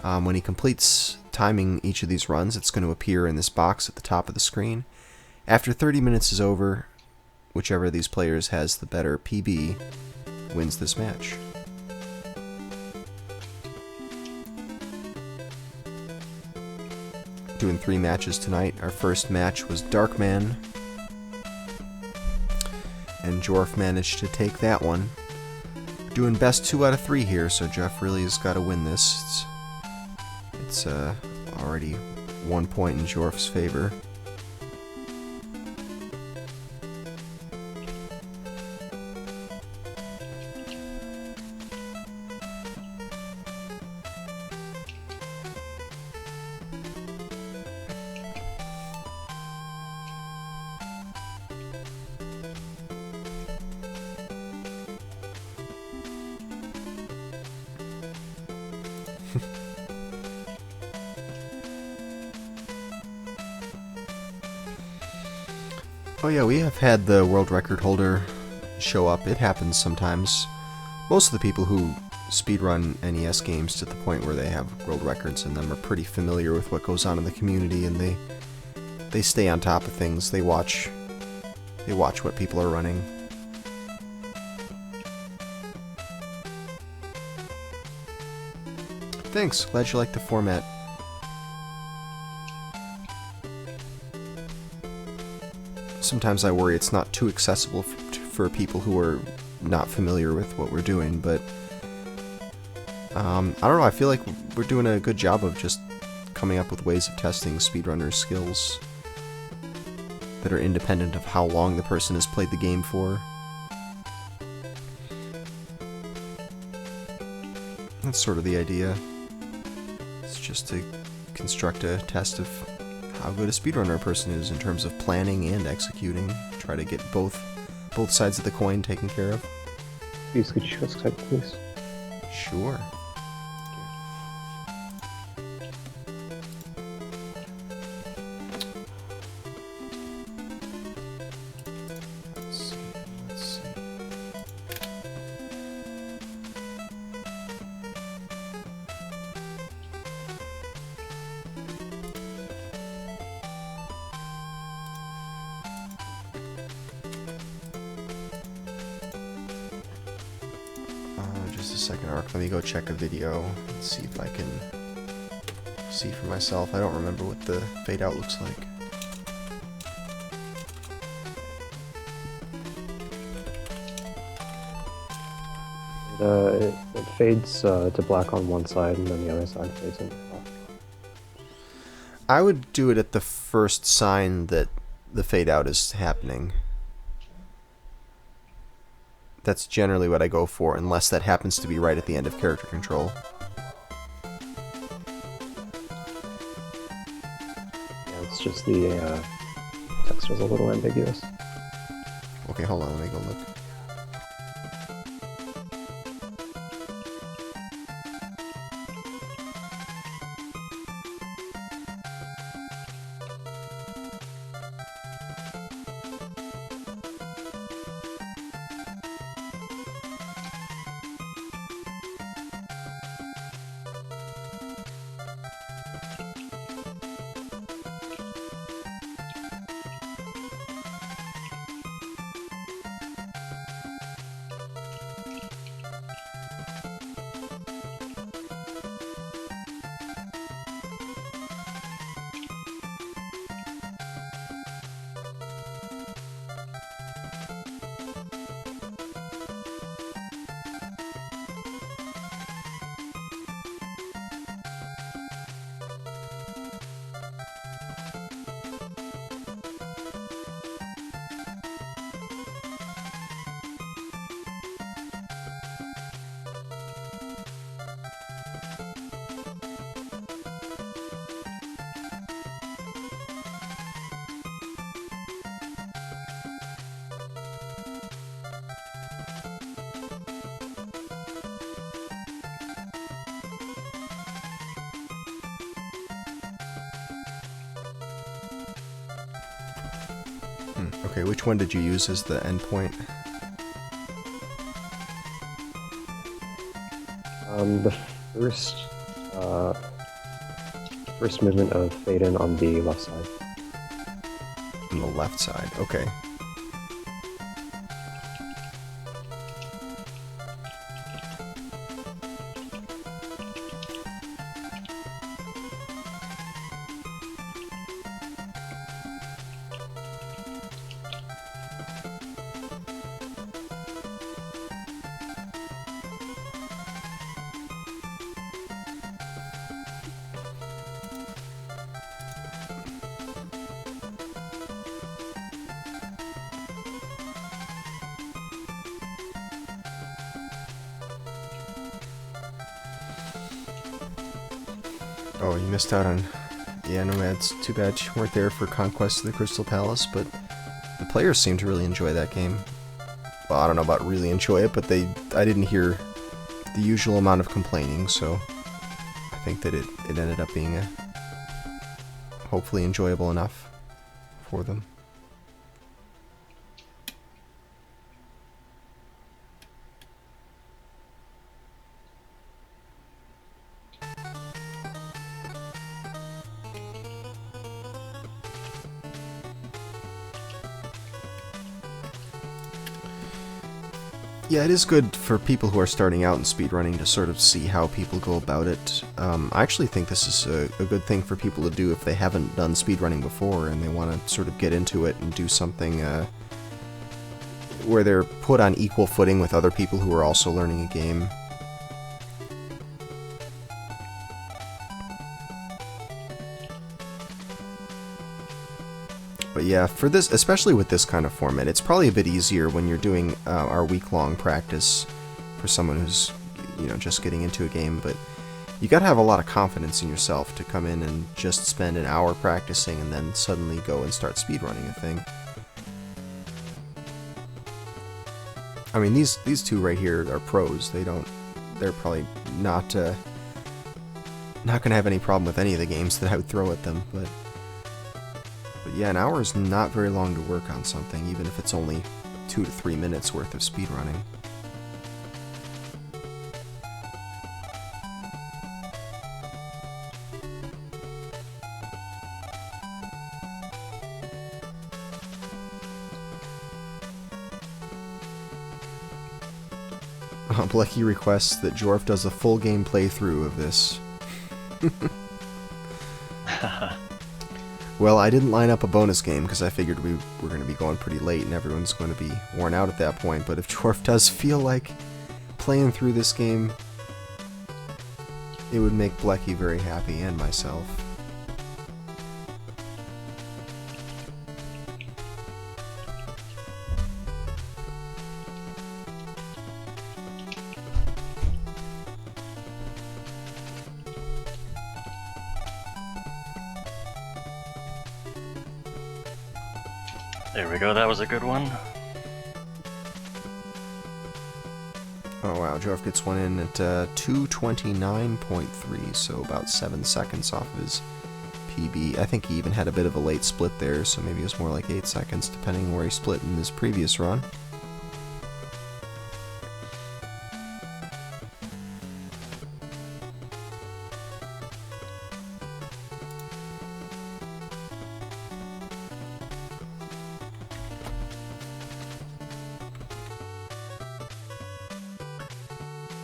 When he completes timing each of these runs, it's going to appear in this box at the top of the screen. After 30 minutes is over, whichever of these players has the better PB wins this match. Doing 3 matches tonight. Our first match was Darkman, and Jorf managed to take that one. We're doing best 2 out of 3 here, so Jeff really has got to win this. It's already 1 point in Jorf's favor. Oh yeah, we have had the world record holder show up. It happens sometimes. Most of the people who speedrun NES games to the point where they have world records in them are pretty familiar with what goes on in the community, and they stay on top of things. They watch what people are running. Thanks, glad you like the format. Sometimes I worry it's not too accessible for people who are not familiar with what we're doing, but I don't know, I feel like we're doing a good job of just coming up with ways of testing speedrunners' skills that are independent of how long the person has played the game for. That's sort of the idea. It's just to construct a test of how good a speedrunner a person is in terms of planning and executing. Try to get both sides of the coin taken care of. Please, could you show us Skype, please? Sure. Let's see. Just a second, Ark. Let me go check a video and see if I can see for myself. I don't remember what the fade out looks like. It fades to black on one side, and then the other side fades into black. I would do it at the first sign that the fade out is happening. That's generally what I go for, unless that happens to be right at the end of character control. Yeah, it's just the text was a little ambiguous. Okay, hold on, let me go look. Okay, which one did you use as the endpoint? The first movement of Faden on the left side. On the left side, okay. Oh, you missed out on... Yeah, no, it's too bad you weren't there for Conquest of the Crystal Palace, but the players seem to really enjoy that game. Well, I don't know about really enjoy it, but I didn't hear the usual amount of complaining, so I think that it ended up being hopefully enjoyable enough for them. Yeah, it is good for people who are starting out in speedrunning to sort of see how people go about it. I actually think this is a good thing for people to do if they haven't done speedrunning before and they want to sort of get into it and do something where they're put on equal footing with other people who are also learning a game. But yeah, for this, especially with this kind of format, it's probably a bit easier when you're doing our week-long practice for someone who's, you know, just getting into a game. But you gotta have a lot of confidence in yourself to come in and just spend an hour practicing and then suddenly go and start speedrunning a thing. I mean, these two right here are pros. They're probably not gonna have any problem with any of the games that I would throw at them, but yeah, an hour is not very long to work on something, even if it's only 2 to 3 minutes worth of speedrunning. Blecky requests that Jorf does a full game playthrough of this. Well, I didn't line up a bonus game because I figured we were going to be going pretty late and everyone's going to be worn out at that point, but if Jorf does feel like playing through this game, it would make Blecky very happy, and myself. There we go, that was a good one. Oh wow, Jorf gets one in at 2:29.3, so about 7 seconds off of his PB. I think he even had a bit of a late split there, so maybe it was more like 8 seconds, depending on where he split in his previous run.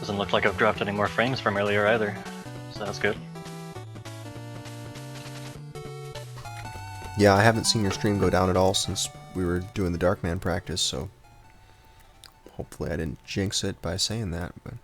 Doesn't look like I've dropped any more frames from earlier either, so that's good. Yeah, I haven't seen your stream go down at all since we were doing the Darkman practice, so hopefully I didn't jinx it by saying that, but...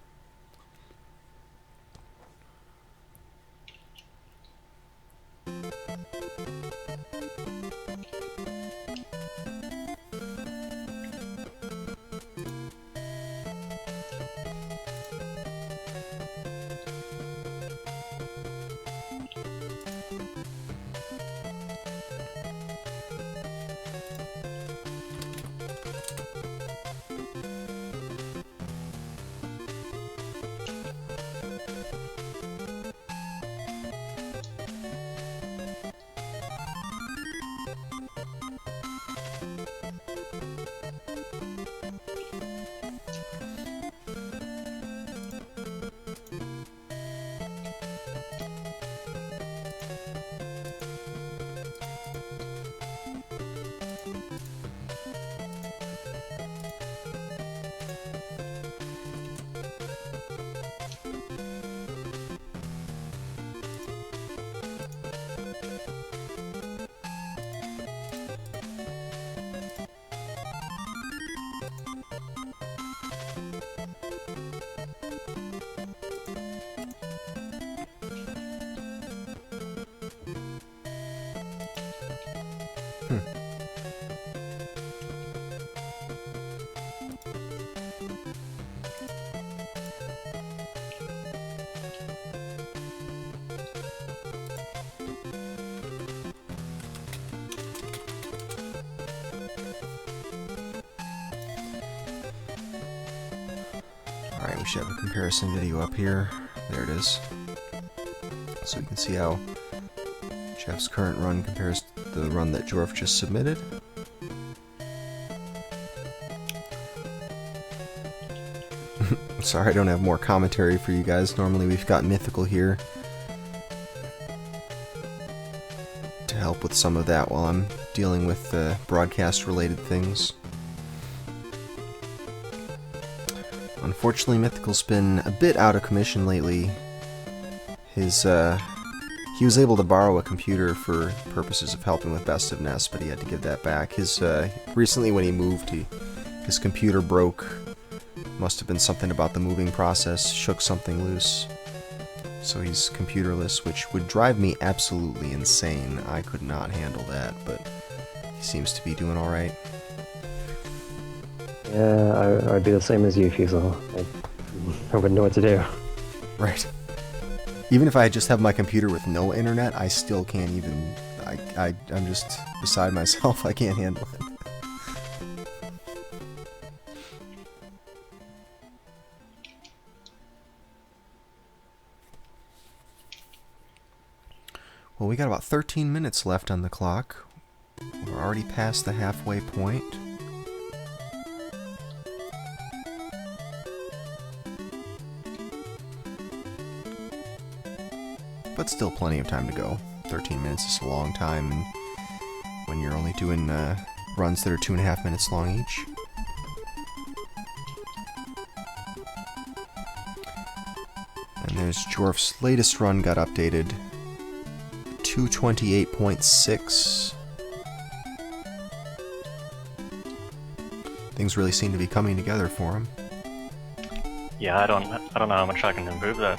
Alright, we should have a comparison video up here. There it is. So you can see how Jeff's current run compares to the run that Jorf just submitted. Sorry I don't have more commentary for you guys. Normally we've got Mythical here to help with some of that while I'm dealing with broadcast related things. Unfortunately, Mythical's been a bit out of commission lately. He was able to borrow a computer for purposes of helping with Best of Nest, but he had to give that back. Recently when he moved, his computer broke. Must have been something about the moving process, shook something loose. So he's computerless, which would drive me absolutely insane. I could not handle that, but he seems to be doing alright. Yeah, I'd be the same as you, Fusil. I wouldn't know what to do. Right. Even if I just have my computer with no internet, I still can't even... I'm just beside myself. I can't handle it. Well, we got about 13 minutes left on the clock. We're already past the halfway point. But still plenty of time to go. 13 minutes is a long time, and when you're only doing runs that are 2.5 minutes long each. And there's Jorf's latest run got updated. 228.6. Things really seem to be coming together for him. Yeah, I don't know how much I can improve that.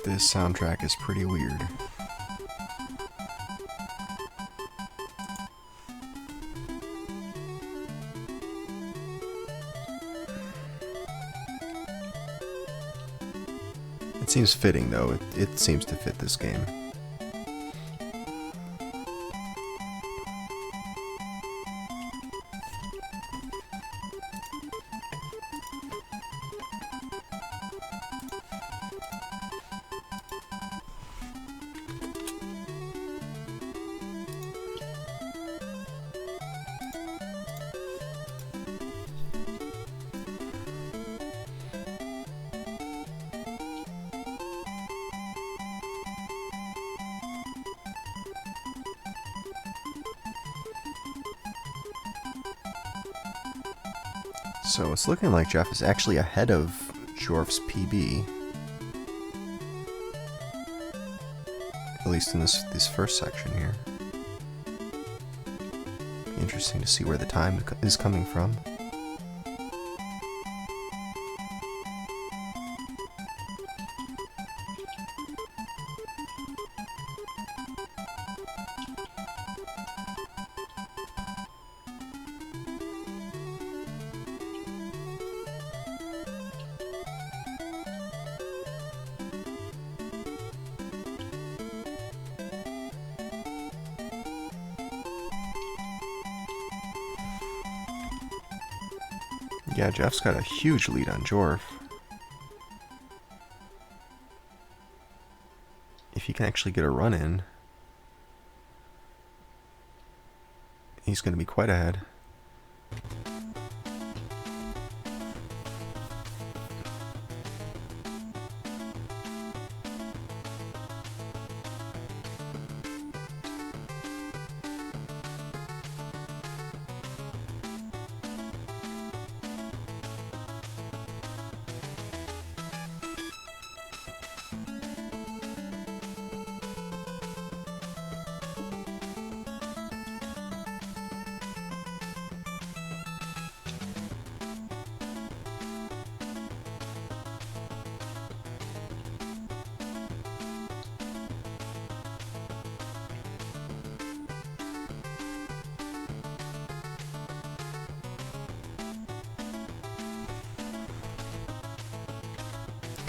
This soundtrack is pretty weird. It seems fitting, though. It seems to fit this game. So it's looking like Jeff is actually ahead of Jorf's PB. At least in this first section here. Be interesting to see where the time is coming from. Yeah, Jeff's got a huge lead on Jorf. If he can actually get a run in, he's going to be quite ahead.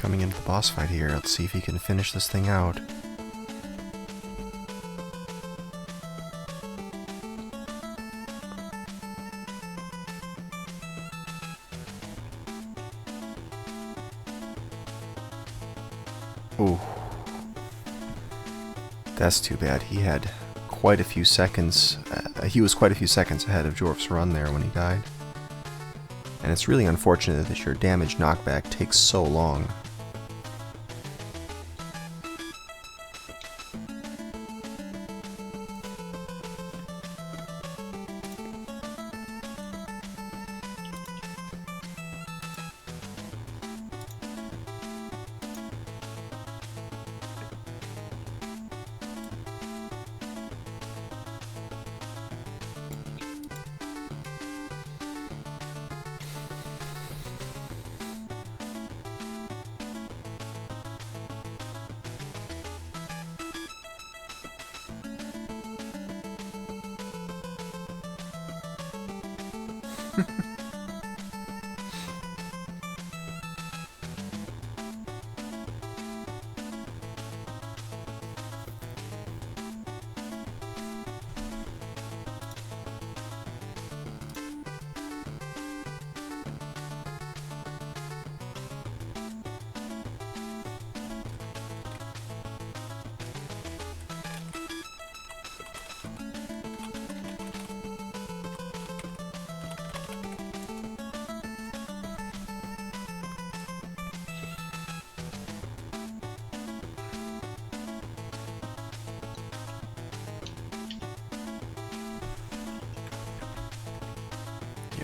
Coming into the boss fight here. Let's see if he can finish this thing out. Ooh. That's too bad. He had quite a few seconds. He was quite a few seconds ahead of Jorf's run there when he died. And it's really unfortunate that your damage knockback takes so long.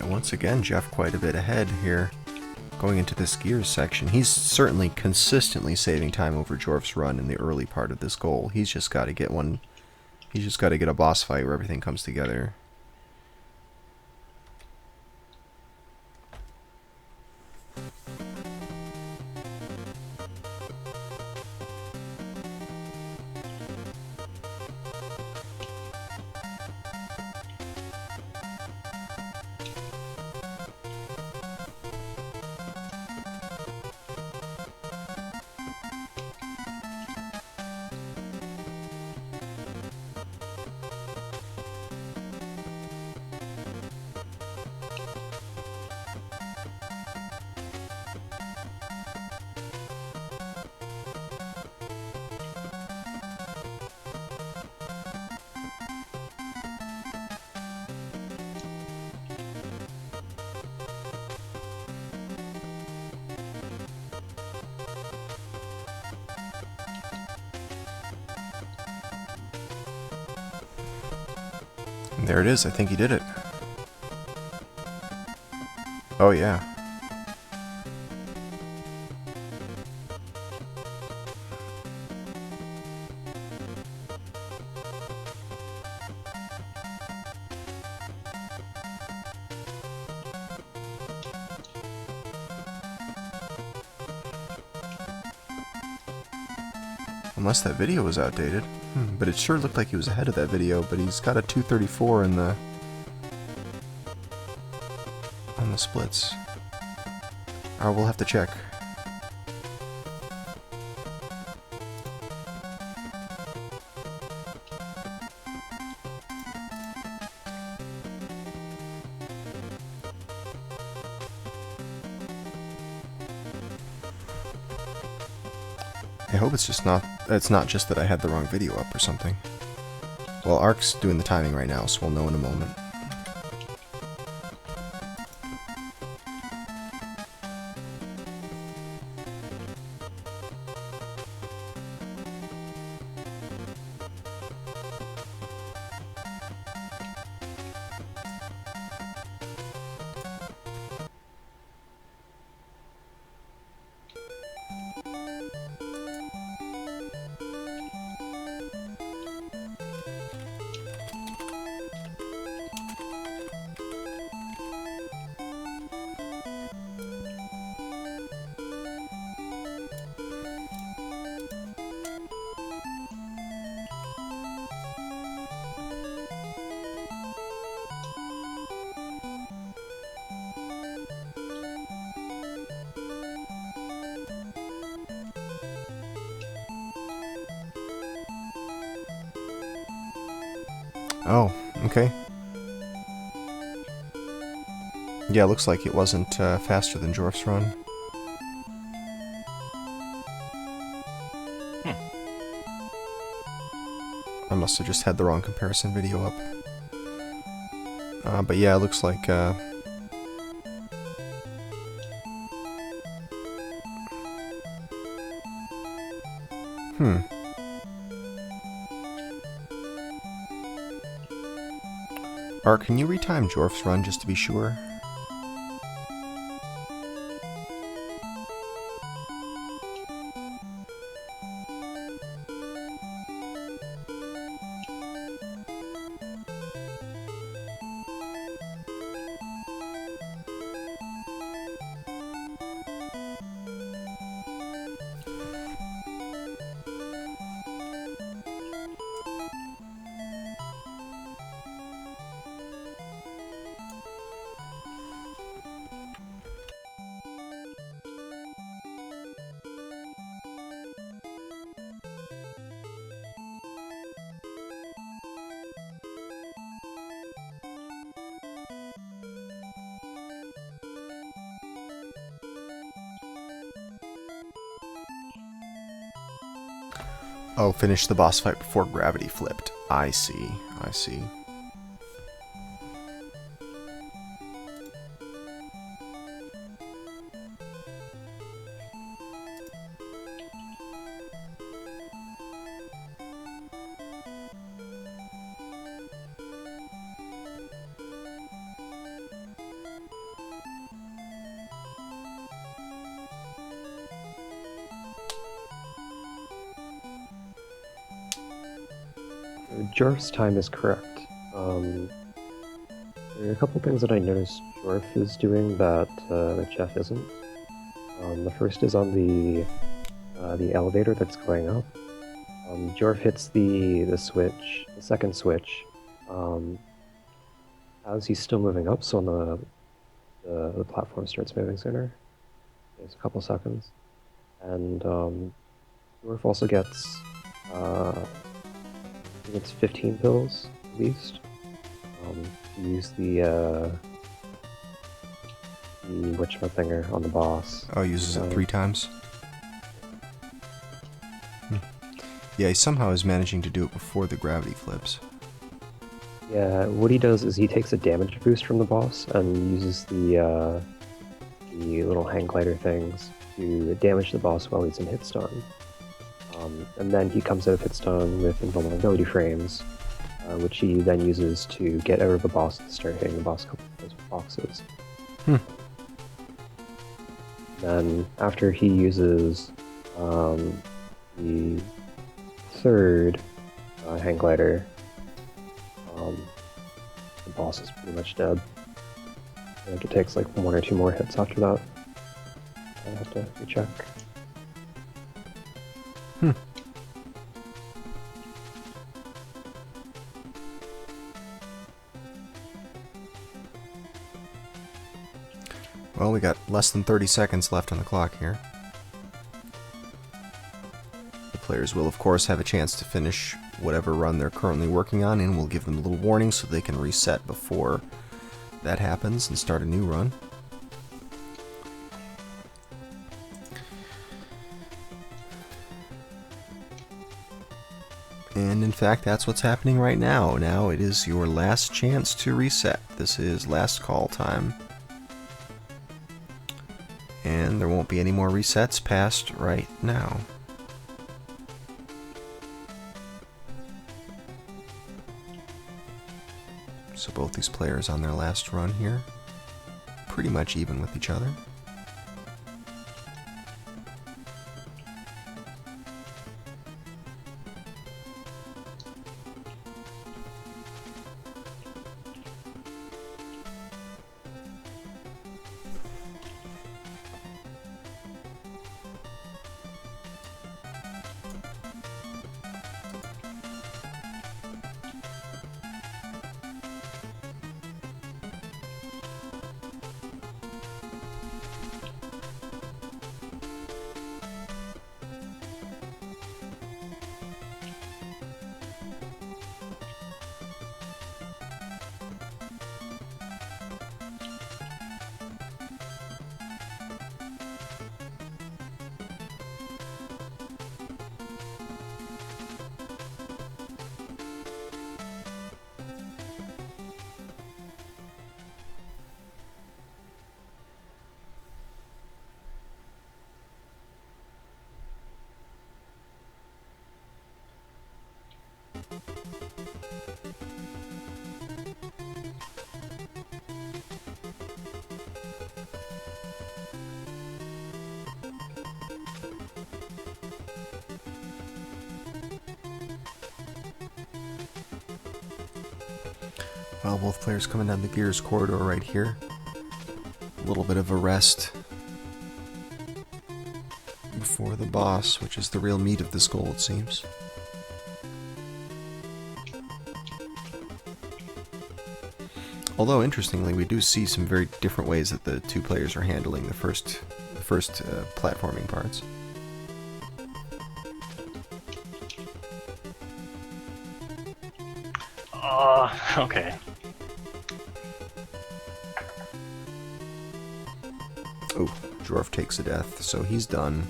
Once again, Jeff quite a bit ahead here. Going into this gears section, he's certainly consistently saving time over Jorf's run in the early part of this goal. He's just got to get one. He's just got to get a boss fight where everything comes together. There it is. I think he did it. Oh, yeah. Unless that video was outdated. But it sure looked like he was ahead of that video, but he's got a 234 in the... on the splits. Oh, we'll have to check. I hope it's not just that I had the wrong video up or something. Well, Ark's doing the timing right now, so we'll know in a moment. Oh, okay. Yeah, looks like it wasn't faster than Jorf's run. I must have just had the wrong comparison video up. But yeah, it looks like... Art, can you retime Jorf's run just to be sure? Oh, finish the boss fight before gravity flipped. I see, I see. Jorf's time is correct. There are a couple things that I noticed Jorf is doing that Jeff isn't. The first is on the elevator that's going up. Jorf hits the switch, the second switch, as he's still moving up, so when the platform starts moving sooner. There's a couple seconds. And Jorf also gets I think it's 15 pills, at least. To use the whatchamacallit on the boss. Oh, he uses it 3 times? Yeah, he somehow is managing to do it before the gravity flips. Yeah, what he does is he takes a damage boost from the boss and uses the little hang glider things to damage the boss while he's in hit stun. And then he comes out of hit stun with invulnerability frames, which he then uses to get out of the boss and start hitting the boss a couple of those boxes. Then after he uses the third hang glider, the boss is pretty much dead. I think it takes like 1 or 2 more hits after that. I have to recheck. Well, we got less than 30 seconds left on the clock here. The players will, of course, have a chance to finish whatever run they're currently working on, and we'll give them a little warning so they can reset before that happens and start a new run. And in fact, that's what's happening right now. Now it is your last chance to reset. This is last call time. And there won't be any more resets past right now. So both these players on their last run here, pretty much even with each other. Well, both players coming down the Gears corridor right here. A little bit of a rest before the boss, which is the real meat of this goal, it seems. Although, interestingly, we do see some very different ways that the two players are handling the first platforming parts. Okay. Oh, Jorf takes a death, so he's done.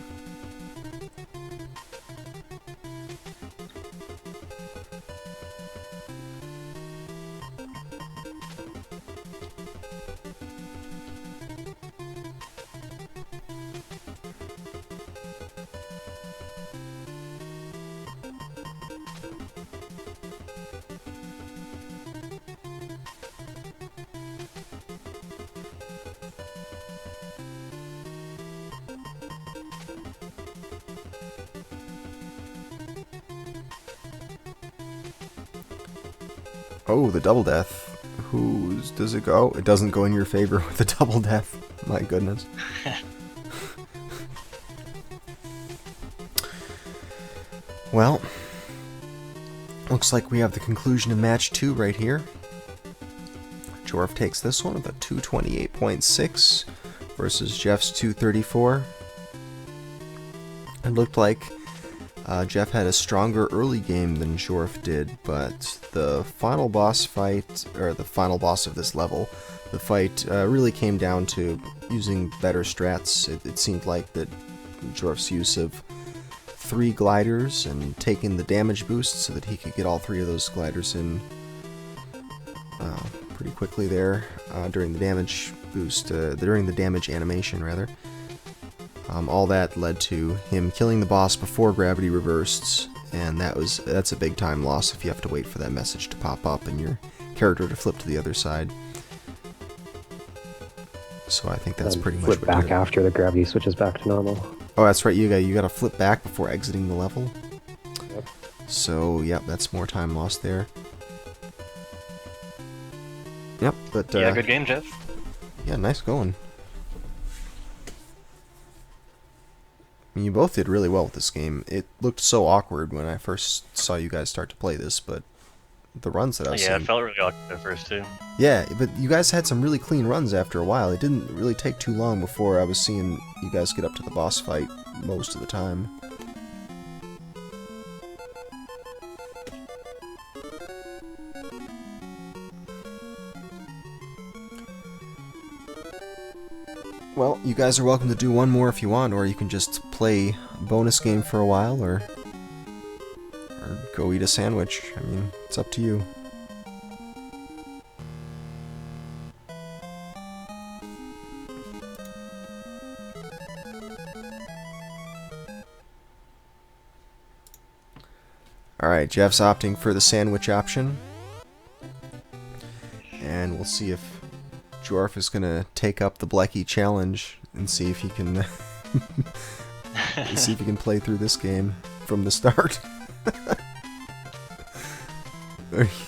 Oh, the double death. Whose does it go? It doesn't go in your favor with the double death. My goodness. Well, looks like we have the conclusion of match 2 right here. Jorf takes this one with a 228.6 versus Jeff's 234. It looked like Jeff had a stronger early game than Jorf did, but the final boss fight, or the final boss of this level, the fight really came down to using better strats. It seemed like that Jorf's use of 3 gliders and taking the damage boost so that he could get all 3 of those gliders in pretty quickly there during the damage boost, during the damage animation rather. All that led to him killing the boss before gravity reversed, and that's a big time loss if you have to wait for that message to pop up and your character to flip to the other side. So I think that's pretty much flip what back did it. after the gravity switches back to normal. Oh, that's right. You got to flip back before exiting the level. Yep. So yep, that's more time lost there. Yep, but Yeah, good game, Jeff. yeah, nice going. I mean, you both did really well with this game. It looked so awkward when I first saw you guys start to play this, but the runs that I was Yeah, it seeing... felt really awkward at first, too. Yeah, but you guys had some really clean runs after a while. It didn't really take too long before I was seeing you guys get up to the boss fight most of the time. Well, you guys are welcome to do one more if you want, or you can just play a bonus game for a while, or go eat a sandwich. I mean, it's up to you. Alright, Jeff's opting for the sandwich option. And we'll see if Jorf is gonna take up the Blecky challenge and see if he can see if he can play through this game from the start.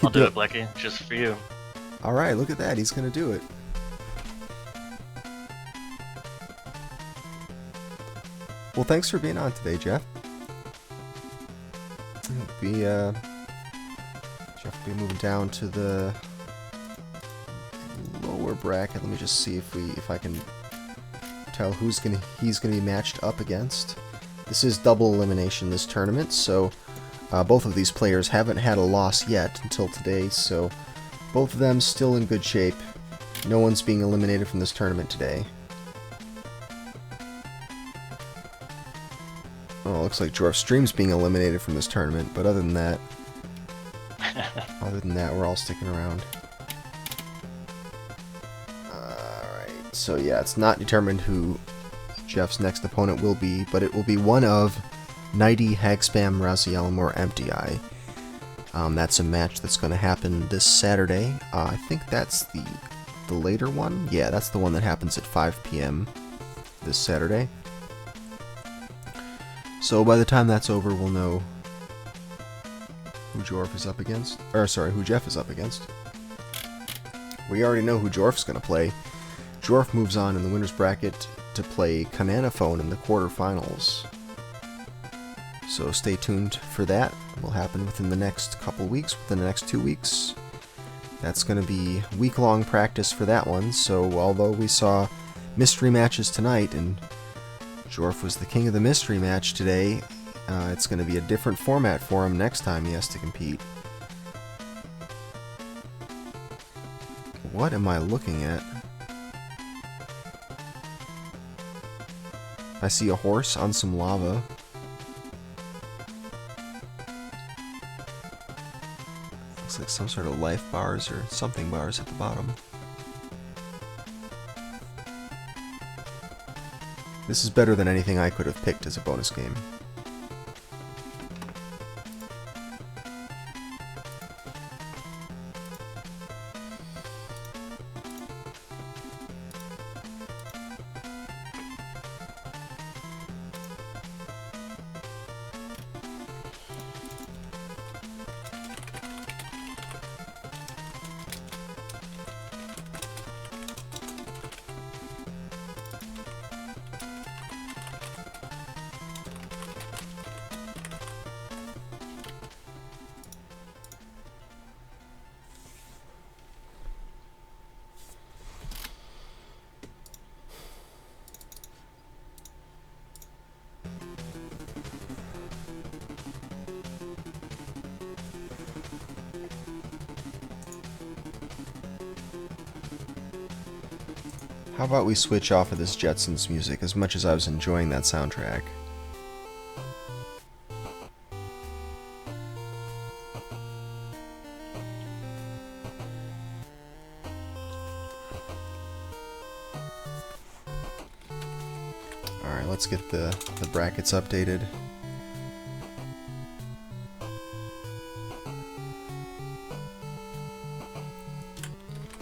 I'll do it, Blecky, just for you. Alright, look at that, he's gonna do it. Well, thanks for being on today, Jeff. Jeff will be moving down to the lower bracket. Let me just see if I can tell he's gonna be matched up against. This is double elimination, this tournament, so both of these players haven't had a loss yet until today, so both of them still in good shape. No one's being eliminated from this tournament today. Oh, looks like Jorf Stream's being eliminated from this tournament, but other than that, we're all sticking around. Alright, so yeah, it's not determined who Jeff's next opponent will be, but it will be one of Nighty, Hagspam, Razielm, or Empty Eye. That's a match that's going to happen this Saturday. I think that's the later one. Yeah, that's the one that happens at 5 p.m. this Saturday. So by the time that's over, we'll know who Jorf is up against. Or sorry, who Jeff is up against. we already know who Jorf's going to play. Jorf moves on in the winner's bracket to play Kananaphone in the quarterfinals. So stay tuned for that. It will happen within the next couple weeks, within the next 2 weeks. That's going to be week-long practice for that one, so although we saw mystery matches tonight, and Jorf was the king of the mystery match today, it's going to be a different format for him next time he has to compete. What am I looking at? I see a horse on some lava. Looks like some sort of life bars or something bars at the bottom. This is better than anything I could have picked as a bonus game. How about we switch off of this Jetsons music, as much as I was enjoying that soundtrack? Alright, let's get the brackets updated.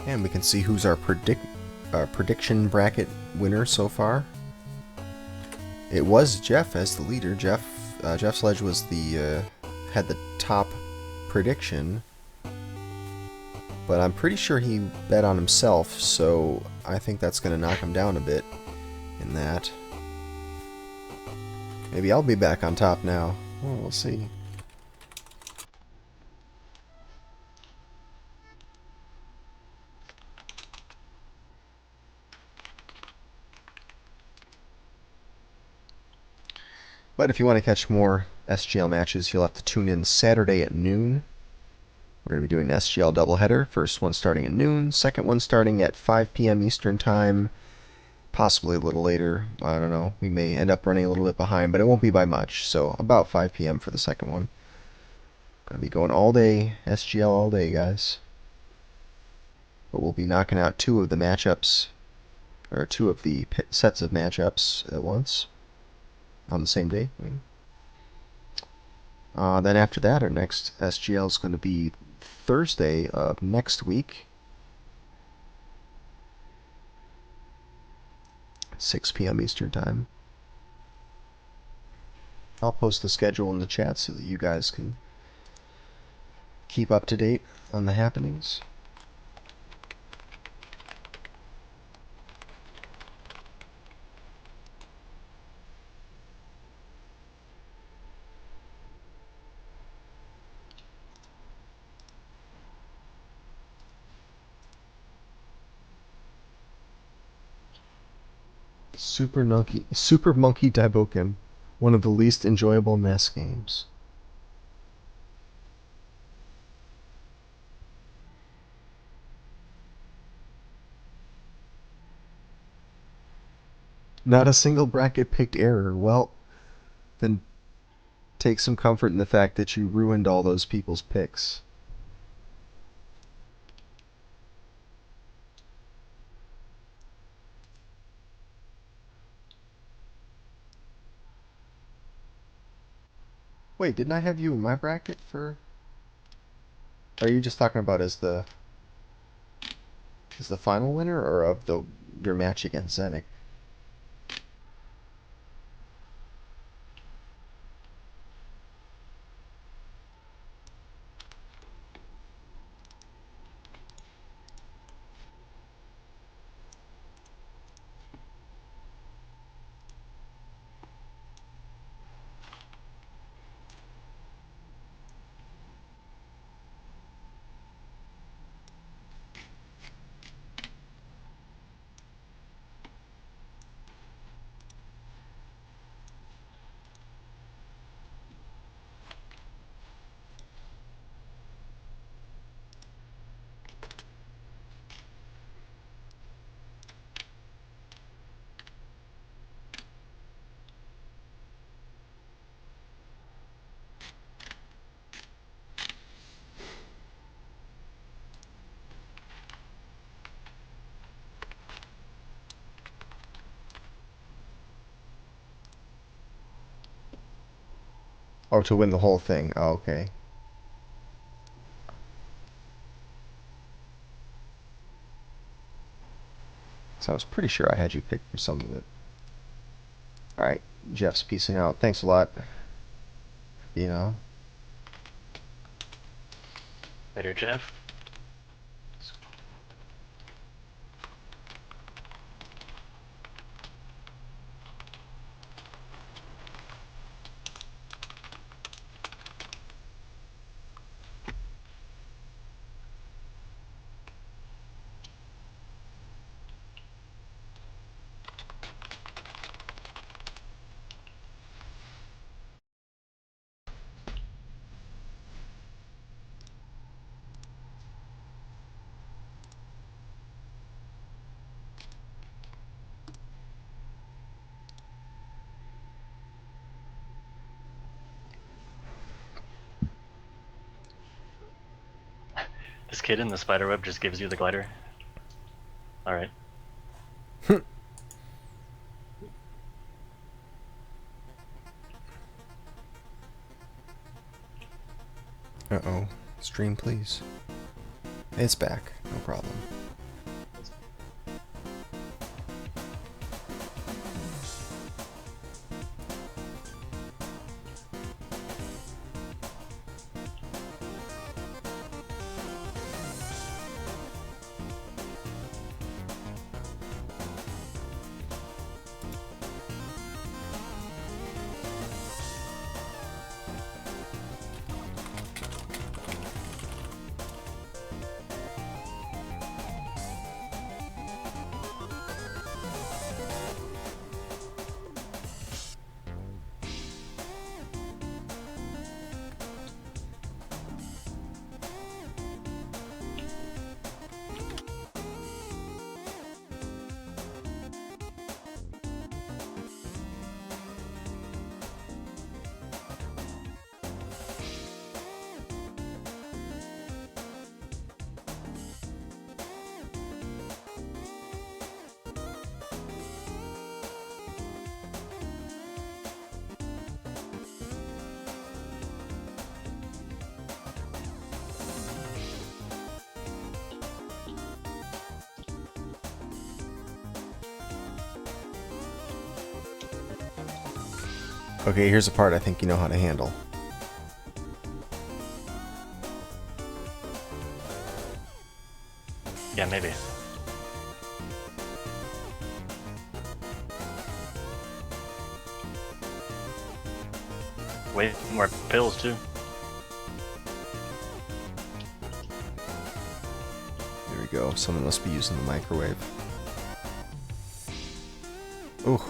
And we can see who's our prediction bracket winner so far. It was Jeff as the leader. Jeffsledge was had the top prediction, but I'm pretty sure he bet on himself, so I think that's going to knock him down a bit in that. Maybe I'll be back on top now. Well, we'll see. But if you want to catch more SGL matches, you'll have to tune in Saturday at noon. We're going to be doing an SGL doubleheader. First one starting at noon, second one starting at 5 p.m. Eastern Time, possibly a little later. I don't know. We may end up running a little bit behind, but it won't be by much. So about 5 p.m. for the second one. Going to be going all day, SGL all day, guys. But we'll be knocking out two of the matchups, or two of the sets of matchups at once. On the same day. Then after that, our next SGL is going to be Thursday of next week. 6 p.m. Eastern Time. I'll post the schedule in the chat so that you guys can keep up to date on the happenings. Super Monkey Daiboken, one of the least enjoyable NES games. Not a single bracket picked error. Well, then take some comfort in the fact that you ruined all those people's picks. Wait, didn't I have you in my bracket for... Are you just talking about as the final winner, or of your match against Zenik? Oh, to win the whole thing. Oh, okay. So I was pretty sure I had you pick for some of it. Alright, Jeff's peacing out. Thanks a lot. You know. Later, Jeff. This kid in the spiderweb just gives you the glider. Alright. Uh-oh. Stream, please. It's back. No problem. Okay, here's a part I think you know how to handle. Yeah, maybe. Way more pills, too. There we go. Someone must be using the microwave. Ooh.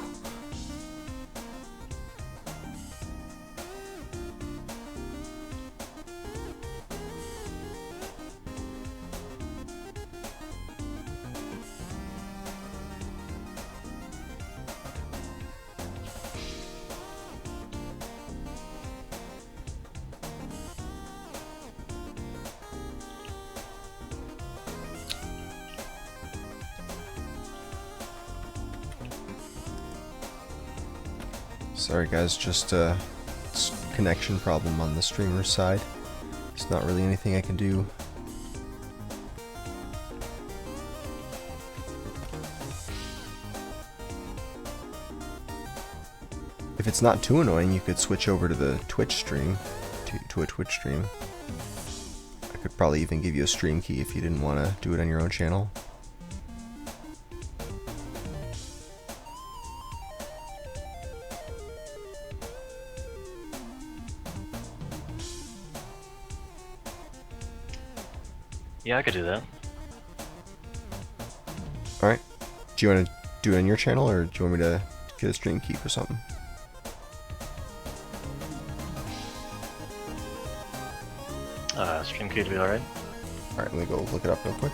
Sorry guys, just a connection problem on the streamer's side. It's not really anything I can do. If it's not too annoying, you could switch over to the Twitch stream, to a Twitch stream. I could probably even give you a stream key if you didn't want to do it on your own channel. Yeah, I could do that. Alright. Do you want to do it on your channel, or do you want me to get a stream key for something? Stream key to be alright. Alright, let me go look it up real quick.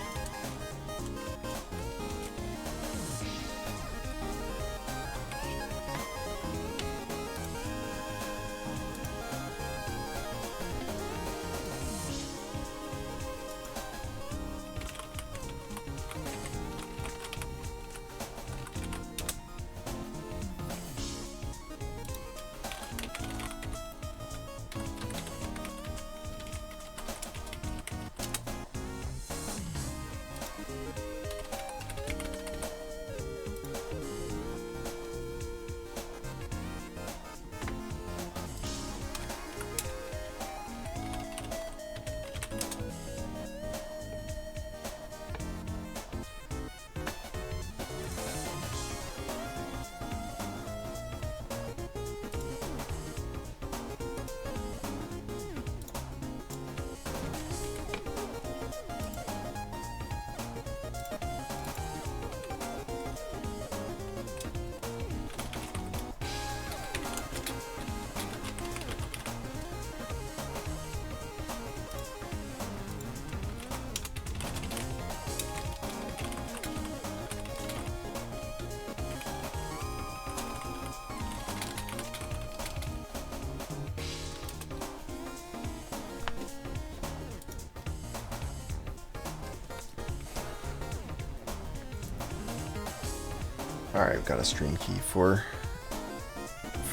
Alright, we've got a stream key for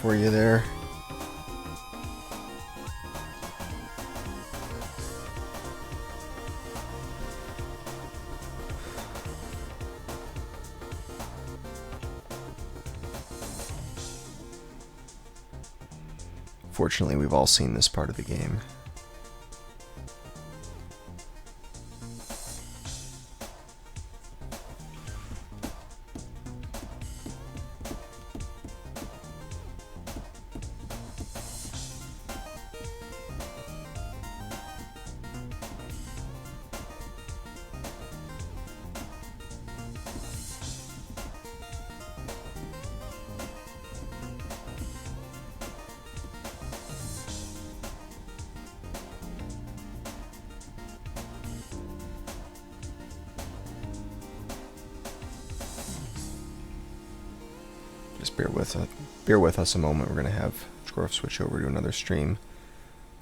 you there. Fortunately, we've all seen this part of the game. Just bear with us a moment. We're going to have Jorf switch over to another stream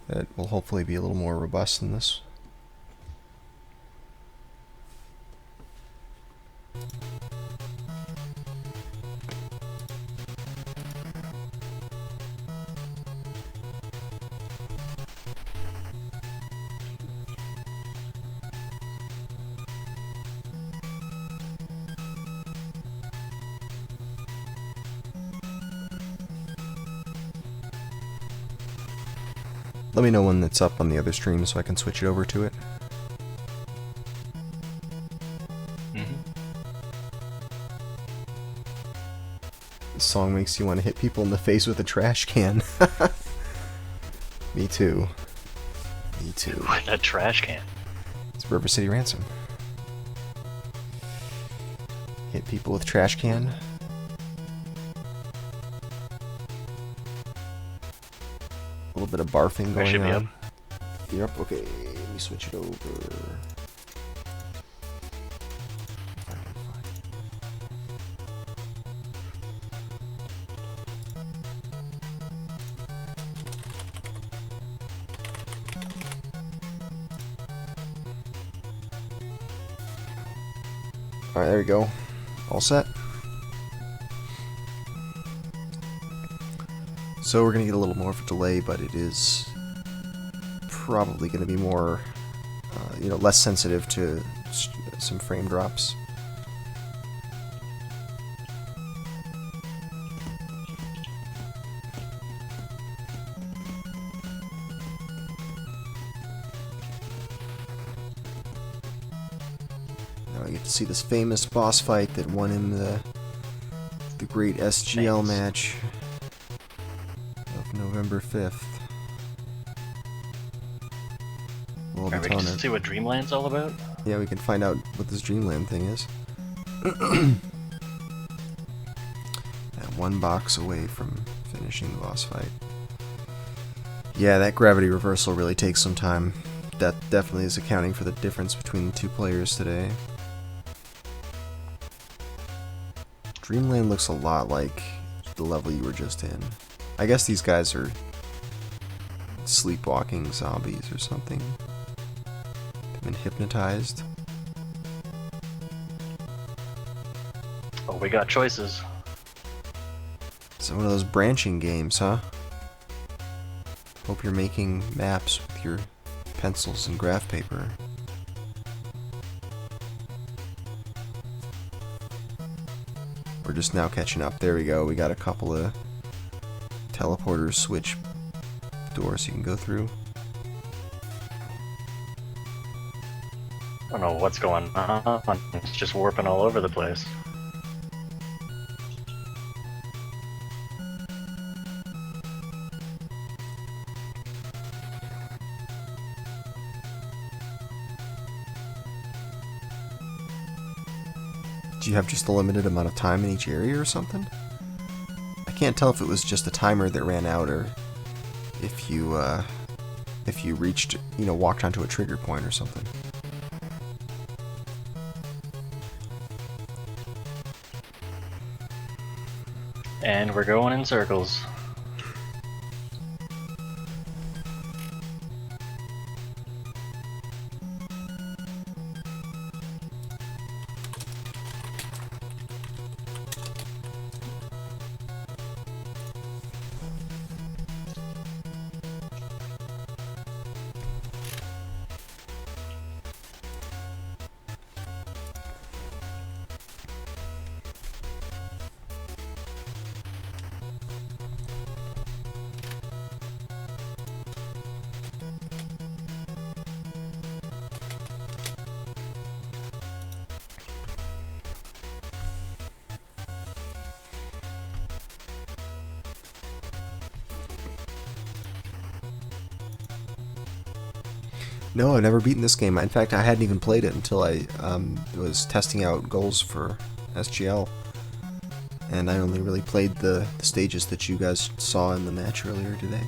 that will hopefully be a little more robust than this. Let me know when it's up on the other stream so I can switch it over to it. This song makes you want to hit people in the face with a trash can. Me too. Me too. With a trash can. It's River City Ransom. Hit people with trash can. A little bit of barfing going should be on. up. You're up? Okay, let me switch it over. Alright, there we go. All set. So we're going to get a little more of a delay, but it is probably going to be more, less sensitive to some frame drops. Now I get to see this famous boss fight that won him the great SGL match. November 5th. Alright, we can see what Dreamland's all about? Yeah, we can find out what this Dreamland thing is. One box away from finishing the boss fight. Yeah, that gravity reversal really takes some time. That definitely is accounting for the difference between the two players today. Dreamland looks a lot like the level you were just in. I guess these guys are sleepwalking zombies or something. They've been hypnotized. Oh, we got choices. It's one of those branching games, huh? Hope you're making maps with your pencils and graph paper. We're just now catching up. There we go. We got a couple of teleporters switch doors you can go through. I don't know what's going on. It's just warping all over the place. Do you have just a limited amount of time in each area or something? I can't tell if it was just a timer that ran out or if you reached, walked onto a trigger point or something. And we're going in circles. No, I've never beaten this game. In fact, I hadn't even played it until I was testing out goals for SGL. And I only really played the stages that you guys saw in the match earlier today.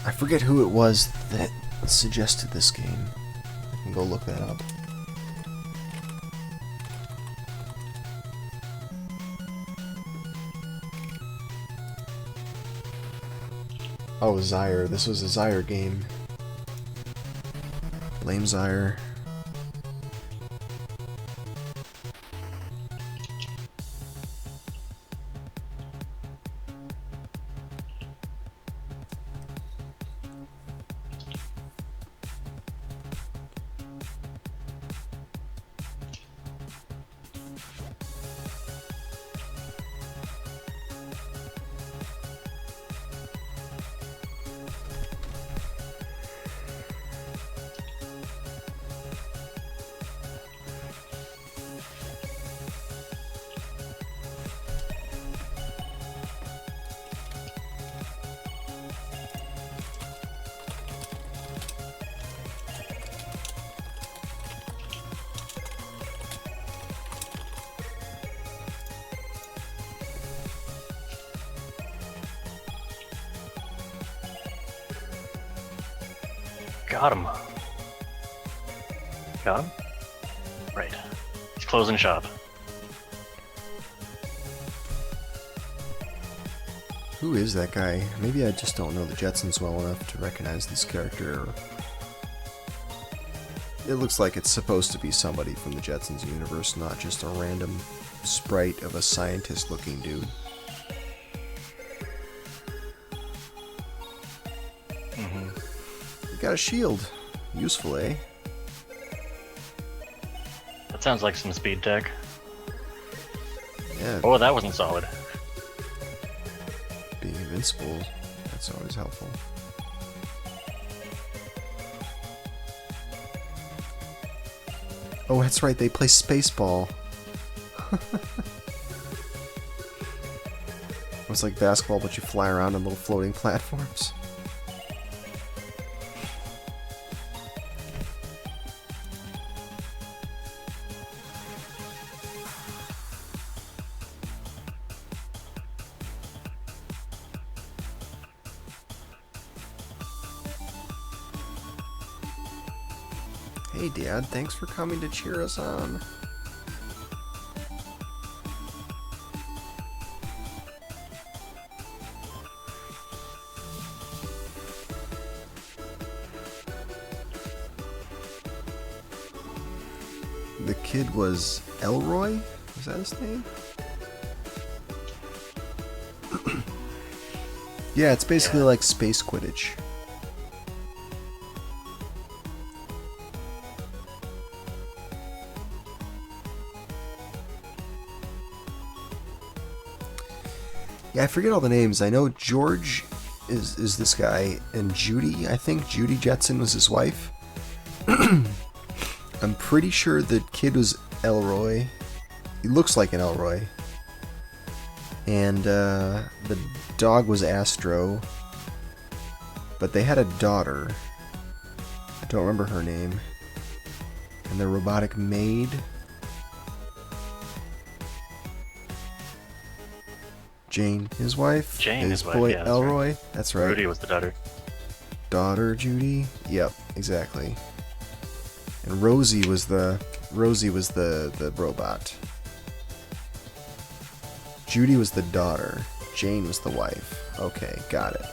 I forget who it was that suggested this game. I can go look that up. Oh, Zyre. This was a Zyre game. Blame Zyre. Got him. Got him? Right. He's closing shop. Who is that guy? Maybe I just don't know the Jetsons well enough to recognize this character. It looks like it's supposed to be somebody from the Jetsons universe, not just a random sprite of a scientist-looking dude. Got a shield. Useful, eh? That sounds like some speed tech. Yeah, Oh, that wasn't solid. being invincible, that's always helpful. Oh, that's right, they play Spaceball. It's like basketball, but you fly around on little floating platforms. Hey Dad, thanks for coming to cheer us on. The kid was Elroy? Was that his name? Yeah, it's basically like space Quidditch. Yeah, I forget all the names. I know George is this guy, and Judy, I think Judy Jetson was his wife. I'm pretty sure the kid was Elroy. He looks like an Elroy. And the dog was Astro. But they had a daughter. I don't remember her name. And the robotic maid. Jane, his wife. Jane, his wife, boy yeah, that's Elroy. right. That's right. Rudy was the daughter. Daughter Judy. Yep, exactly. And Rosie was the robot. Judy was the daughter. Jane was the wife. Okay, got it.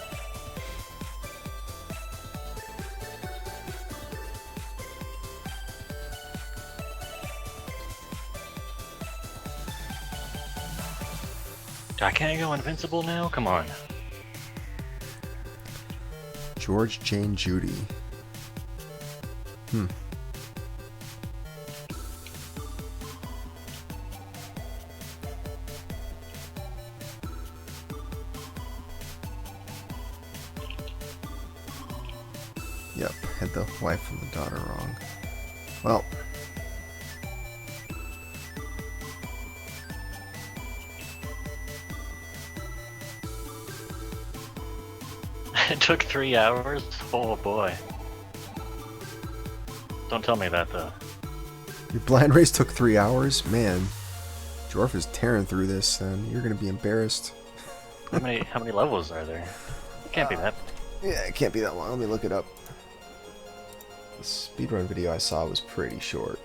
I can't go invincible now? Come on. George, Jane, Judy. Yep, had the wife and the daughter wrong. Well, took 3 hours? Oh boy. Don't tell me that though. Your blind race took 3 hours? Man, Jorf is tearing through this, then you're gonna be embarrassed. How many levels are there? It can't be that. Yeah, it can't be that long. Let me look it up. The speedrun video I saw was pretty short.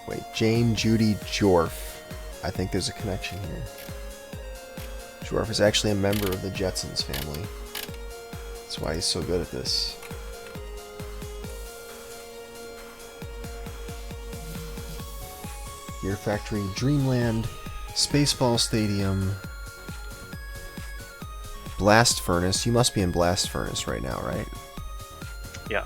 Wait, Jane Judy Jorf. I think there's a connection here. Jorf is actually a member of the Jetsons family. That's why he's so good at this. Gear Factory, Dreamland, Spaceball Stadium, Blast Furnace. You must be in Blast Furnace right now, right? Yeah.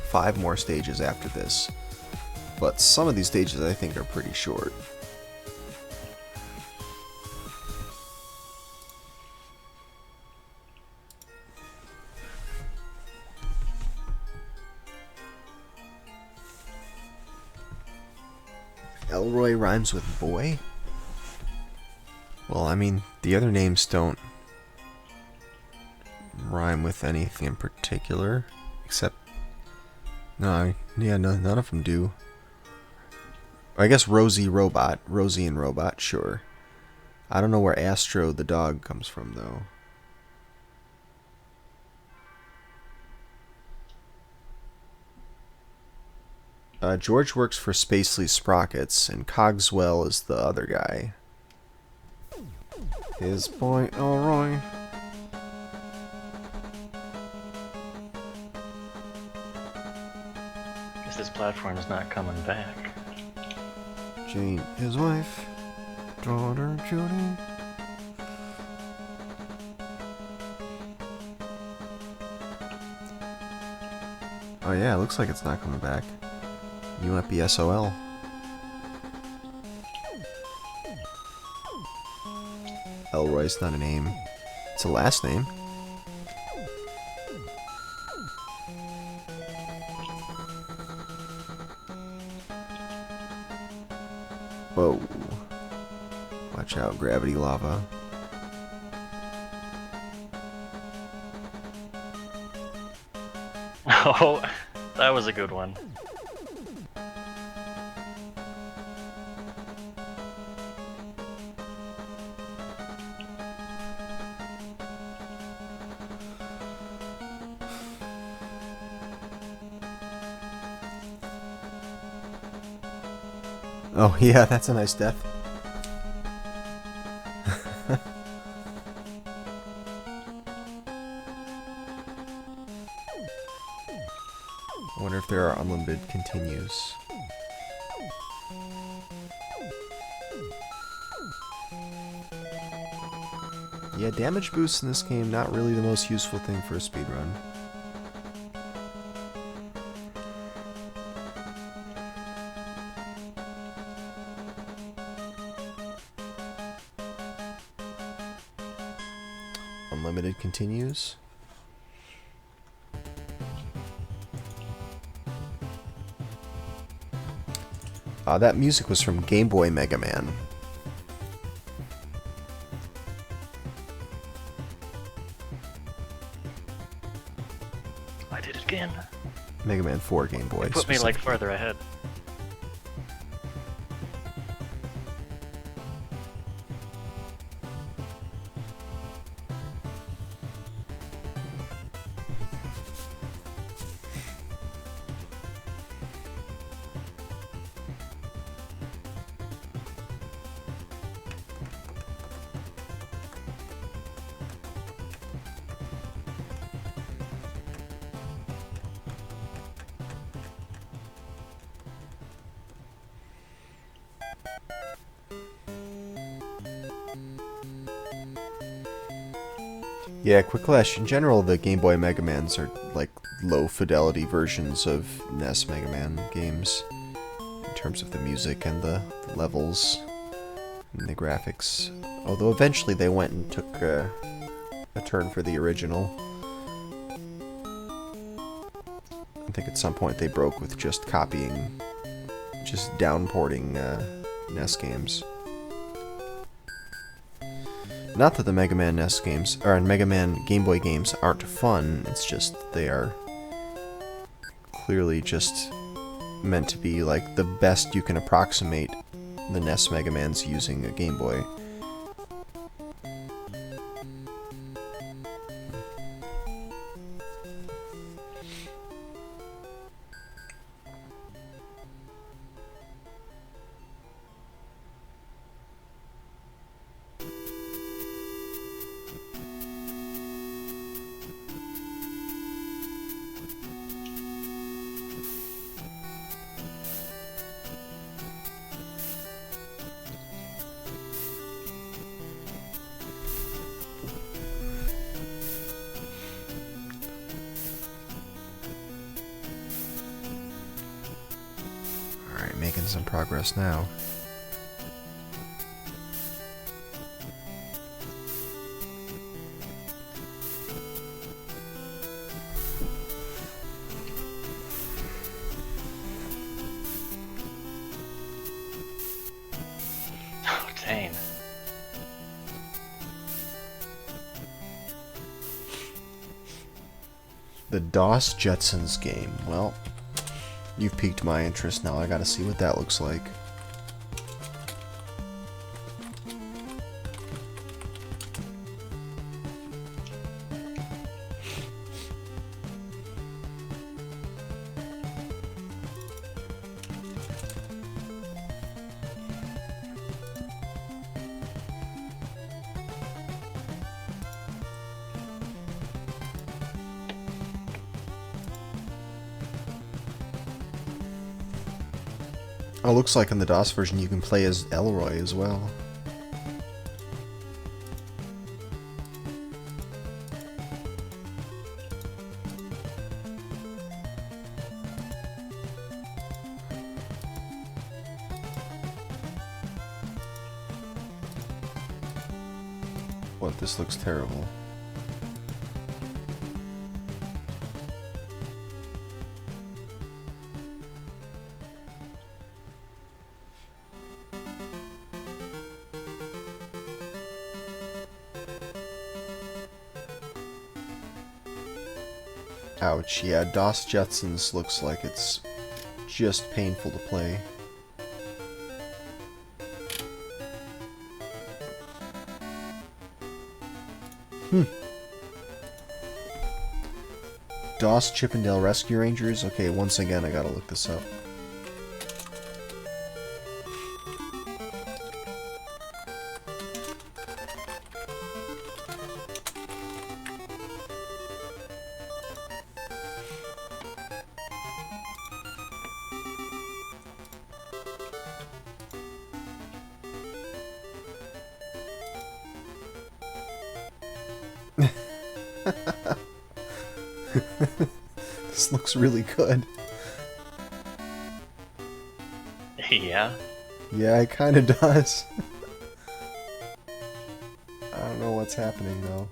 Five more stages after this, but some of these stages I think are pretty short. Elroy rhymes with boy? Well, I mean, the other names don't rhyme with anything in particular, except no, yeah, no, none of them do. I guess Rosie and Robot, sure. I don't know where Astro the dog comes from, though. George works for Spacely Sprockets, and Cogswell is the other guy. His boy Elroy. This platform is not coming back. Jane, his wife, daughter Judy. Oh yeah, it looks like it's not coming back. You might be SOL. Elroy's not a name. It's a last name. Whoa. Watch out, gravity lava. Oh, that was a good one. Oh yeah, that's a nice death. I wonder if there are unlimited continues. Yeah, damage boosts in this game, not really the most useful thing for a speedrun. Unlimited continues. That music was from Game Boy Mega Man. I did it again. Mega Man 4 Game Boy. It put me like further ahead. Yeah, quick clash. In general, the Game Boy Mega Mans are like low fidelity versions of NES Mega Man games in terms of the music and the levels and the graphics. Although eventually they went and took a turn for the original. I think at some point they broke with just copying, just downporting NES games. Not that the Mega Man NES games, or Mega Man Game Boy games aren't fun, it's just they are clearly just meant to be like the best you can approximate the NES Mega Man's using a Game Boy. Making some progress now. Oh, dang. The DOS Jetsons game. Well, you've piqued my interest now. I gotta see what that looks like. Oh, looks like in the DOS version you can play as Elroy as well. What, this looks terrible. Ouch, yeah, DOS Jetsons looks like it's just painful to play. DOS Chippendale Rescue Rangers? Okay, once again I gotta look this up. This looks really good. Yeah? Yeah, it kinda does. I don't know what's happening though.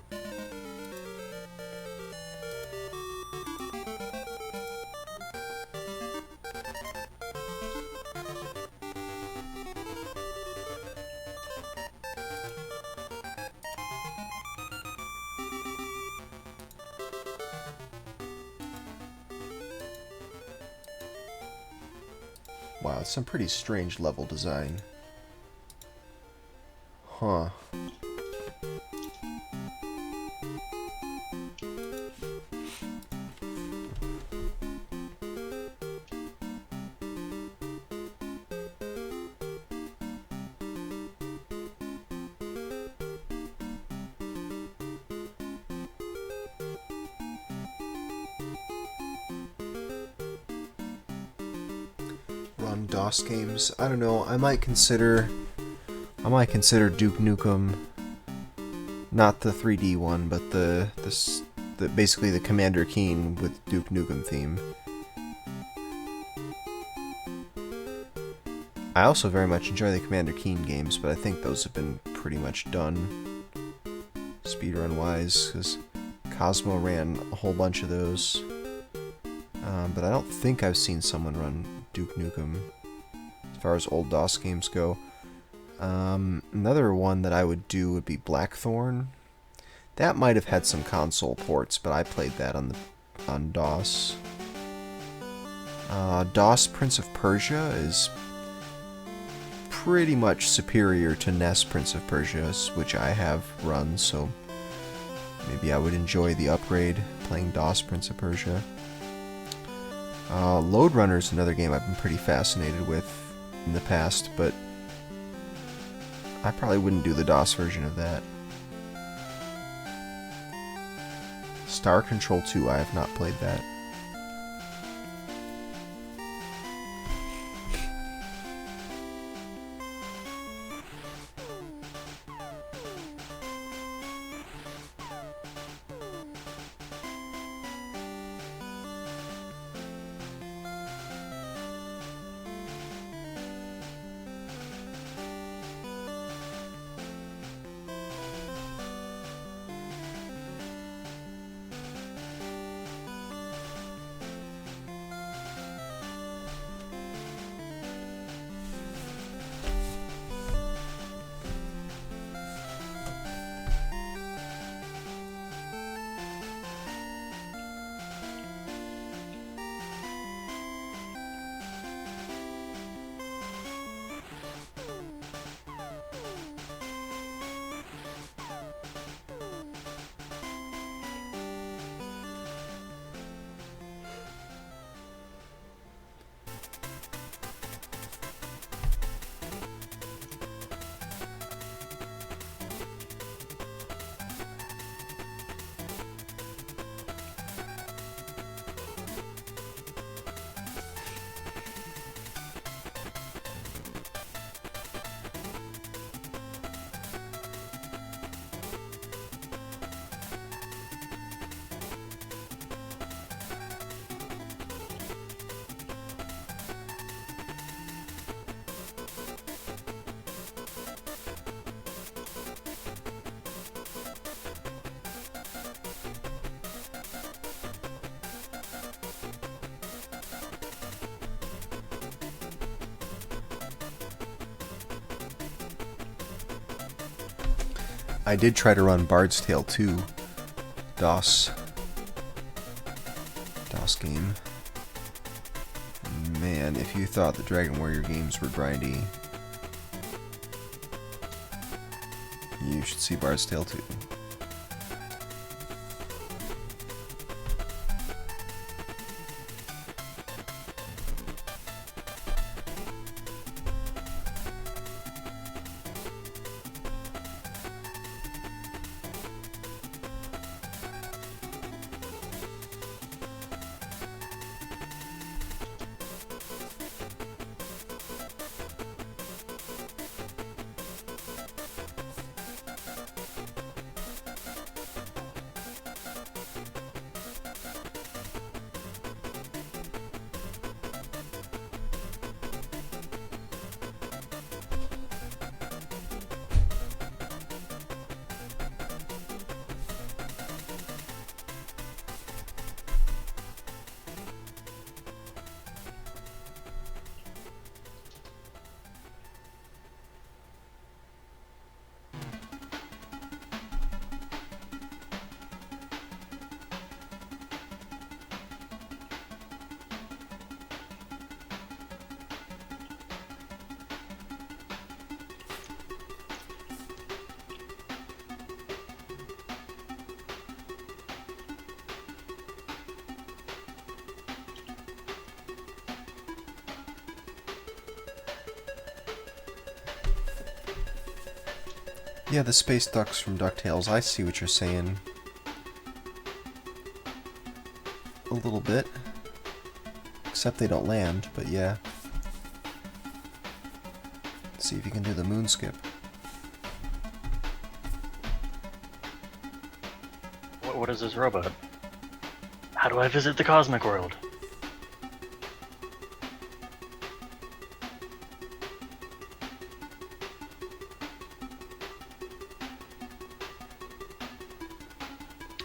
Wow, it's some pretty strange level design. Huh. Run DOS games. I don't know. I might consider Duke Nukem, not the 3D one, but the basically the Commander Keen with Duke Nukem theme. I also very much enjoy the Commander Keen games, but I think those have been pretty much done speedrun-wise, because Cosmo ran a whole bunch of those. But I don't think I've seen someone run Duke Nukem as far as old DOS games go. Another one that I would do would be Blackthorn. That might have had some console ports, but I played that on DOS. DOS Prince of Persia is pretty much superior to NES Prince of Persia, which I have run, so maybe I would enjoy the upgrade playing DOS Prince of Persia. Lode Runner is another game I've been pretty fascinated with in the past, but I probably wouldn't do the DOS version of that. Star Control 2, I have not played that. I did try to run Bard's Tale 2 DOS game. Man, if you thought the Dragon Warrior games were grindy, you should see Bard's Tale 2. Yeah, the space ducks from DuckTales, I see what you're saying. A little bit. Except they don't land, but yeah. Let's see if you can do the moon skip. What is this robot? How do I visit the cosmic world?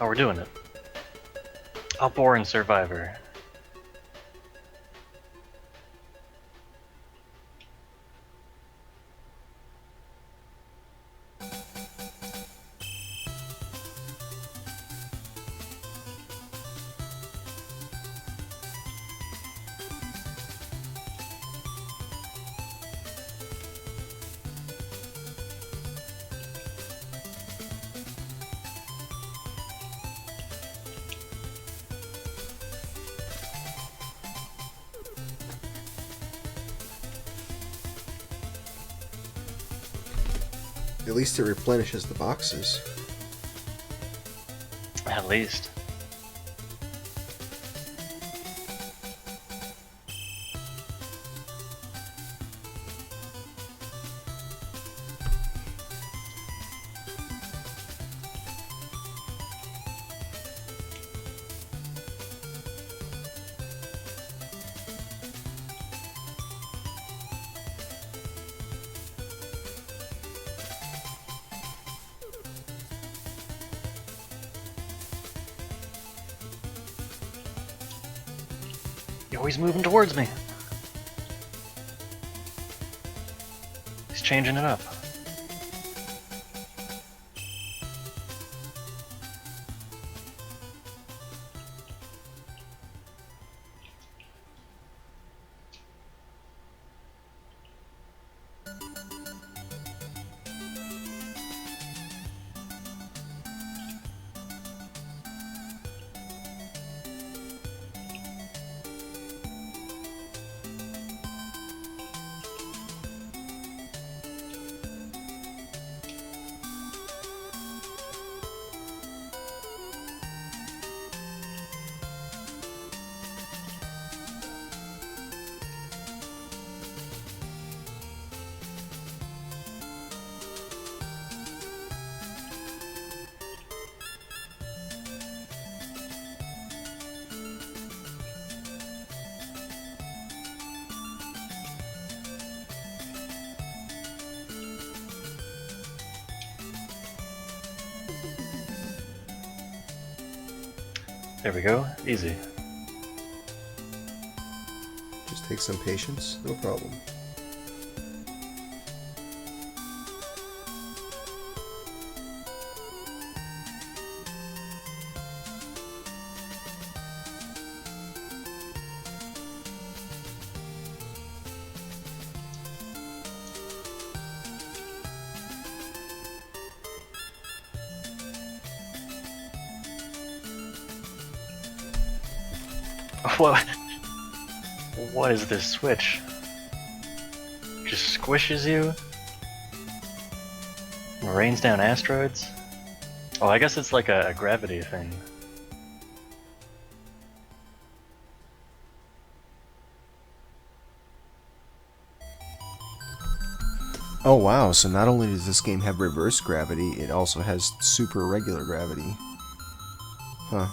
Oh, we're doing it. Outboring Survivor. At least it replenishes the boxes. At least. Oh, he's moving towards me. He's changing it up. There we go. Easy. Just take some patience, no problem. What? What is this switch? Just squishes you? Rains down asteroids? Oh, I guess it's like a gravity thing. Oh wow, so not only does this game have reverse gravity, it also has super regular gravity. Huh.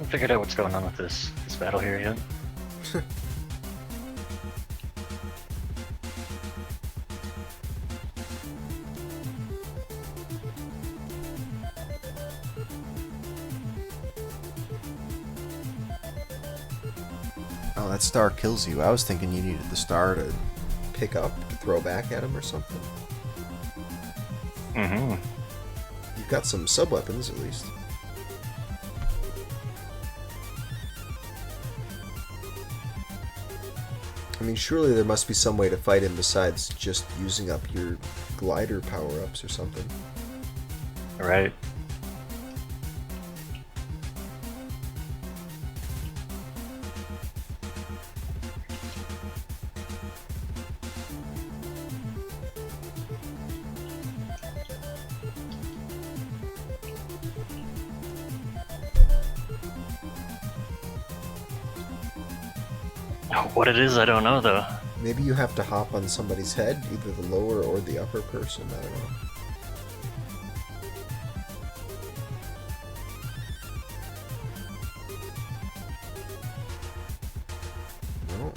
haven't figured out what's going on with this battle here yet. Oh, that star kills you. I was thinking you needed the star to pick up, to throw back at him or something. Mm-hmm. You've got some sub-weapons, at least. I mean, surely there must be some way to fight him besides just using up your glider power-ups or something. Right. What it is, I don't know though. Maybe you have to hop on somebody's head, either the lower or the upper person, I don't know. No.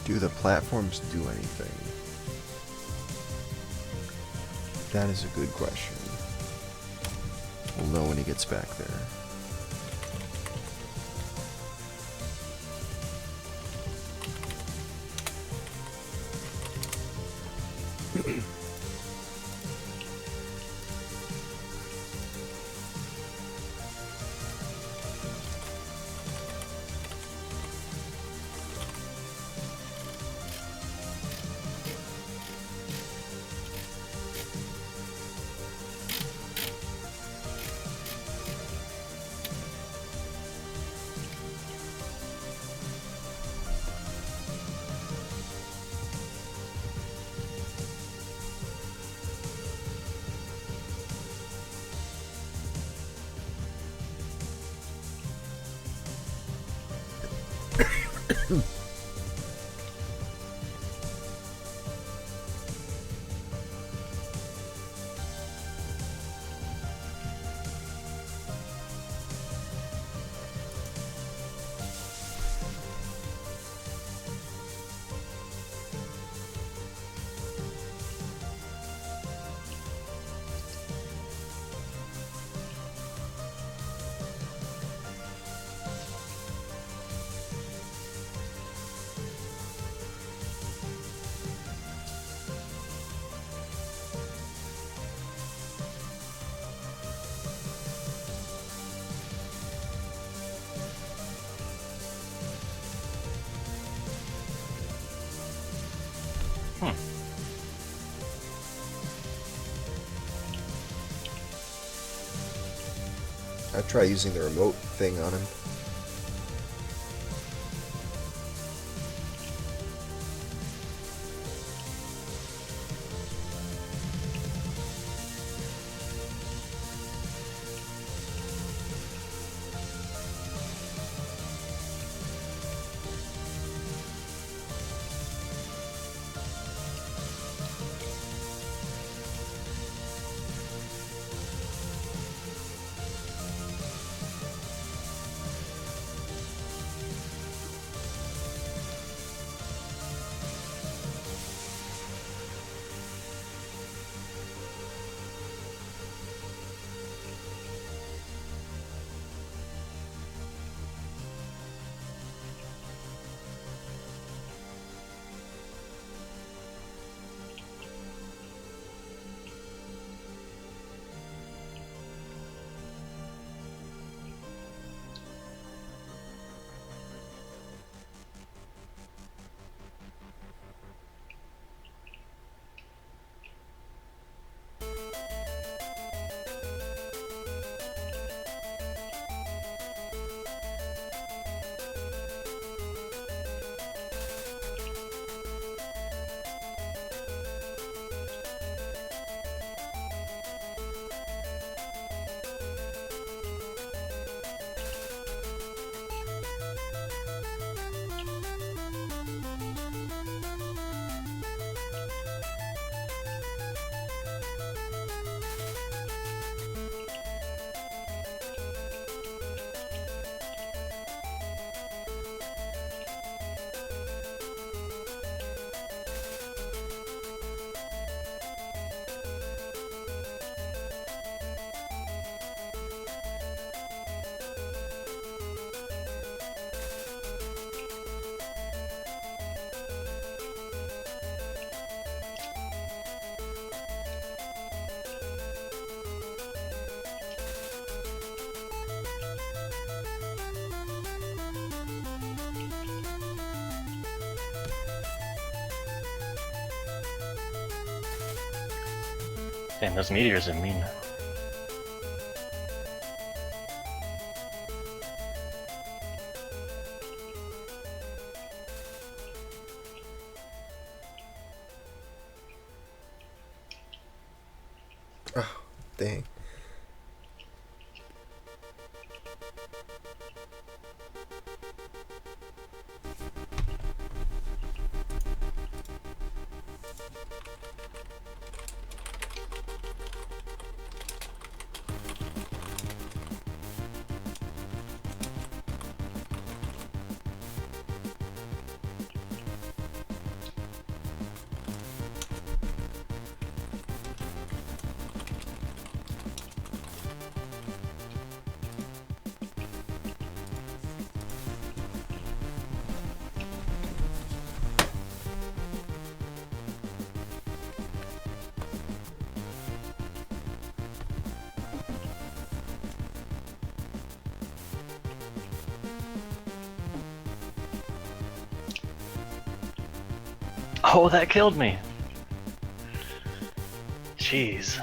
Do the platforms do anything? That is a good question. We'll know when he gets back there. I'd try using the remote thing on him. Damn, those meteors are mean. Oh, dang. Oh, that killed me. Jeez.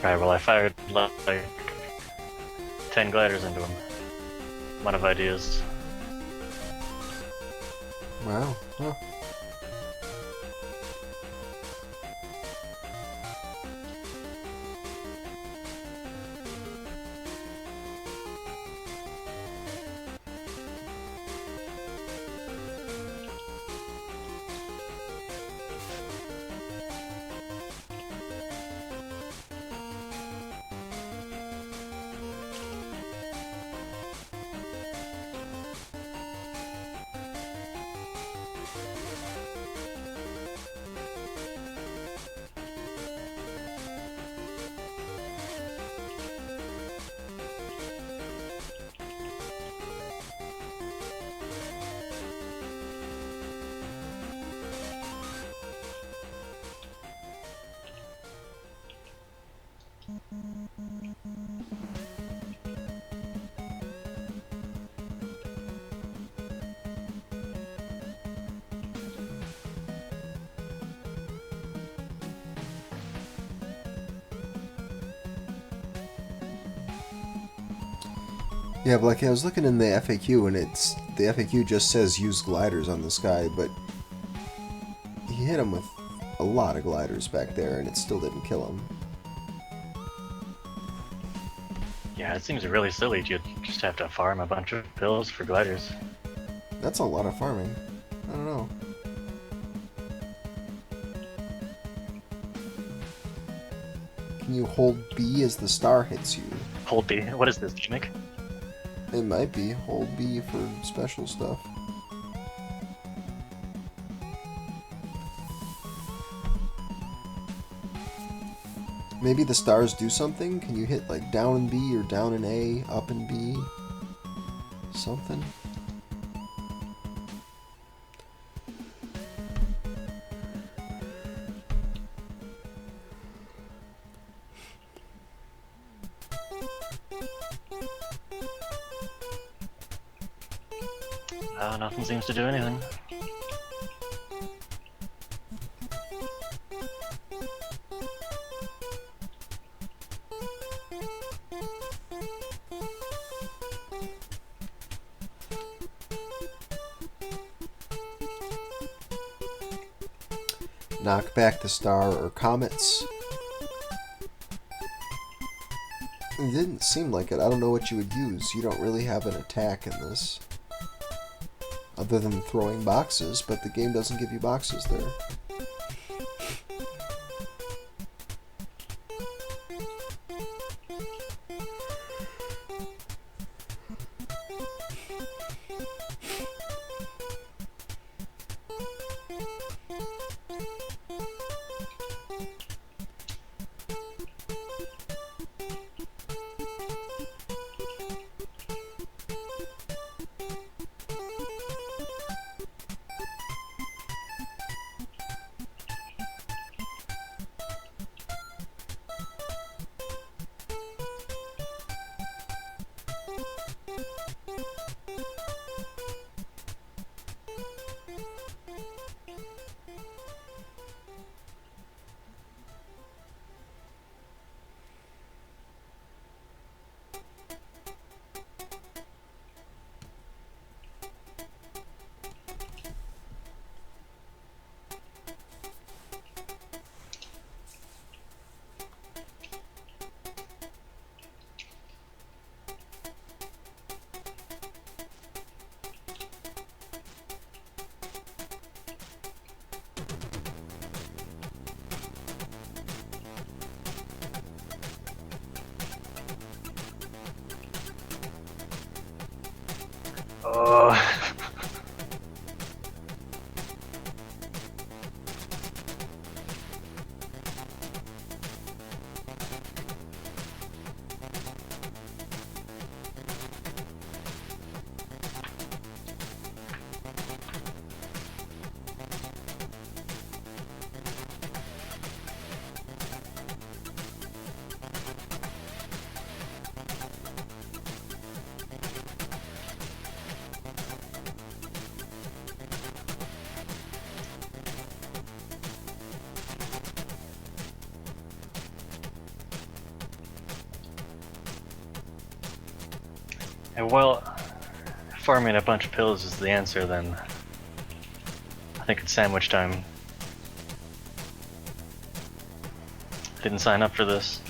Alright, well I fired like 10 gliders into him. One of ideas. Wow. Huh. Yeah, but like I was looking in the FAQ, and the FAQ just says use gliders on this guy, but he hit him with a lot of gliders back there, and it still didn't kill him. Yeah, it seems really silly to just have to farm a bunch of pills for gliders. That's a lot of farming. I don't know. Can you hold B as the star hits you? Hold B. What is this, gimmick? It might be. Hold B for special stuff. Maybe the stars do something? Can you hit like down in B or down in A, up in B? Something? Nothing seems to do anything. Knock back the star or comets. It didn't seem like it. I don't know what you would use. You don't really have an attack in this. Other than throwing boxes, but the game doesn't give you boxes there. Oh. And well, farming a bunch of pills is the answer, then I think it's sandwich time. Didn't sign up for this.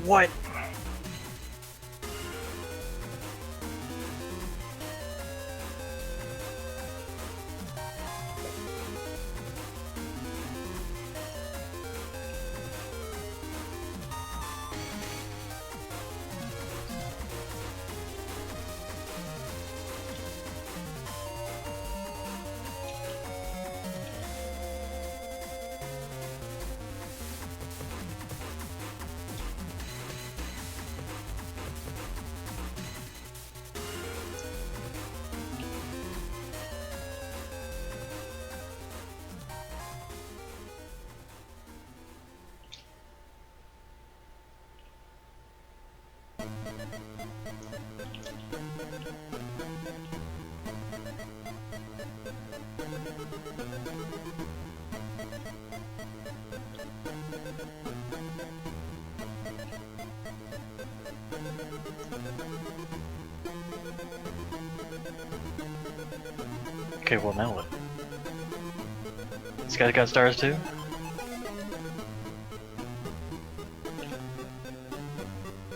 What? Okay, well now what? This guy got stars too?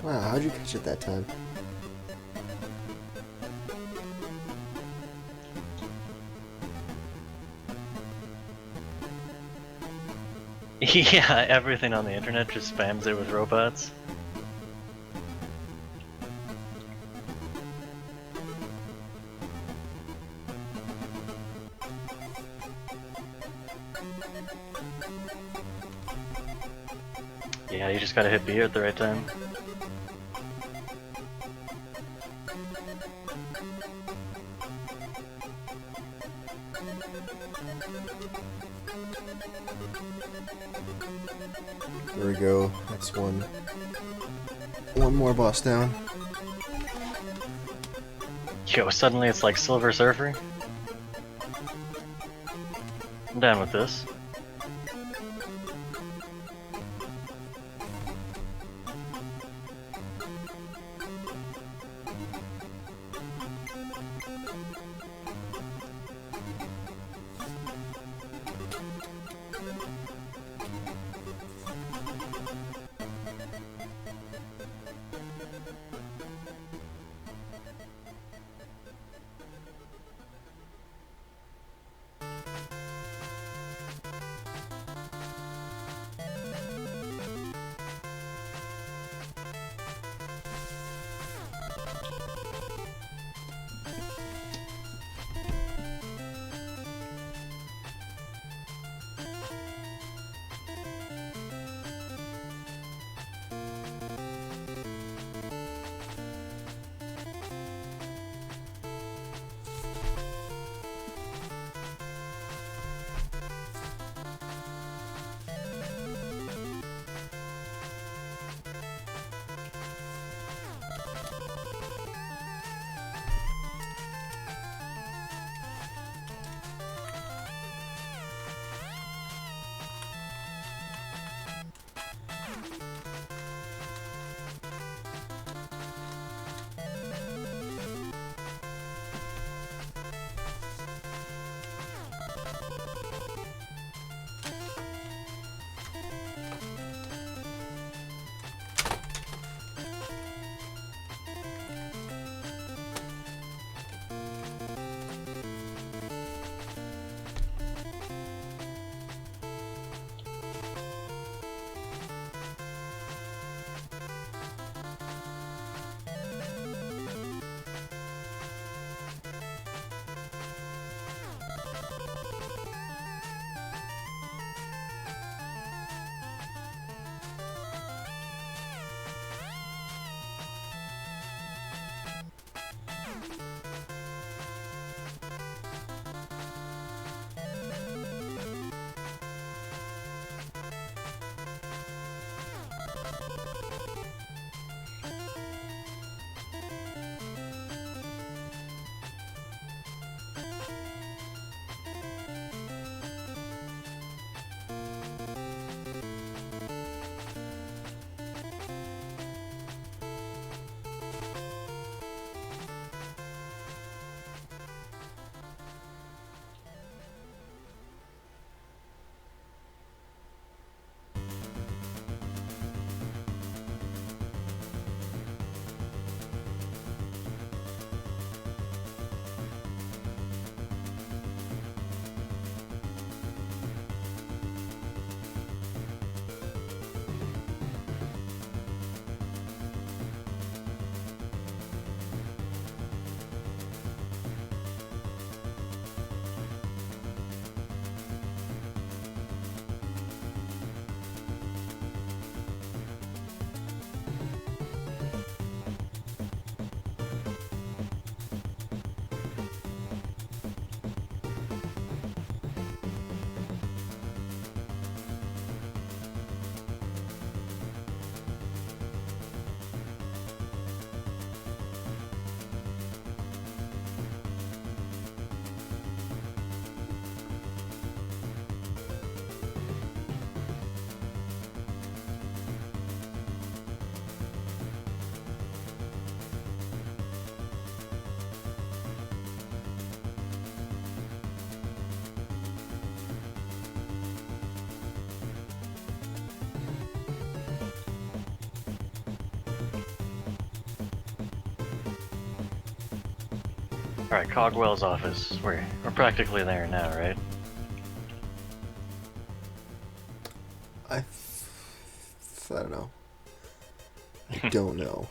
Wow, how'd you catch it that time? Yeah, everything on the internet just spams it with robots. Yeah, you just gotta hit B at the right time. There we go. That's one. One more boss down. Yo, suddenly it's like Silver Surfer. I'm down with this. Alright, Cogswell's office. We're practically there now, right? I don't know. I don't know.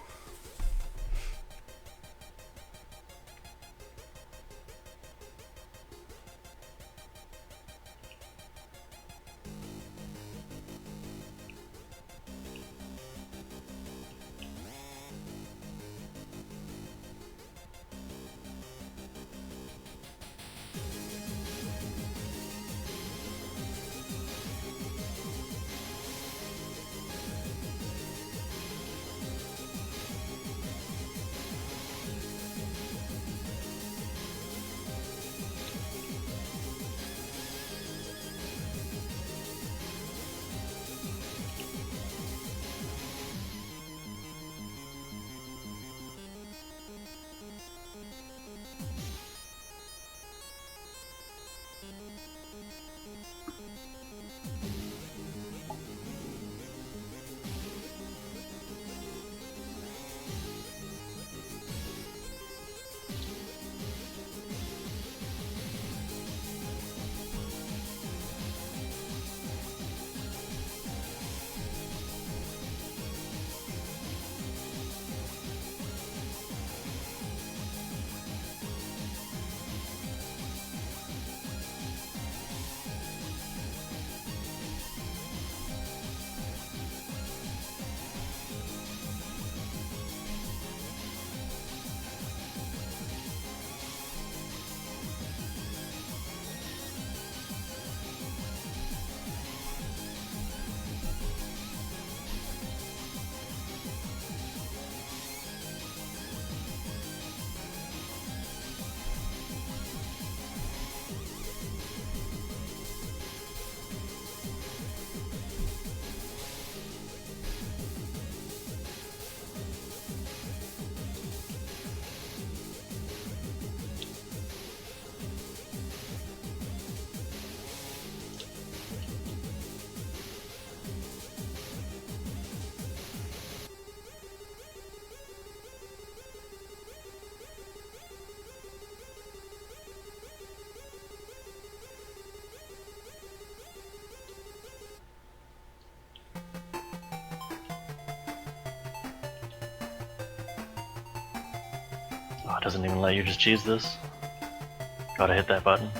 doesn't even let you just cheese this. Gotta hit that button.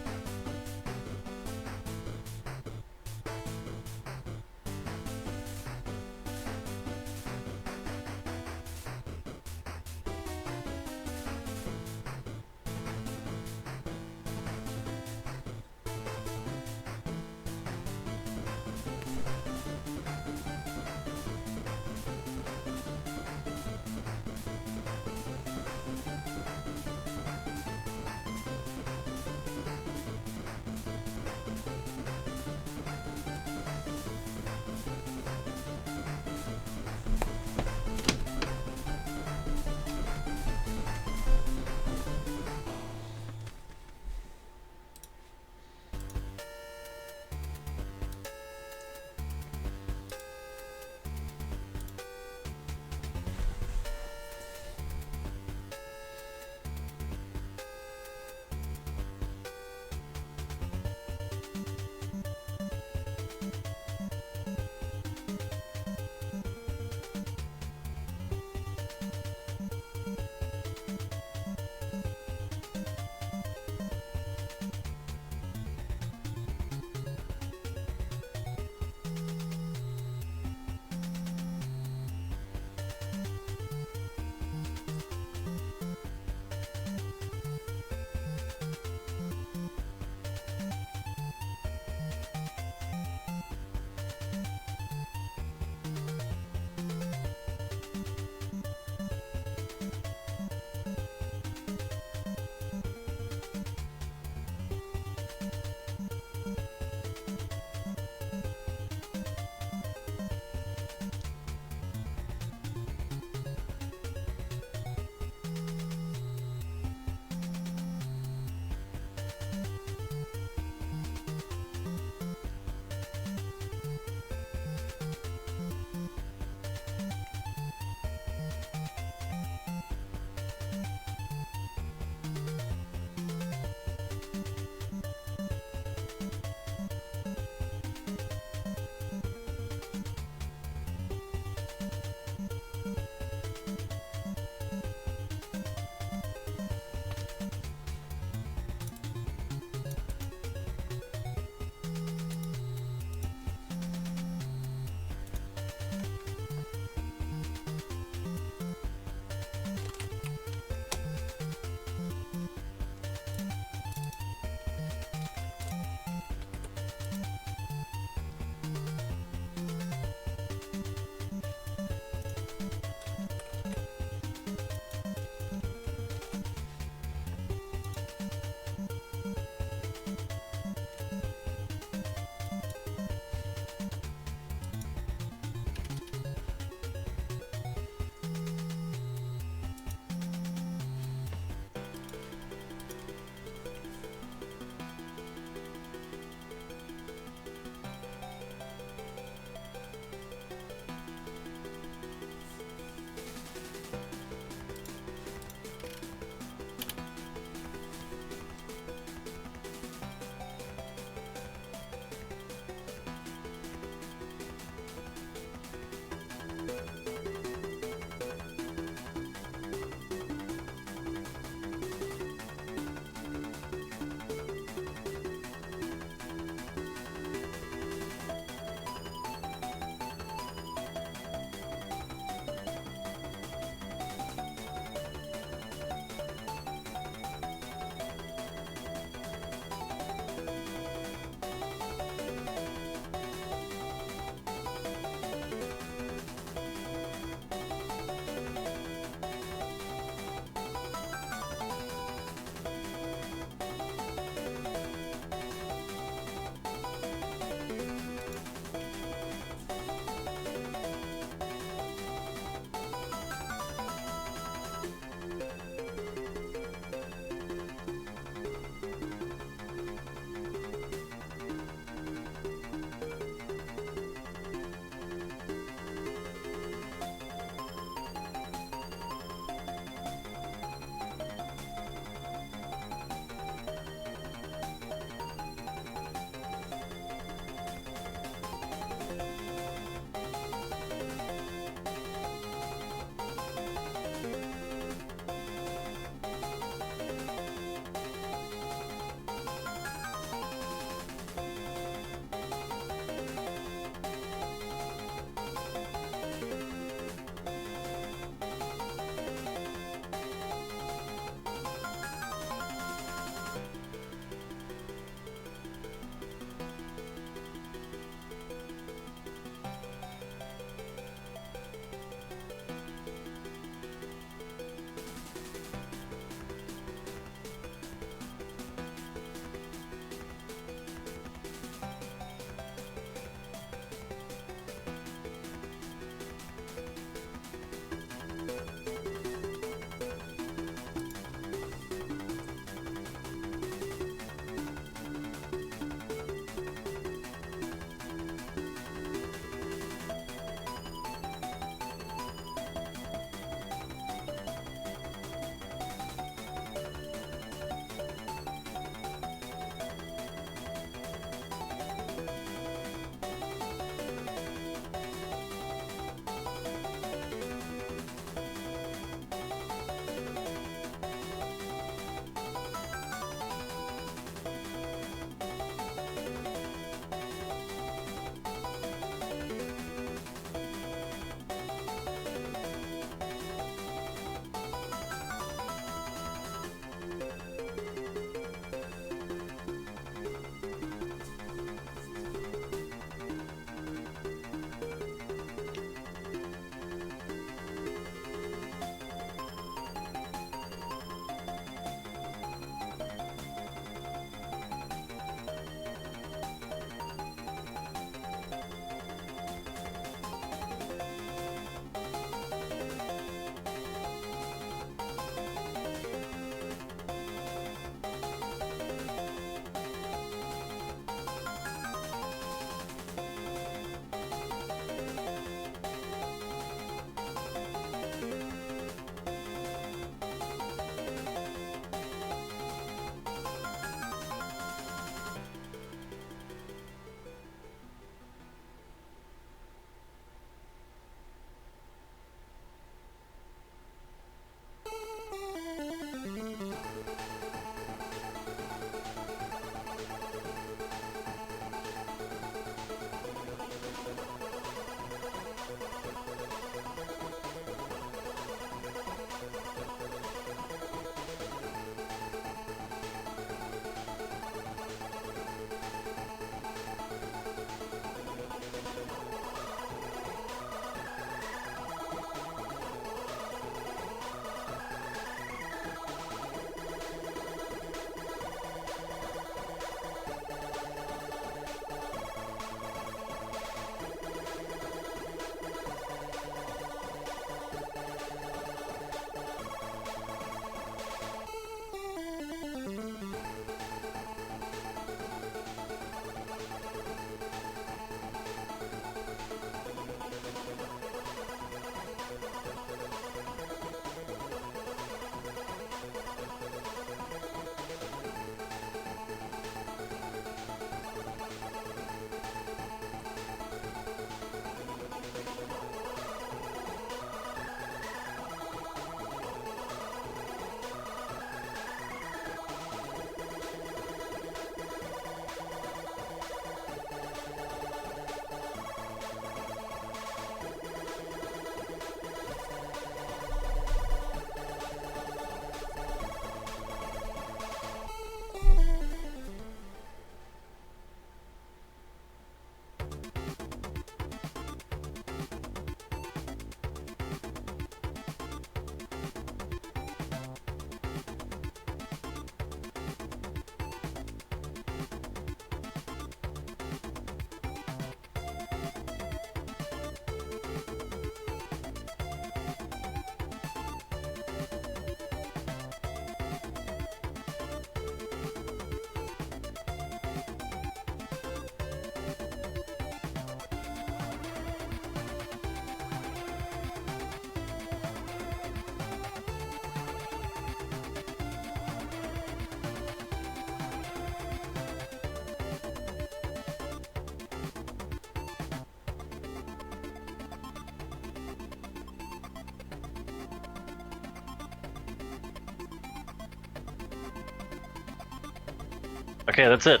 Okay, that's it.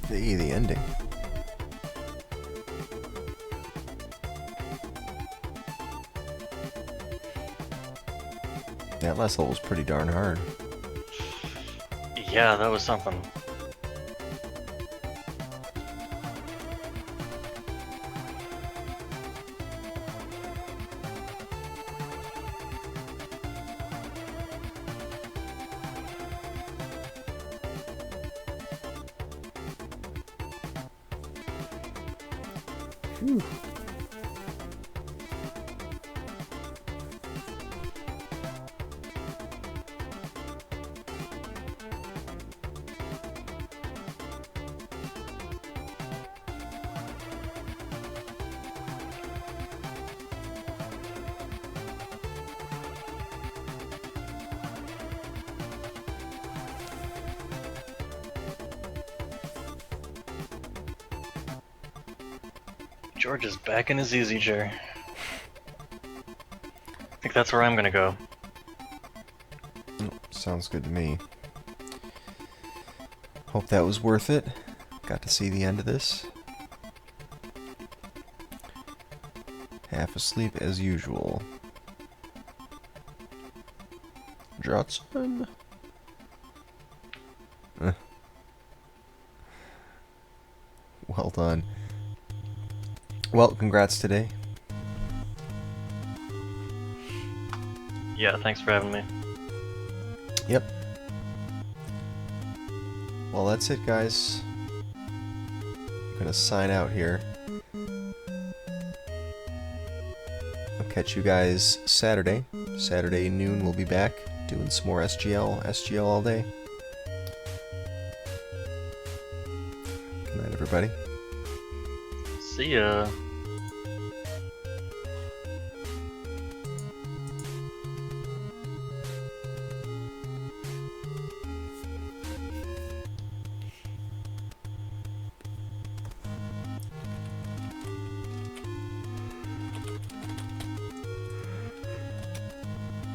The ending. That last level was pretty darn hard. Yeah, that was something. Whew. George is back in his easy chair. I think that's where I'm gonna go. Sounds good to me. Hope that was worth it. Got to see the end of this. Half asleep as usual. Jetson. Well done. Well, congrats today. Yeah, thanks for having me. Yep. Well, that's it, guys. I'm gonna sign out here. I'll catch you guys Saturday. Saturday noon, we'll be back doing some more SGL all day. Good night, everybody. See ya.